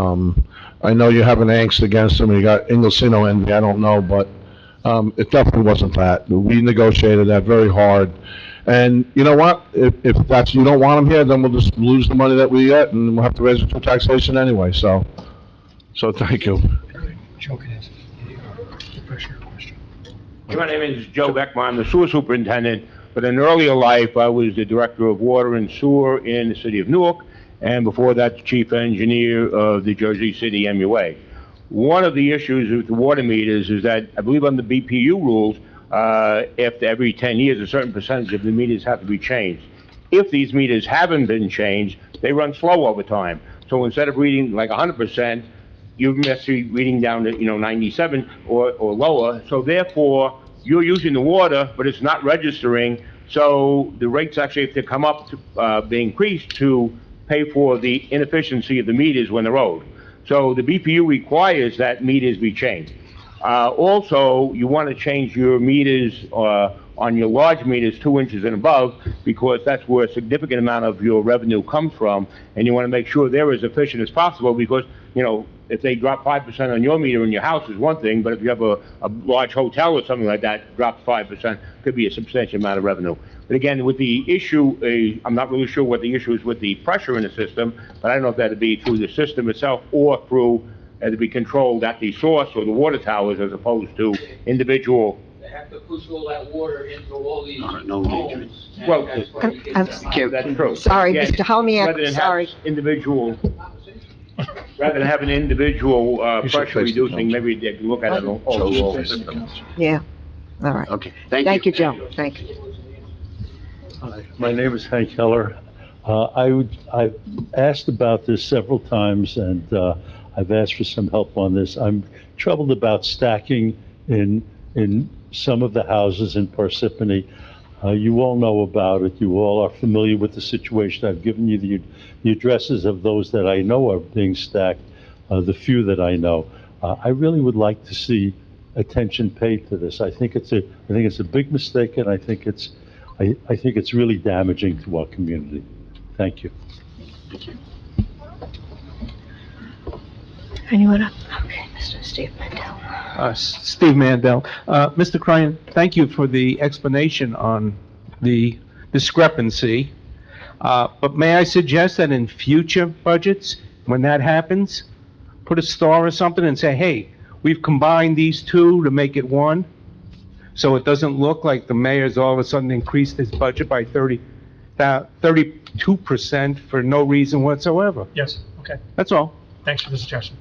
I know you have an angst against him, you got Inglesino envy, I don't know, but it definitely wasn't that. We negotiated that very hard. And you know what? If that's, you don't want him here, then we'll just lose the money that we get, and we'll have to raise it through taxation anyway, so thank you. My name is Joe Beckman, I'm the sewer superintendent, but in earlier life, I was the director of water and sewer in the city of Newark, and before that, the chief engineer of the Jersey City MUA. One of the issues with the water meters is that, I believe on the BPU rules, after every 10 years, a certain percentage of the meters have to be changed. If these meters haven't been changed, they run slow over time. So instead of reading like 100%, you're necessarily reading down to, 97 or lower. So therefore, you're using the water, but it's not registering. So the rates actually have to come up to be increased to pay for the inefficiency of the meters when they're owed. So the BPU requires that meters be changed. Also, you want to change your meters on your large meters 2 inches and above, because that's where a significant amount of your revenue comes from, and you want to make sure they're as efficient as possible, because, if they drop 5% on your meter in your house is one thing, but if you have a large hotel or something like that, drops 5%, could be a substantial amount of revenue. But again, with the issue, I'm not really sure what the issue is with the pressure in the system, but I don't know if that'd be through the system itself or through to be controlled at the source or the water towers, as opposed to individual. They have to push all that water into all these no homes. Well, That's why you get- that's true. Sorry, Yeah, Mr. Helmiak, rather than have sorry. Rather than have an individual pressure reducing, maybe they can look at it overall system. Yeah, all right. Okay, Thank you, Joe, thank you. Hi, my name is Hank Heller. I've asked about this several times, and I've asked for some help on this. I'm troubled about stacking in some of the houses in Parsippany. You all know about it. You all are familiar with the situation. I've given you the addresses of those that I know are being stacked, the few that I know. I really would like to see attention paid to this. I think it's a big mistake, and I think it's really damaging to our community. Thank you. Anyone up? Okay, Mr. Steve Mandel. Steve Mandel. Mr. Cryan, thank you for the explanation on the discrepancy. But may I suggest that in future budgets, when that happens, put a star or something and say, hey, we've combined these two to make it one? So it doesn't look like the mayor's all of a sudden increased his budget by 32% for no reason whatsoever. Yes, okay. That's all. Thanks for the suggestion.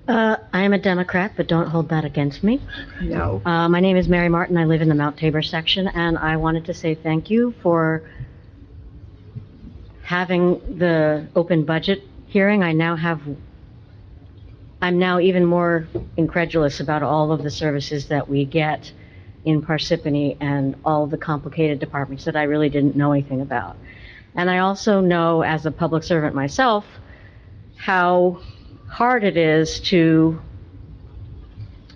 I am a Democrat, but don't hold that against me. No. My name is Mary Martin. I live in the Mount Tabor section, and I wanted to say thank you for having the open budget hearing. I'm now even more incredulous about all of the services that we get in Parsippany and all the complicated departments that I really didn't know anything about. And I also know, as a public servant myself, how hard it is to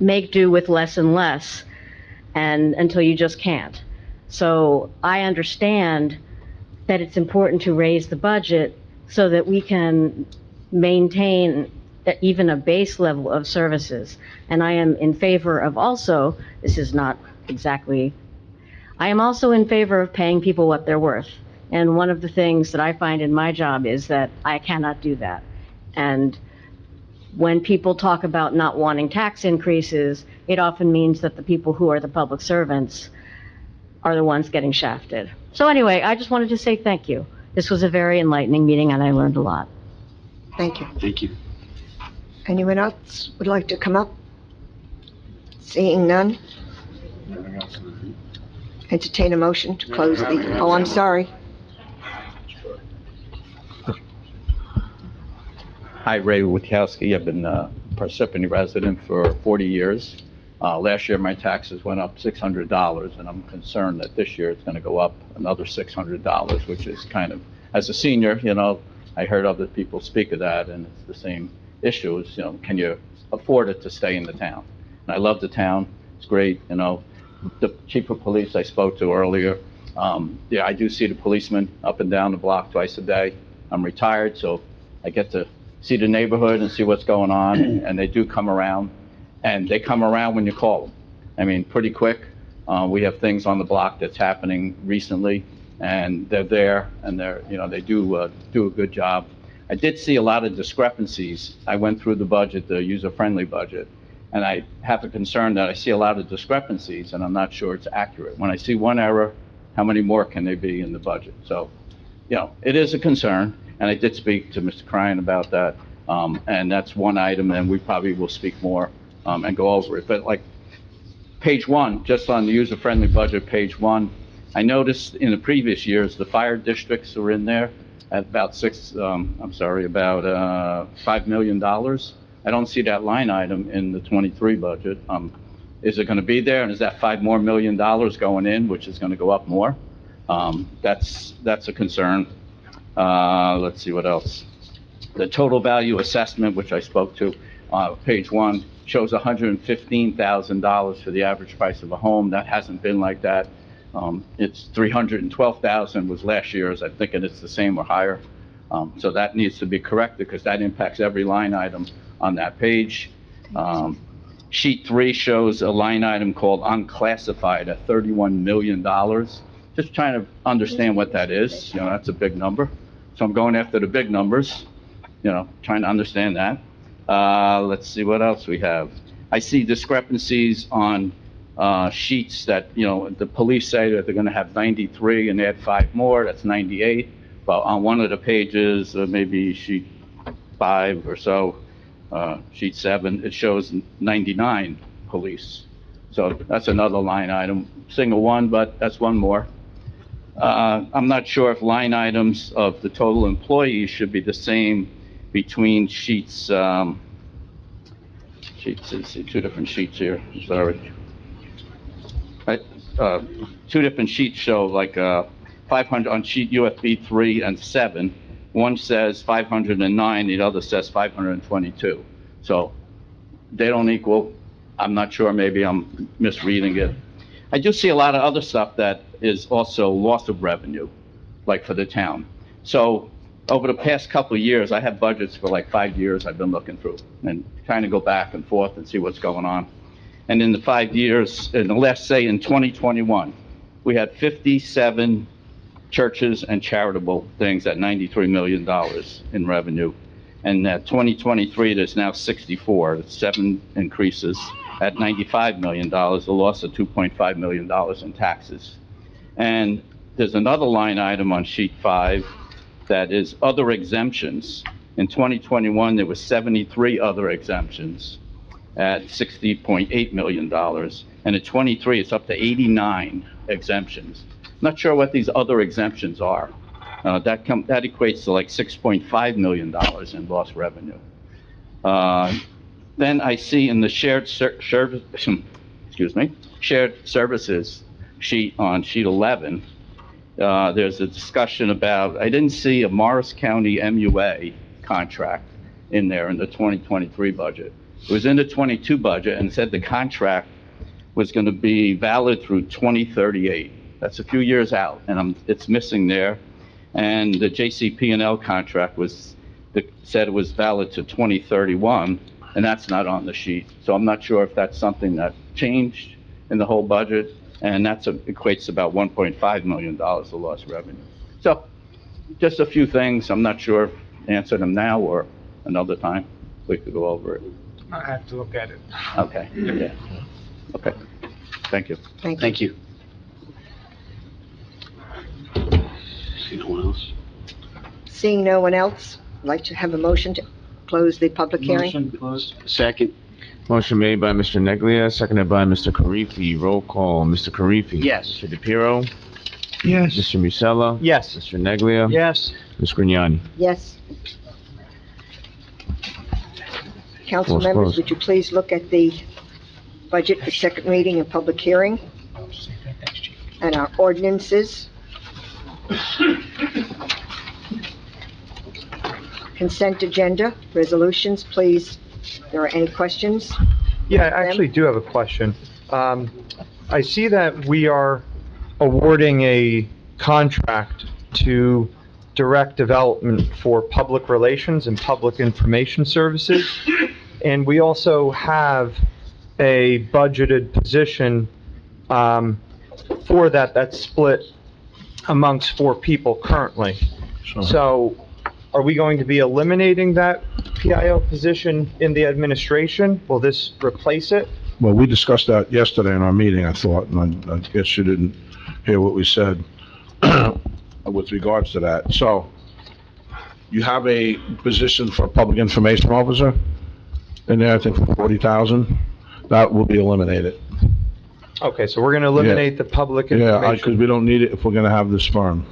make do with less and less, and until you just can't. So I understand that it's important to raise the budget so that we can maintain even a base level of services. And I am in favor of also, this is not exactly, I am also in favor of paying people what they're worth. And one of the things that I find in my job is that I cannot do that. And when people talk about not wanting tax increases, it often means that the people who are the public servants are the ones getting shafted. So anyway, I just wanted to say thank you. This was a very enlightening meeting, and I learned a lot. Thank you. Thank you. Anyone else would like to come up? Seeing none? Entertain a motion to close the, oh, I'm sorry. Hi, Ray Witkowski. I've been a Parsippany resident for 40 years. Last year, my taxes went up $600, and I'm concerned that this year it's going to go up another $600, which is kind of, as a senior, you know, I heard other people speak of that, and it's the same issue is, you know, can you afford it to stay in the town? And I love the town. It's great, you know. The chief of police I spoke to earlier, yeah, I do see the policemen up and down the block twice a day. I'm retired, so I get to see the neighborhood and see what's going on, and they do come around, and they come around when you call them. I mean, pretty quick. We have things on the block that's happening recently, and they're there, and they're, you know, they do a good job. I did see a lot of discrepancies. I went through the budget, the user-friendly budget, and I have a concern that I see a lot of discrepancies, and I'm not sure it's accurate. When I see one error, how many more can there be in the budget? So, you know, it is a concern, and I did speak to Mr. Cryan about that, and that's one item, and we probably will speak more and go over it. But like page 1, just on the user-friendly budget, page 1, I noticed in the previous years, the fire districts were in there at about $5 million. I don't see that line item in the 23 budget. Is it going to be there, and is that $5 million more going in, which is going to go up more? That's a concern. Let's see what else. The total value assessment, which I spoke to, page 1, shows $115,000 for the average price of a home. That hasn't been like that. It's $312,000 was last year's. I'm thinking it's the same or higher. So that needs to be corrected because that impacts every line item on that page. Sheet 3 shows a line item called unclassified at $31 million. Just trying to understand what that is. You know, that's a big number. So I'm going after the big numbers, you know, trying to understand that. Let's see what else we have. I see discrepancies on sheets that, you know, the police say that they're going to have 93 and add 5 more, that's 98. But on one of the pages, maybe sheet 5 or so, sheet 7, it shows 99 police. So that's another line item, single one, but that's one more. I'm not sure if line items of the total employees should be the same between sheets, let's see, 2 different sheets here, sorry. Right, 2 different sheets show like 500 on sheet UFB 3 and 7. One says 509, the other says 522. So they don't equal. I'm not sure, maybe I'm misreading it. I do see a lot of other stuff that is also loss of revenue, like for the town. So over the past couple of years, I have budgets for like 5 years I've been looking through and trying to go back and forth and see what's going on. And in the 5 years, in the last, say in 2021, we had 57 churches and charitable things at $93 million in revenue. And at 2023, there's now 64, it's 7 increases at $95 million, a loss of $2.5 million in taxes. And there's another line item on sheet 5 that is other exemptions. In 2021, there was 73 other exemptions at $60.8 million. And in 23, it's up to 89 exemptions. Not sure what these other exemptions are. That equates to like $6.5 million in lost revenue. Then I see in the shared services sheet on sheet 11, there's a discussion about, I didn't see a Morris County MUA contract in there in the 2023 budget. It was in the 22 budget and said the contract was going to be valid through 2038. That's a few years out, and it's missing there. And the JCP&L contract said it was valid to 2031, and that's not on the sheet. So I'm not sure if that's something that changed in the whole budget. and equates to about $1.5 million of lost revenue. So, just a few things, I'm not sure if answer them now or another time, we could go over it. I have to look at it. Okay, yeah, okay, thank you. Thank you. See no one else? Seeing no one else, I'd like to have a motion to close the public hearing. Motion closed. Second. Motion made by Mr. Neglia, seconded by Mr. Karifi. Roll call, Mr. Karifi. Yes. Mr. DePiero. Yes. Mr. Musella. Yes. Mr. Neglia. Yes. Ms. Grignani. Yes. Council Floor's members, closed. would you please look at the budget for second reading and public hearing? And our ordinances. Consent agenda, resolutions, please. If there are any questions? Yeah, I actually do have a question. I see that we are awarding a contract to Direct Development for Public Relations and Public Information Services, and we also have a budgeted position for that that's split amongst 4 people currently. So are we going to be eliminating that PIO position in the administration? Will this replace it? Well, we discussed that yesterday in our meeting, I thought, and I guess you didn't hear what we said with regards to that. So, you have a position for public information officer in there, I think for 40,000. That will be eliminated. Okay, so we're going to eliminate the public Yeah, information. because we don't need it if we're gonna have this firm.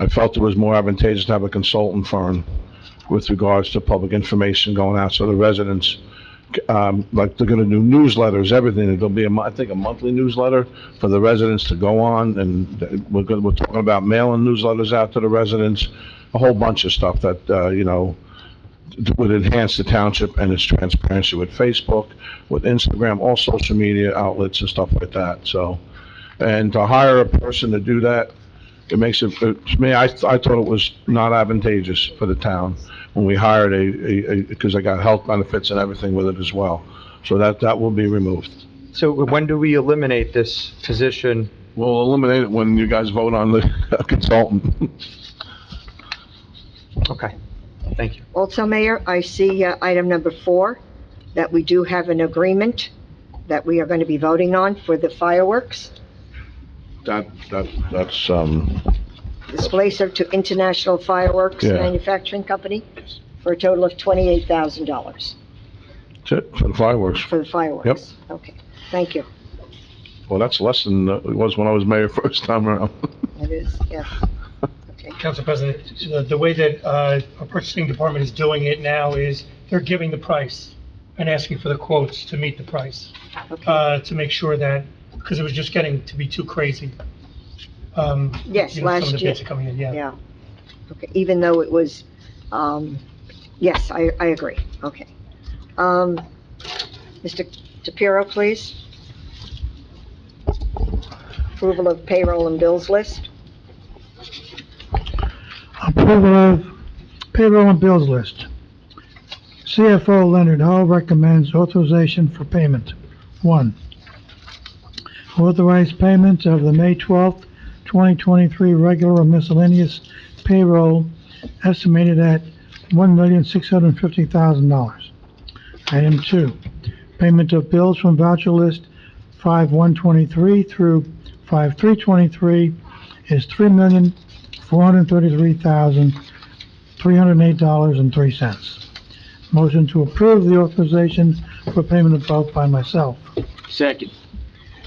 I felt it was more advantageous to have a consultant firm with regards to public information going out, so the residents, like, they're gonna do newsletters, everything. There'll be I think a monthly newsletter for the residents to go on, and we're talking about mailing newsletters out to the residents, a whole bunch of stuff that, would enhance the township and its transparency with Facebook, with Instagram, all social media outlets and stuff like that, so. And to hire a person to do that, it makes it, to me, I thought it was not advantageous for the town when we hired because I got health benefits and everything with it as well. So that will be removed. So when do we eliminate this position? We'll eliminate it when you guys vote on the consultant. Okay, thank you. Also, Mayor, I see item number 4, that we do have an agreement that we are going to be voting on for the fireworks. That's, Displacer to International Fireworks Yeah. Manufacturing Company for a total of $28,000 that's it, for the fireworks. for the fireworks. Yep. Okay, thank you. Well, that's less than it was when I was mayor first time around. It is, yes. Council President, the way that our purchasing department is doing it now is they're giving the price and asking for the quotes to meet the price, to make sure that, because it was just getting to be too crazy. Yes, Some last of the year. bids are coming in, yeah. Yeah. Okay, even though it was, yes, I agree. Okay. Mr. DePiero, please. Approval of payroll and bills list. Approval of payroll and bills list. CFO Leonard Ho recommends authorization for payment. 1. Authorize payment of the May 12th, 2023 regular and miscellaneous payroll estimated at $1,650,000. Item 2, payment of bills from voucher list 5/123 through 5/323 is $3,433,308.03. Motion to approve the authorization for payment of both by myself. Second.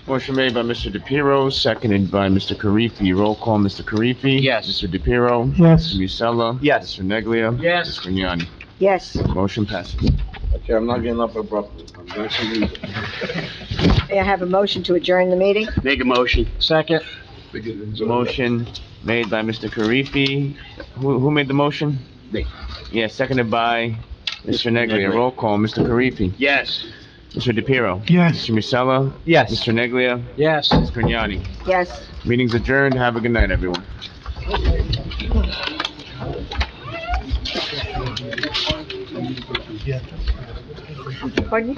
Motion made by Mr. DePiero, seconded by Mr. Karifi. Roll call, Mr. Karifi. Yes. Mr. DePiero. Yes. Mr. Musella. Yes. Mr. Neglia. Yes. Ms. Grignani. Yes. Motion passes. Okay, I'm not getting up abruptly. I'm going to leave it. May I have a motion to adjourn the meeting? Make a motion. Second. Motion made by Mr. Karifi. Who made the motion? Me. Yeah, seconded by Mr. Neglia. Roll call, Mr. Karifi. Yes. Mr. DePiero. Yes. Mr. Musella. Yes. Mr. Neglia. Yes. Ms. Grignani. Yes. Meeting's adjourned. Have a good night, everyone. Yeah. Pardon?